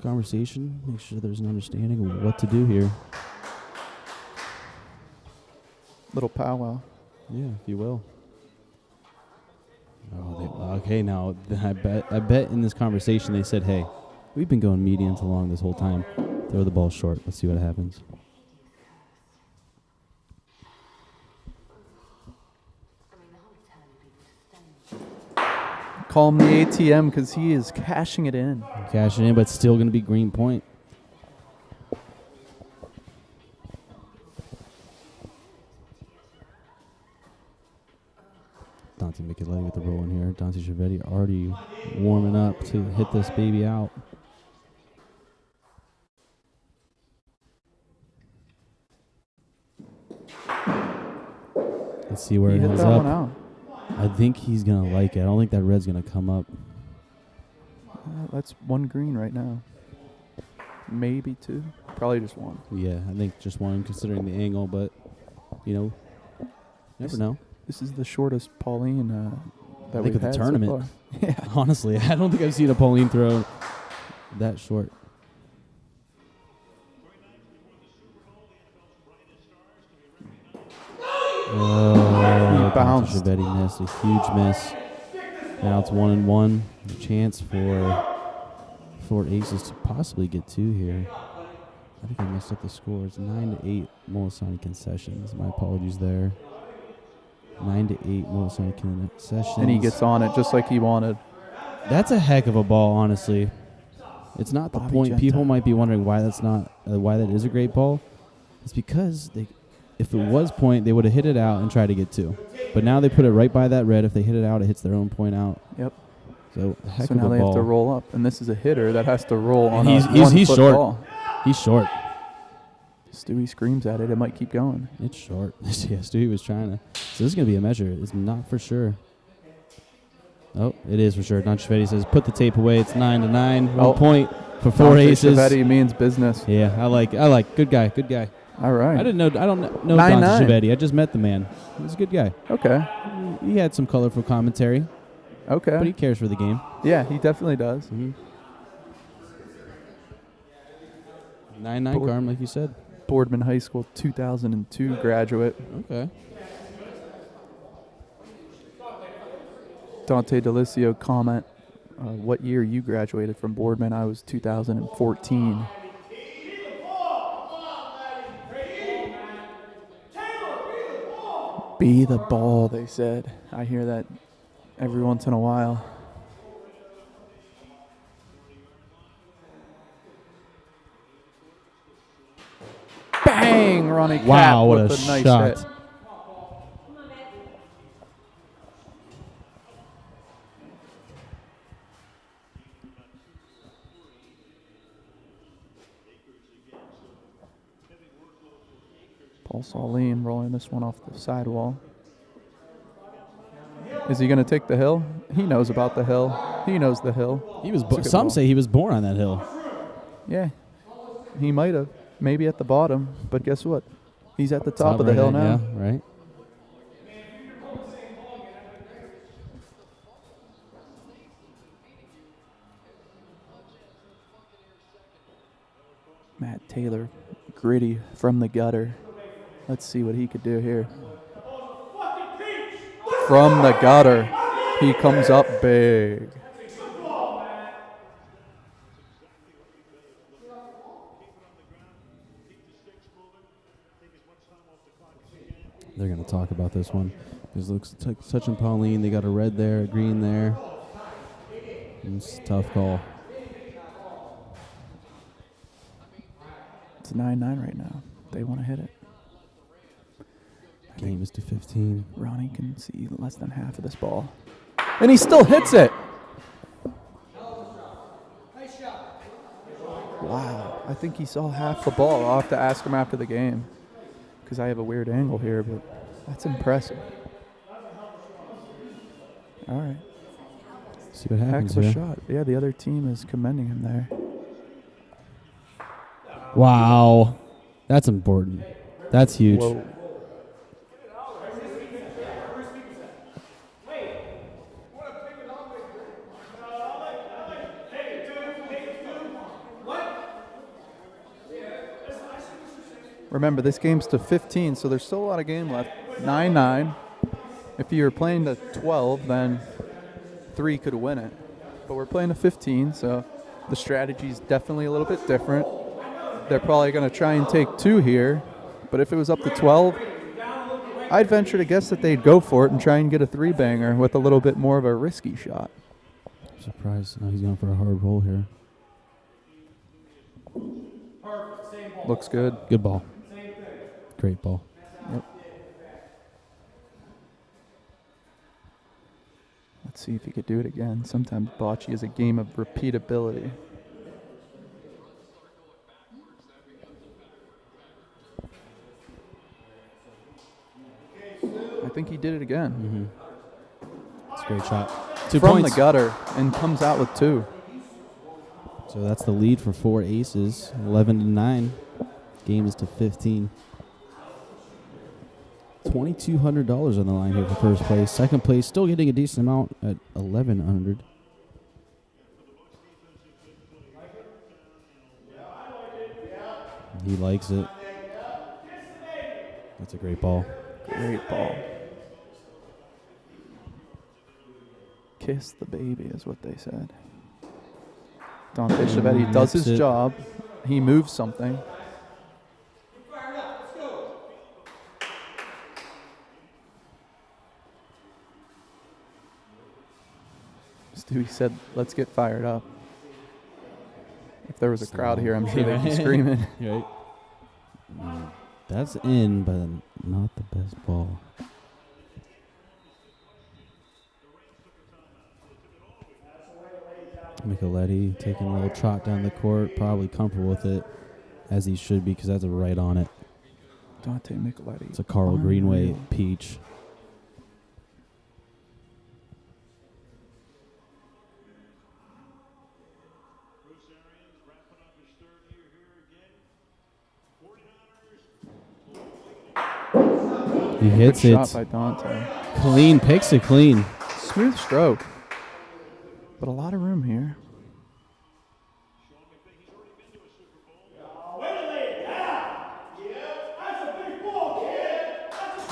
conversation. Make sure there's an understanding of what to do here. Little powwow. Yeah, if you will. Oh, okay. Now I bet in this conversation they said, "Hey, we've been going medium to long this whole time. Throw the ball short. Let's see what happens." Call him the ATM because he is cashing it in. Cashing in, but still going to be green point. Dante Micheletti with the roll in here. Dante Chiavetti already warming up to hit this baby out. Let's see where He it hit ends that up. one out. I think he's going to like it. I don't think that red's going to come up. That's 1 green right now. Maybe 2. Probably just 1. Yeah, I think just one considering the angle, but, you know, never know. This is the shortest Pauline that I think we've of the had tournament. so far. Yeah. Honestly, I don't think I've seen a Pauline throw that short. Oh, bounced. Chiavetti missed. A huge miss. Now it's 1-1. A chance for aces to possibly get 2 here. I think I messed up the score. It's 9-8 Molisani Concessions. My apologies there. 9-8 Molisani Concessions. And he gets on it just like he wanted. That's a heck of a ball, honestly. It's not the Bobby point. Genta. People might be wondering why that's not why that is a great ball. It's because if it was point, they would have hit it out and tried to get 2. But now they put it right by that red. If they hit it out, it hits their own point out. Yep. So a heck So of now a they ball. have to roll up, and this is a hitter that has to roll on He's- a he's 1 foot short. ball. He's short. Stewie screams at it. It might keep going. It's short. Yeah, Stewie was trying to. So this is going to be a measure. It's not for sure. Oh, it is for sure. Don Chiavetti says, put the tape away. It's 9-9. 1 point for 4 Dante aces. Chiavetti means business. Yeah, I like. Good guy. All right. I don't know 9-9. Dante Chiavetti. I just met the man. He's a good guy. Okay. He had some colorful commentary, Okay. but he cares for the game. Yeah, he definitely does. 9-9 Carm, like you said. Boardman High School 2002 graduate. Okay. Dante Delicio comment, what year you graduated from Boardman? I was 2014. Be the ball, they said. I hear that every once in a while. Bang! Ronnie Cap Wow, what with a a nice shot. hit. Paul Salim rolling this one off the sidewall. Is he going to take the hill? He knows about the hill. He knows the hill. He was. It's a good Some ball. say he was born on that hill. Yeah, he might have. Maybe at the bottom, but guess what? He's at the top of the hill now. Yeah, right. Matt Taylor, gritty from the gutter. Let's see what he could do here. From the gutter, he comes up big. They're going to talk about this one. This looks touching Pauline. They got a red there, a green there. It's a tough call. It's 9-9 right now. They want to hit it. Game is to 15. Ronnie can see less than half of this ball. And he still hits it. Wow. I think he saw half the ball. I'll have to ask him after the game because I have a weird angle here, but that's impressive. All right. See what happens Heck of a here. shot. Yeah, the other team is commending him there. Wow. That's important. That's huge. Whoa. Remember, this game's to 15, so there's still a lot of game left. 9-9. If you're playing to 12, then 3 could win it. But we're playing to 15, so the strategy's definitely a little bit different. They're probably going to try and take 2 here. But if it was up to 12, I'd venture to guess that they'd go for it and try and get a 3-banger with a little bit more of a risky shot. I'm surprised. No, he's going for a hard roll here. Looks good. Good ball. Great ball. Yep. Let's see if he could do it again. Sometimes bocce is a game of repeatability. I think he did it again. It's a great shot. 2 From points. the gutter and comes out with 2. So that's the lead for 4 aces. 11-9. Game is to 15. $2,200 on the line here for first place. Second place, still getting a decent amount at $1,100. He likes it. That's a great ball. Great ball. Kiss the baby is what they said. Dante Chiavetti does his Nips it. job. He moves something. Stewie said, let's get fired up. If there was a crowd here, I'm sure they'd be screaming. Right. That's in, but not the best ball. Micheletti taking a little trot down the court, probably comfortable with it, as he should be, because that's a right on it. Dante Micheletti. It's a Carl Unreal. Greenway peach. He hits Good it. shot by Dante. Clean, picks it clean. Smooth stroke. But a lot of room here.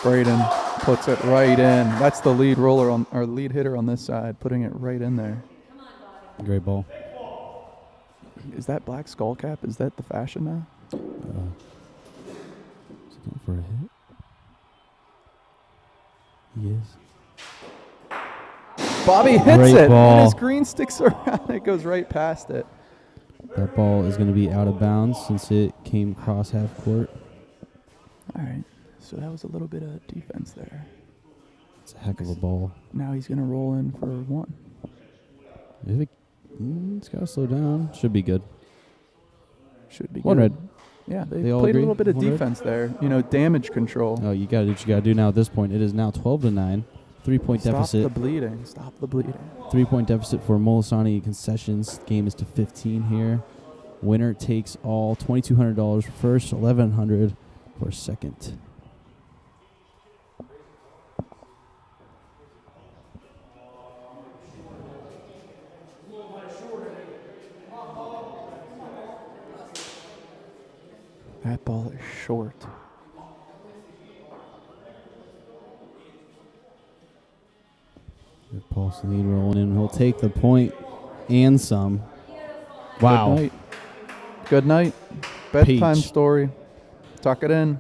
Braden puts it right in. That's the lead roller on or lead hitter on this side, putting it right in there. Great ball. Is that black skull cap? Is that the fashion now? Is he going for a hit? He is. Bobby hits Great it. ball. And his green sticks around. It goes right past it. That ball is going to be out of bounds since it came across half court. All right. So that was a little bit of defense there. It's a heck of a ball. Now he's going to roll in for 1. It's got to slow down. Should be good. Should be One good. red. Yeah, they They all played agree? a little bit of One red? defense there. You know, damage control. Oh, you got to do what you got to do now at this point. It is now 12-9. 3-point Stop deficit. the bleeding. Stop the bleeding. 3-point deficit for Molisani Concessions. Game is to 15 here. Winner takes all. $2,200 for first, $1,100 for second. That ball is short. Good pulse lead rolling in. He'll take the point and some. Wow. Good night. Good night. Bedtime Peach. story. Tuck it in.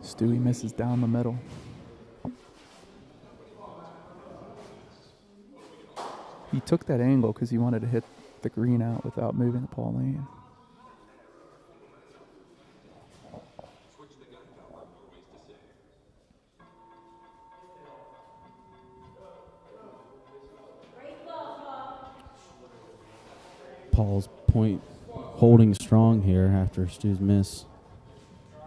Stewie misses down the middle. He took that angle because he wanted to hit the green out without moving the Pauline. Paul's point holding strong here after Stu's miss.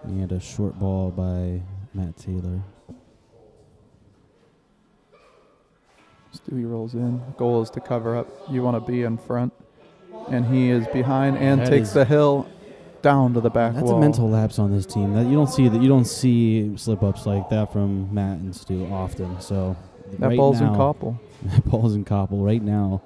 He had a short ball by Matt Taylor. Stewie rolls in. Goal is to cover up. You want to be in front. And he is behind and That takes is- the hill down to the back That's wall. a mental lapse on this team. That you don't see slip ups like that from Matt and Stu often. So That right ball's in now- Koppel. That ball's in Koppel right now.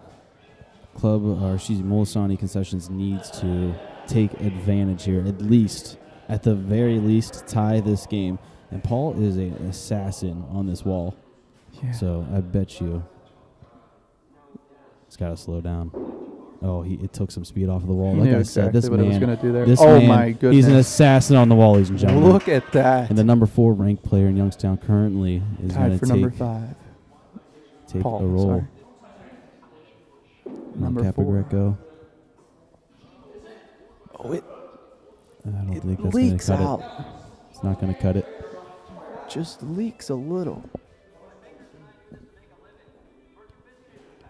Molisani Concessions needs to take advantage here, at the very least, tie this game. And Paul is an assassin on this wall. Yeah. So I bet you it's got to slow down. Oh, it took some speed off of the wall. He Like knew I said, exactly this what it was man, going to do there. this Oh man, my goodness. he's an assassin on the wall, ladies and gentlemen. Look at that. And the number 4 ranked player in Youngstown currently is going Tied to for number 5. take Paul, a roll. sorry. Number Number 4. Capogreco. Oh, it I don't think that's going to leaks cut out. it. It's not going to cut it. Just leaks a little.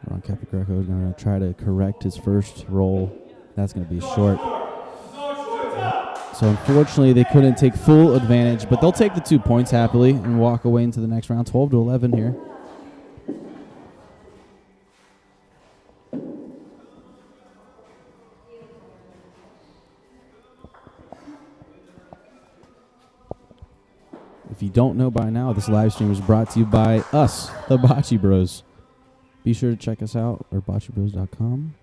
Ron Capogreco is going to try to correct his first roll. That's going to be short. So unfortunately, they couldn't take full advantage, but they'll take the 2 points happily and walk away into the next round. 12-11 here. If you don't know by now, this live stream is brought to you by us, the Bocce Bros. Be sure to check us out at boccebros.com.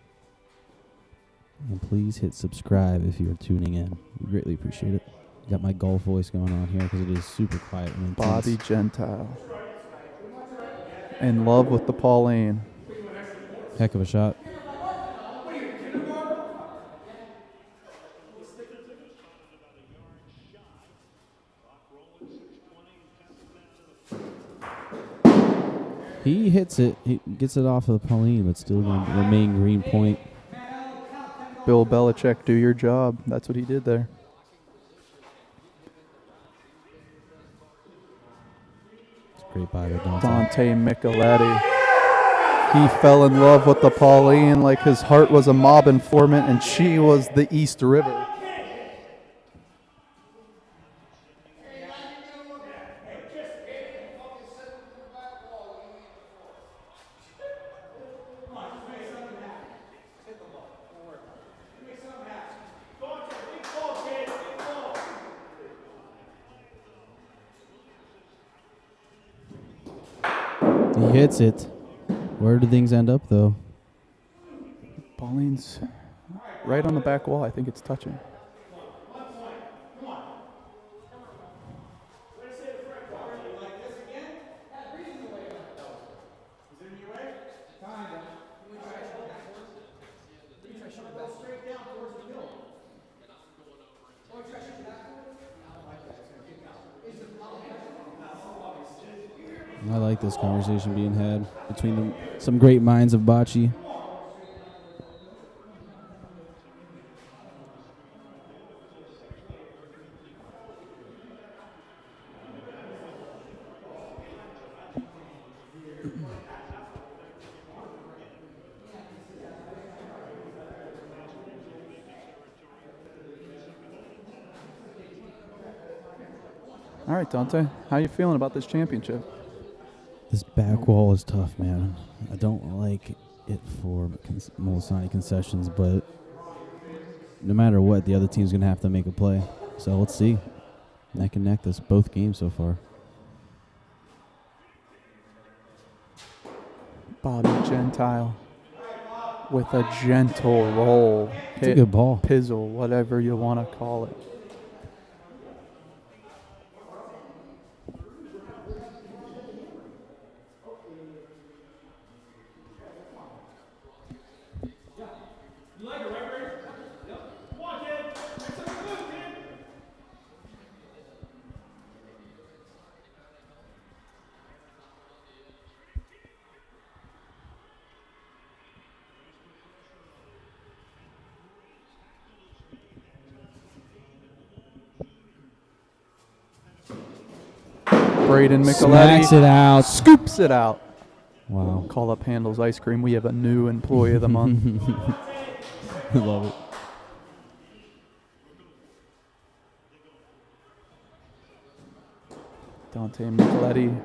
And please hit subscribe if you are tuning in. We greatly appreciate it. Got my golf voice going on here because it is super quiet and intense. Bobby Gentile. In love with the Pauline. Heck of a shot. He hits it. He gets it off of the Pauline, but still going to remain green point. Bill Belichick, do your job. That's what he did there. It's a great buy by Dante. Dante Micheletti. He fell in love with the Pauline like his heart was a mob informant and she was the East River. He hits it. Where do things end up, though? Pauline's right on the back wall. I think it's touching. I like this conversation being had between some great minds of bocce. All right, Dante, how you feeling about this championship? This back wall is tough, man. I don't like it for Molisani Concessions, but no matter what, the other team's going to have to make a play. So let's see. Neck and neck this both games so far. Gentile with a gentle roll. It's a good ball. Pizzle, whatever you want to call it. Braden Micheletti Smacks it out. scoops it out. Wow. Call up Handel's Ice Cream. We have a new employee of the month. I love it. Dante Micheletti,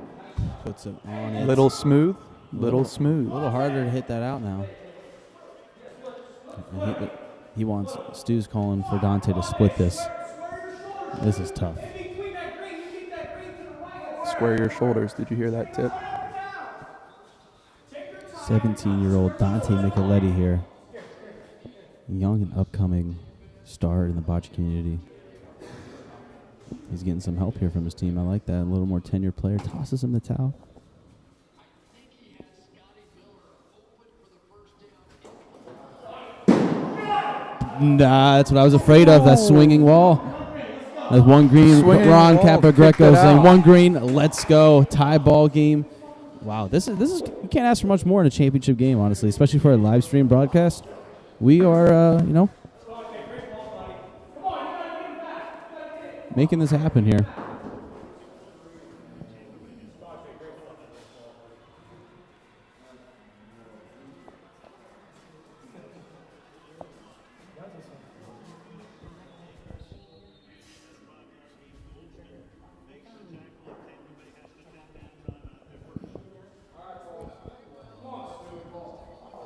Puts it on it. little smooth. A little harder to hit that out now. And he wants Stu's calling for Dante to split this. This is tough. Square your shoulders. Did you hear that tip? 17-year-old Dante Micheletti here. Young and upcoming star in the bocce community. He's getting some help here from his team. I like that. A little more tenured player. Tosses him the towel. Nah, that's what I was afraid of. That swinging wall. That's one green. Swinging Ron wall, kicked Capagreco it saying out. one green. Let's go. Tie ball game. Wow, this is you can't ask for much more in a championship game, honestly, especially for a live stream broadcast. We are, making this happen here.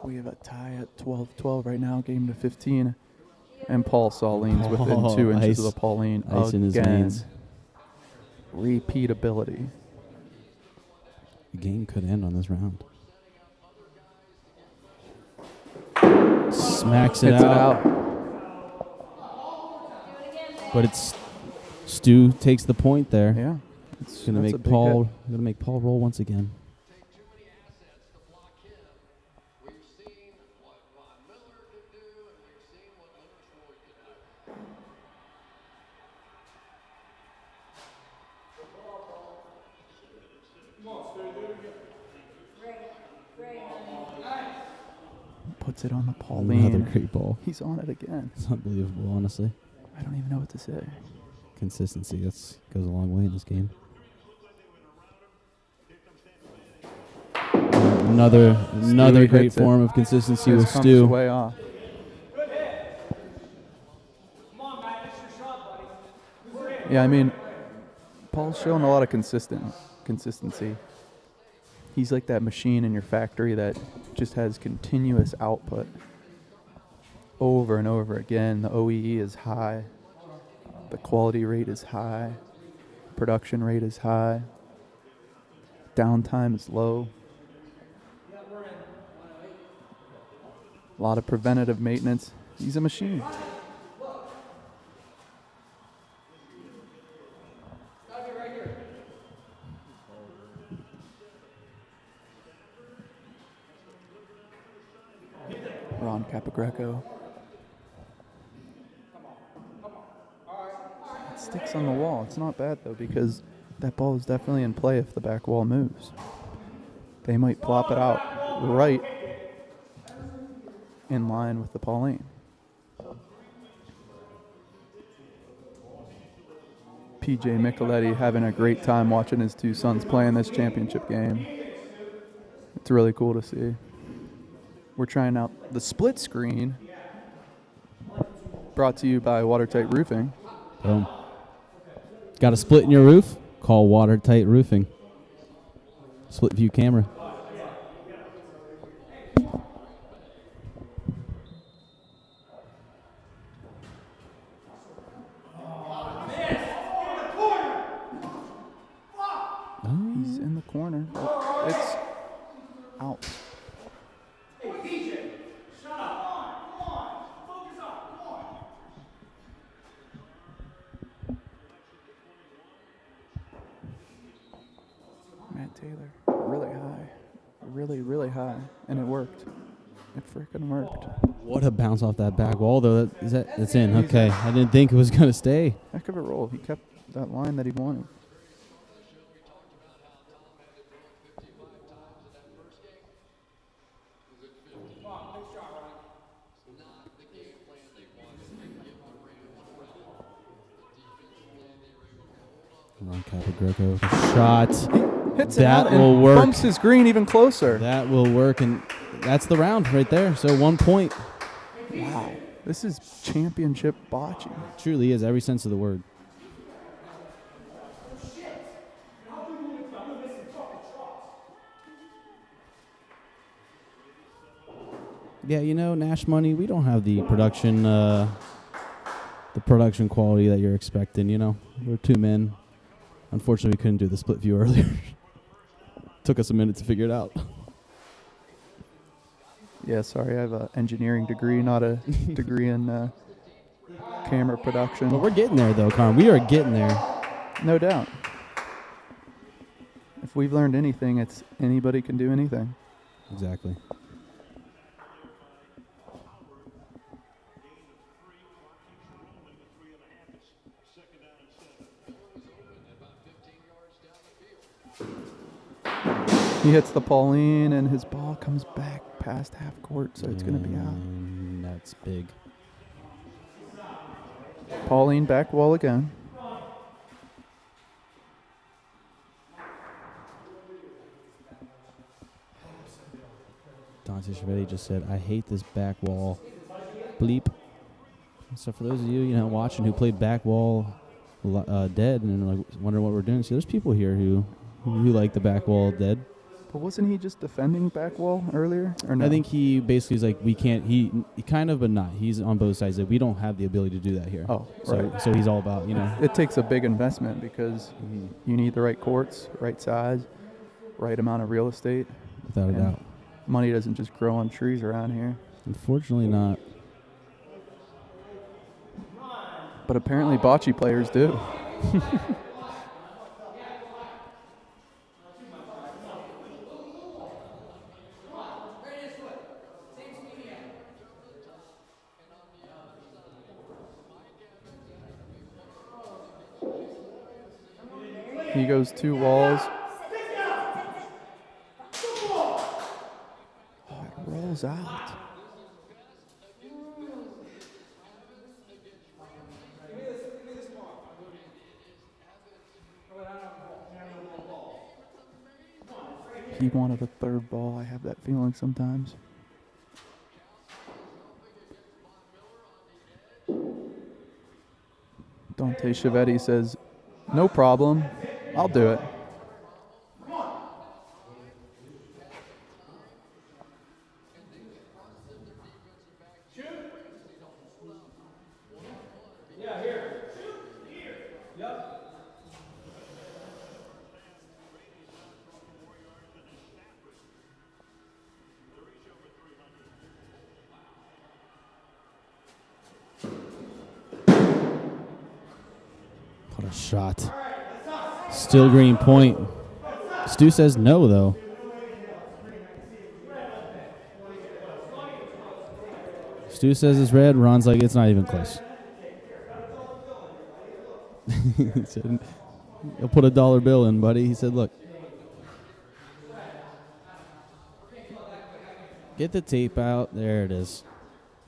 We have a tie at 12-12 right now, game to 15. And Paul Sauline's within 2 inches of the Pauline Ice in his again. veins. Repeatability. The game could end on this round. Smacks it Hits it out. out. But it's Stu takes the point there. Yeah. It's gonna that's a make big Paul hit. gonna make Paul roll once again. Puts it on the Pauline. Another great ball. He's on it again. It's unbelievable, honestly. I don't even know what to say. Consistency goes a long way in this game. Another great hits it. form of consistency Just with comes Stu. way off. Yeah, I mean, Paul's showing a lot of consistency. He's like that machine in your factory that just has continuous output over and over again. The OEE is high. The quality rate is high. Production rate is high. Downtime is low. A lot of preventative maintenance. He's a machine. Ron Capagreco. It sticks on the wall. It's not bad though because that ball is definitely in play if the back wall moves. They might plop it out right in line with the Pauline. PJ Micheletti having a great time watching his two sons play in this championship game. It's really cool to see. We're trying out the split screen, brought to you by Watertight Roofing. Boom. Got a split in your roof? Call Watertight Roofing. Split view camera. He's in the corner. It's out. Taylor. Really high. Really, really high. And it worked. It freaking worked. What a bounce off that back wall, though. That's in. He's Okay. in. I didn't think it was going to stay. Heck of a roll. He kept that line that he wanted. Ron Capogreco with a shot. Hits That it out will and work. bumps his green even closer. That will work, and that's the round right there. So 1 point. Wow. This is championship bocce. Truly is, every sense of the word. Yeah, you know, Nash Money, we don't have the production quality that you're expecting, you know. We're 2 men. Unfortunately, we couldn't do the split view earlier. Took us a minute to figure it out. Yeah, sorry, I have an engineering degree, not a degree in camera production. But we're getting there, though, Carm. We are getting there. No doubt. If we've learned anything, it's anybody can do anything. Exactly. He hits the Pauline, and his ball comes back past half court, so it's going to be out. That's big. Pauline back wall again. Dante Chiavetti just said, I hate this back wall. Bleep. So for those of you, watching who played back wall dead and like wondering what we're doing, so there's people here who like the back wall dead. But wasn't he just defending back wall earlier? Or no? I think he basically is like, we can't, he kind of, but not. He's on both sides. Like, we don't have the ability to do that here. Oh, so, right. So he's all about, It takes a big investment because you need the right courts, right size, right amount of real estate. Without a doubt. Money doesn't just grow on trees around here. Unfortunately not. But apparently bocce players do. He goes 2 walls. Oh, it rolls out. He wanted a 3rd ball. I have that feeling sometimes. Dante Chiavetti says, no problem. I'll do it. What a shot. Still green point. Stu says no, though. Stu says it's red. Ron's like, it's not even close. He said, he'll put a $1 bill in, buddy. He said, look. Get the tape out. There it is.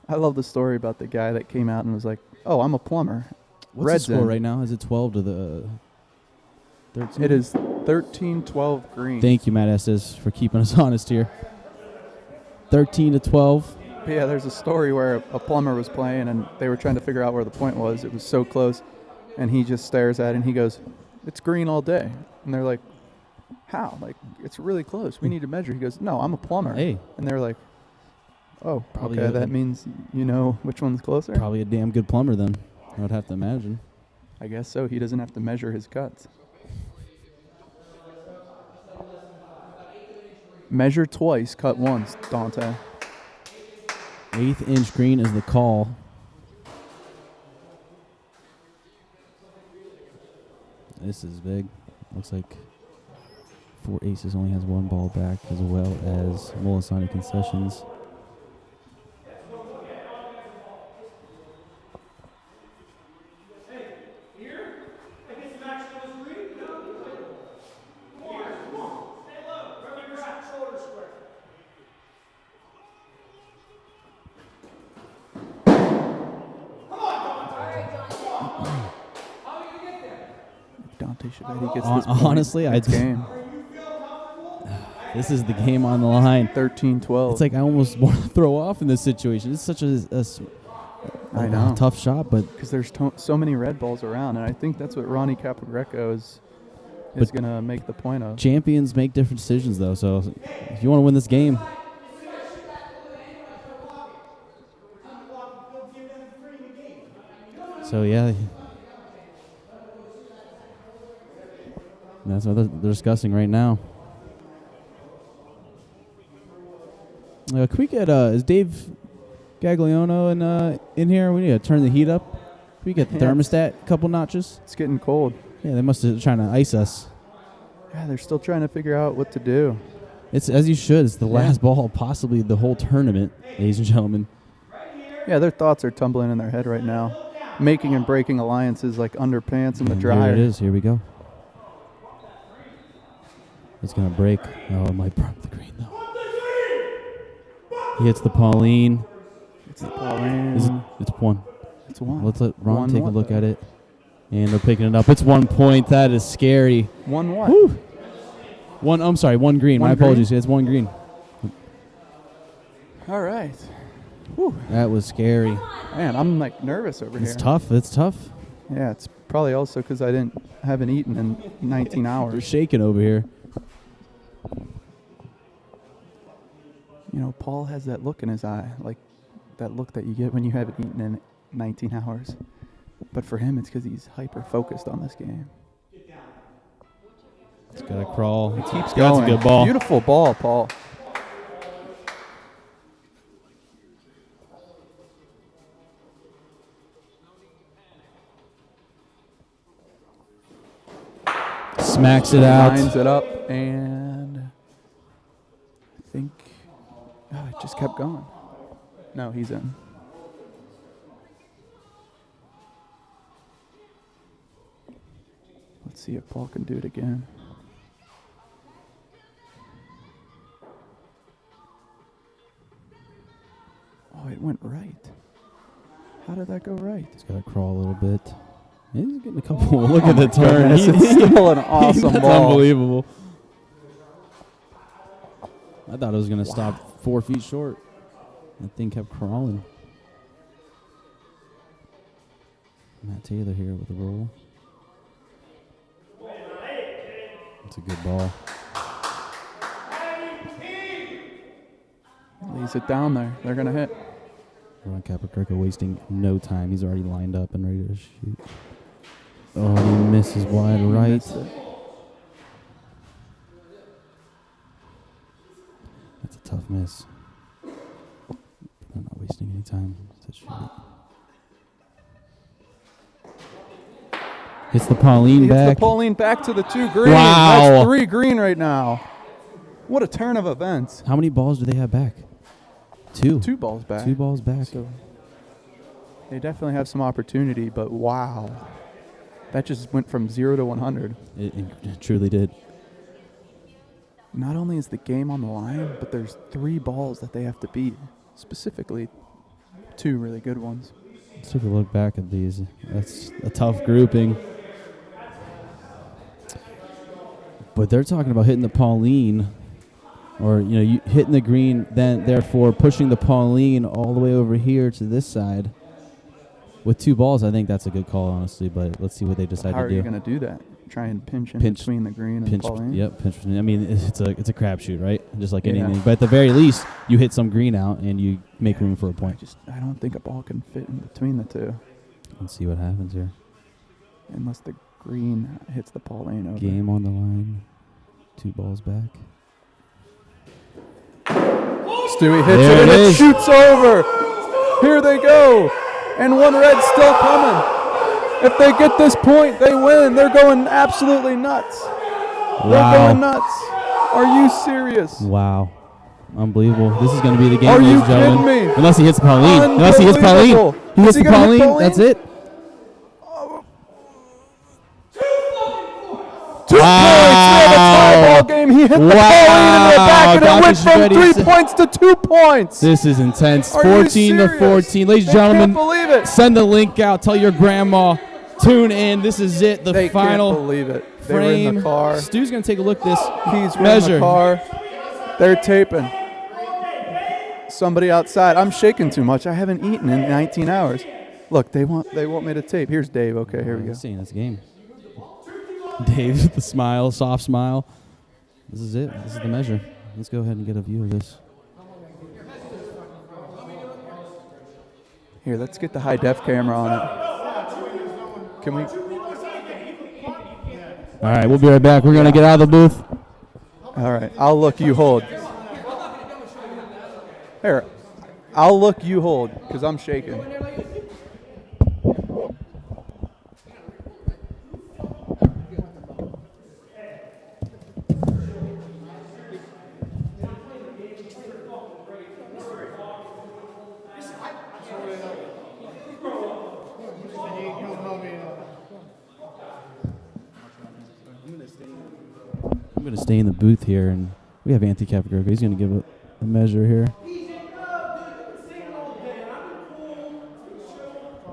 I love the story about the guy that came out and was like, oh, I'm a plumber. What's Red's the score in. right now? Is it 12 to the 13? It is 13-12 green. Thank you, Matt Estes, for keeping us honest here. 13 to 12. Yeah, there's a story where a plumber was playing and they were trying to figure out where the point was. It was so close. And he just stares at it and he goes, it's green all day. And they're like, how? Like, it's really close. We need to measure. He goes, no, I'm a plumber. Hey. And they're like, oh, Probably okay, that means you know which one's closer? Probably a damn good plumber then, I would have to imagine. I guess so. He doesn't have to measure his cuts. Measure twice, cut once, Dante. 1/8 inch green is the call. This is big. Looks like Four Aces only has one ball back, as well as Molisani Concessions. Dante Shavetti gets this point. Honestly, it's game. This is the game on the line. 13-12. It's like I almost want to throw off in this situation. It's such I know. tough shot, but because there's so many red balls around, and I think that's what Ronnie Capogreco is going to make the point of. champions make different decisions, though. So if you want to win this game, so yeah, that's what they're discussing right now. Can we get is Dave Gagliano in here? We need to turn the heat up. Can we get the thermostat a couple notches? It's getting cold. Yeah, they must have trying to ice us. Yeah, they're still trying to figure out what to do. It's as you should. It's the last ball, possibly the whole tournament, ladies and gentlemen. Yeah, their thoughts are tumbling in their head right now. Making and breaking alliances like underpants in the dryer. Here it is. Here we go. It's going to break. Oh, it might break the green, though. He hits the Pauline. It's the Pauline. It's one. It's one. Let's let Ron take a look though? at it. And they're picking it up. It's 1 point. That is scary. One what? Woo. I'm sorry, one green. One My apologies. green? It's one green. All right. Whew. That was scary. Man, I'm like nervous over here. It's tough. It's tough. Yeah, it's probably also because I haven't eaten in 19 We're hours. shaking over here. You know, Paul has that look in his eye, like that look that you get when you haven't eaten in 19 hours. But for him, it's because he's hyper-focused on this game. It's got to crawl. It keeps That's going. a good ball. Beautiful ball, Paul. Smacks it out. Lines it up, and I think it just kept going. No, he's in. Let's see if Paul can do it again. Oh, it went right. How did that go right? He's got to crawl a little bit. He's getting a couple. Look at the turn. Goodness, it's still an awesome That's ball. unbelievable. I thought it was going to stop 4 feet short. That thing kept crawling. Matt Taylor here with the roll. It's a good ball. Lays it down there. They're going to hit. Ron Capogreco wasting no time. He's already lined up and ready to shoot. Oh, he misses wide right. Missed it. That's a tough miss. I'm not wasting any time to shoot it. Hits the Pauline He hits back. the Pauline back to the 2 green. Wow. That's 3 green right now. What a turn of events. How many balls do they have back? 2. 2 balls back. 2 balls back. So they definitely have some opportunity, but wow. That just went from 0 to 100. It truly did. Not only is the game on the line, but there's 3 balls that they have to beat. Specifically, 2 really good ones. Let's take a look back at these. That's a tough grouping. But they're talking about hitting the Pauline, or you hitting the green, then therefore pushing the Pauline all the way over here to this side. With 2 balls, I think that's a good call, honestly. But let's see what they decide How to are do. you going to do that? Try and pinch in Pinch- between the green and Pinch, Pauline? yep, pinch. I mean, it's a crapshoot, right? Just like Yeah. anything. But at the very least, you hit some green out and you make room for a point. I don't think a ball can fit in between the 2 Let's see what happens here. unless the green hits the Pauline over. Game on the line. 2 balls back. Stewie hits There it and it it is. shoots over. Here they go. And 1 red's still coming. If they get this point, they win. They're going absolutely nuts. They're going nuts. Are you serious? Wow. Unbelievable. This is going to be the game, Are ladies you and gentlemen. kidding me? Unless he hits Pauline. Unless he hits Pauline. Unbelievable. He Is hits he the gonna hit Pauline. That's it. 2 points. We have a tie ball game. He hit the Pauline into the back, and it went from 3 points to 2 points. This is intense. Are you 14 to serious? 14. Ladies and They gentlemen, can't believe it. send the link out. Tell your grandma. Tune in. This is it. The They final can't believe it. They were frame. in the car. Stu's going to take a look at this Keys were measure. in the car. They're taping. Somebody outside. I'm shaking too much. I haven't eaten in 19 hours. Look, they want me to tape. Here's Dave. Okay, here we go. Let's see. That's game. Dave with the smile, soft smile. This is it. This is the measure. Let's go ahead and get a view of this. Here, let's get the high def camera on it. Can we? All right, we'll be right back. We're going to get out of the booth. All right, I'll look, you hold. Here, I'll look, you hold, because I'm shaking. I'm going to stay in the booth here, and we have Anthony Capagroga. He's going to give a measure here.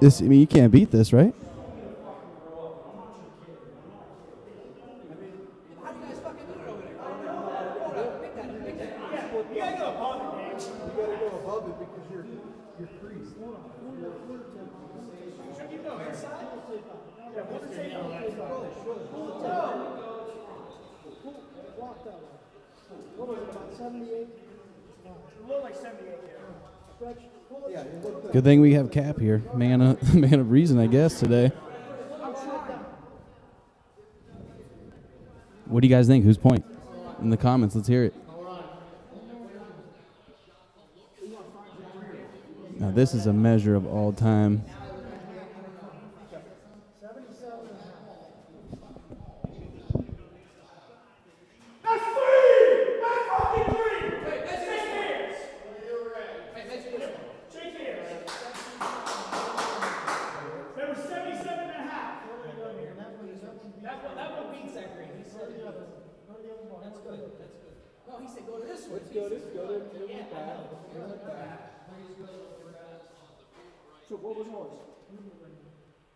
I mean, you can't beat this, right? Good thing we have Cap here, man of reason, I guess, today. What do you guys think? Whose point? In the comments, let's hear it. Now, this is a measure of all time.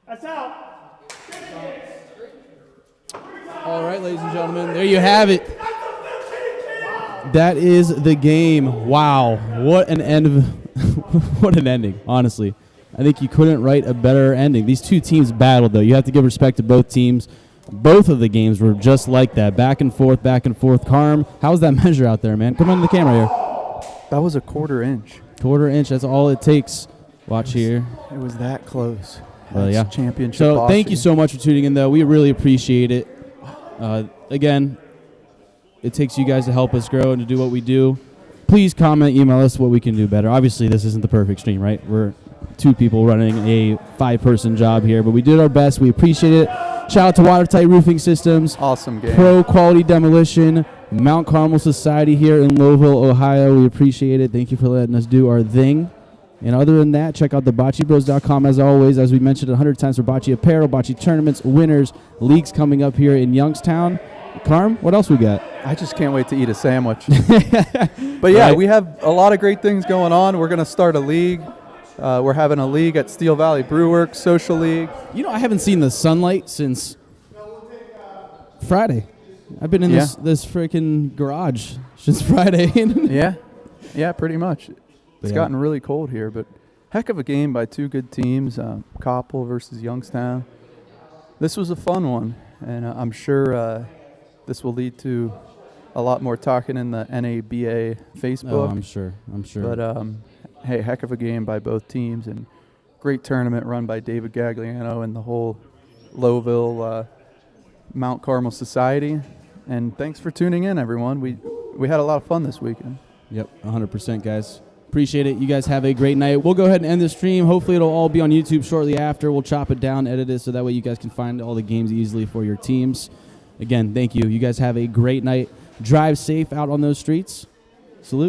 That's out. All right, ladies and gentlemen, there you have it. That is the game. Wow, what an end of what an ending, honestly. I think you couldn't write a better ending. These two teams battled, though. You have to give respect to both teams. Both of the games were just like that, back and forth, back and forth. Carm, how's that measure out there, man? Come on the camera here. That was a quarter inch. Quarter inch, that's all it takes. Watch here. It was that close. Well, yeah. Championship. So thank you so much for tuning in, though. We really appreciate it. Again, it takes you guys to help us grow and to do what we do. Please comment, email us what we can do better. Obviously, this isn't the perfect stream, right? We're two people running a 5-person job here, but we did our best. We appreciate it. Shout out to Watertight Roofing Systems. Awesome game. Pro Quality Demolition. Mount Carmel Society here in Lowville, Ohio. We appreciate it. Thank you for letting us do our thing. And other than that, check out the BocceBros.com as always. As we mentioned 100 times for Bocce apparel, Bocce tournaments, winners, leagues coming up here in Youngstown. Carm, what else we got? I just can't wait to eat a sandwich. But yeah, Right. we have a lot of great things going on. We're going to start a league. We're having a league at Steel Valley Brewworks, Social League. You know, I haven't seen the sunlight since Friday. I've been in this freaking garage since Friday. Yeah, pretty much. It's gotten really cold here, but heck of a game by two good teams, Koppel versus Youngstown. This was a fun one, and I'm sure this will lead to a lot more talking in the NABA Facebook. Oh, I'm sure. But, hey, heck of a game by both teams, and great tournament run by David Gagliano and the whole Lowville Mount Carmel Society. And thanks for tuning in, everyone. We had a lot of fun this weekend. Yep, 100%, guys. Appreciate it. You guys have a great night. We'll go ahead and end the stream. Hopefully it'll all be on YouTube shortly after. We'll chop it down, edit it, so that way you guys can find all the games easily for your teams. again, thank you. You guys have a great night. Drive safe out on those streets. Salute.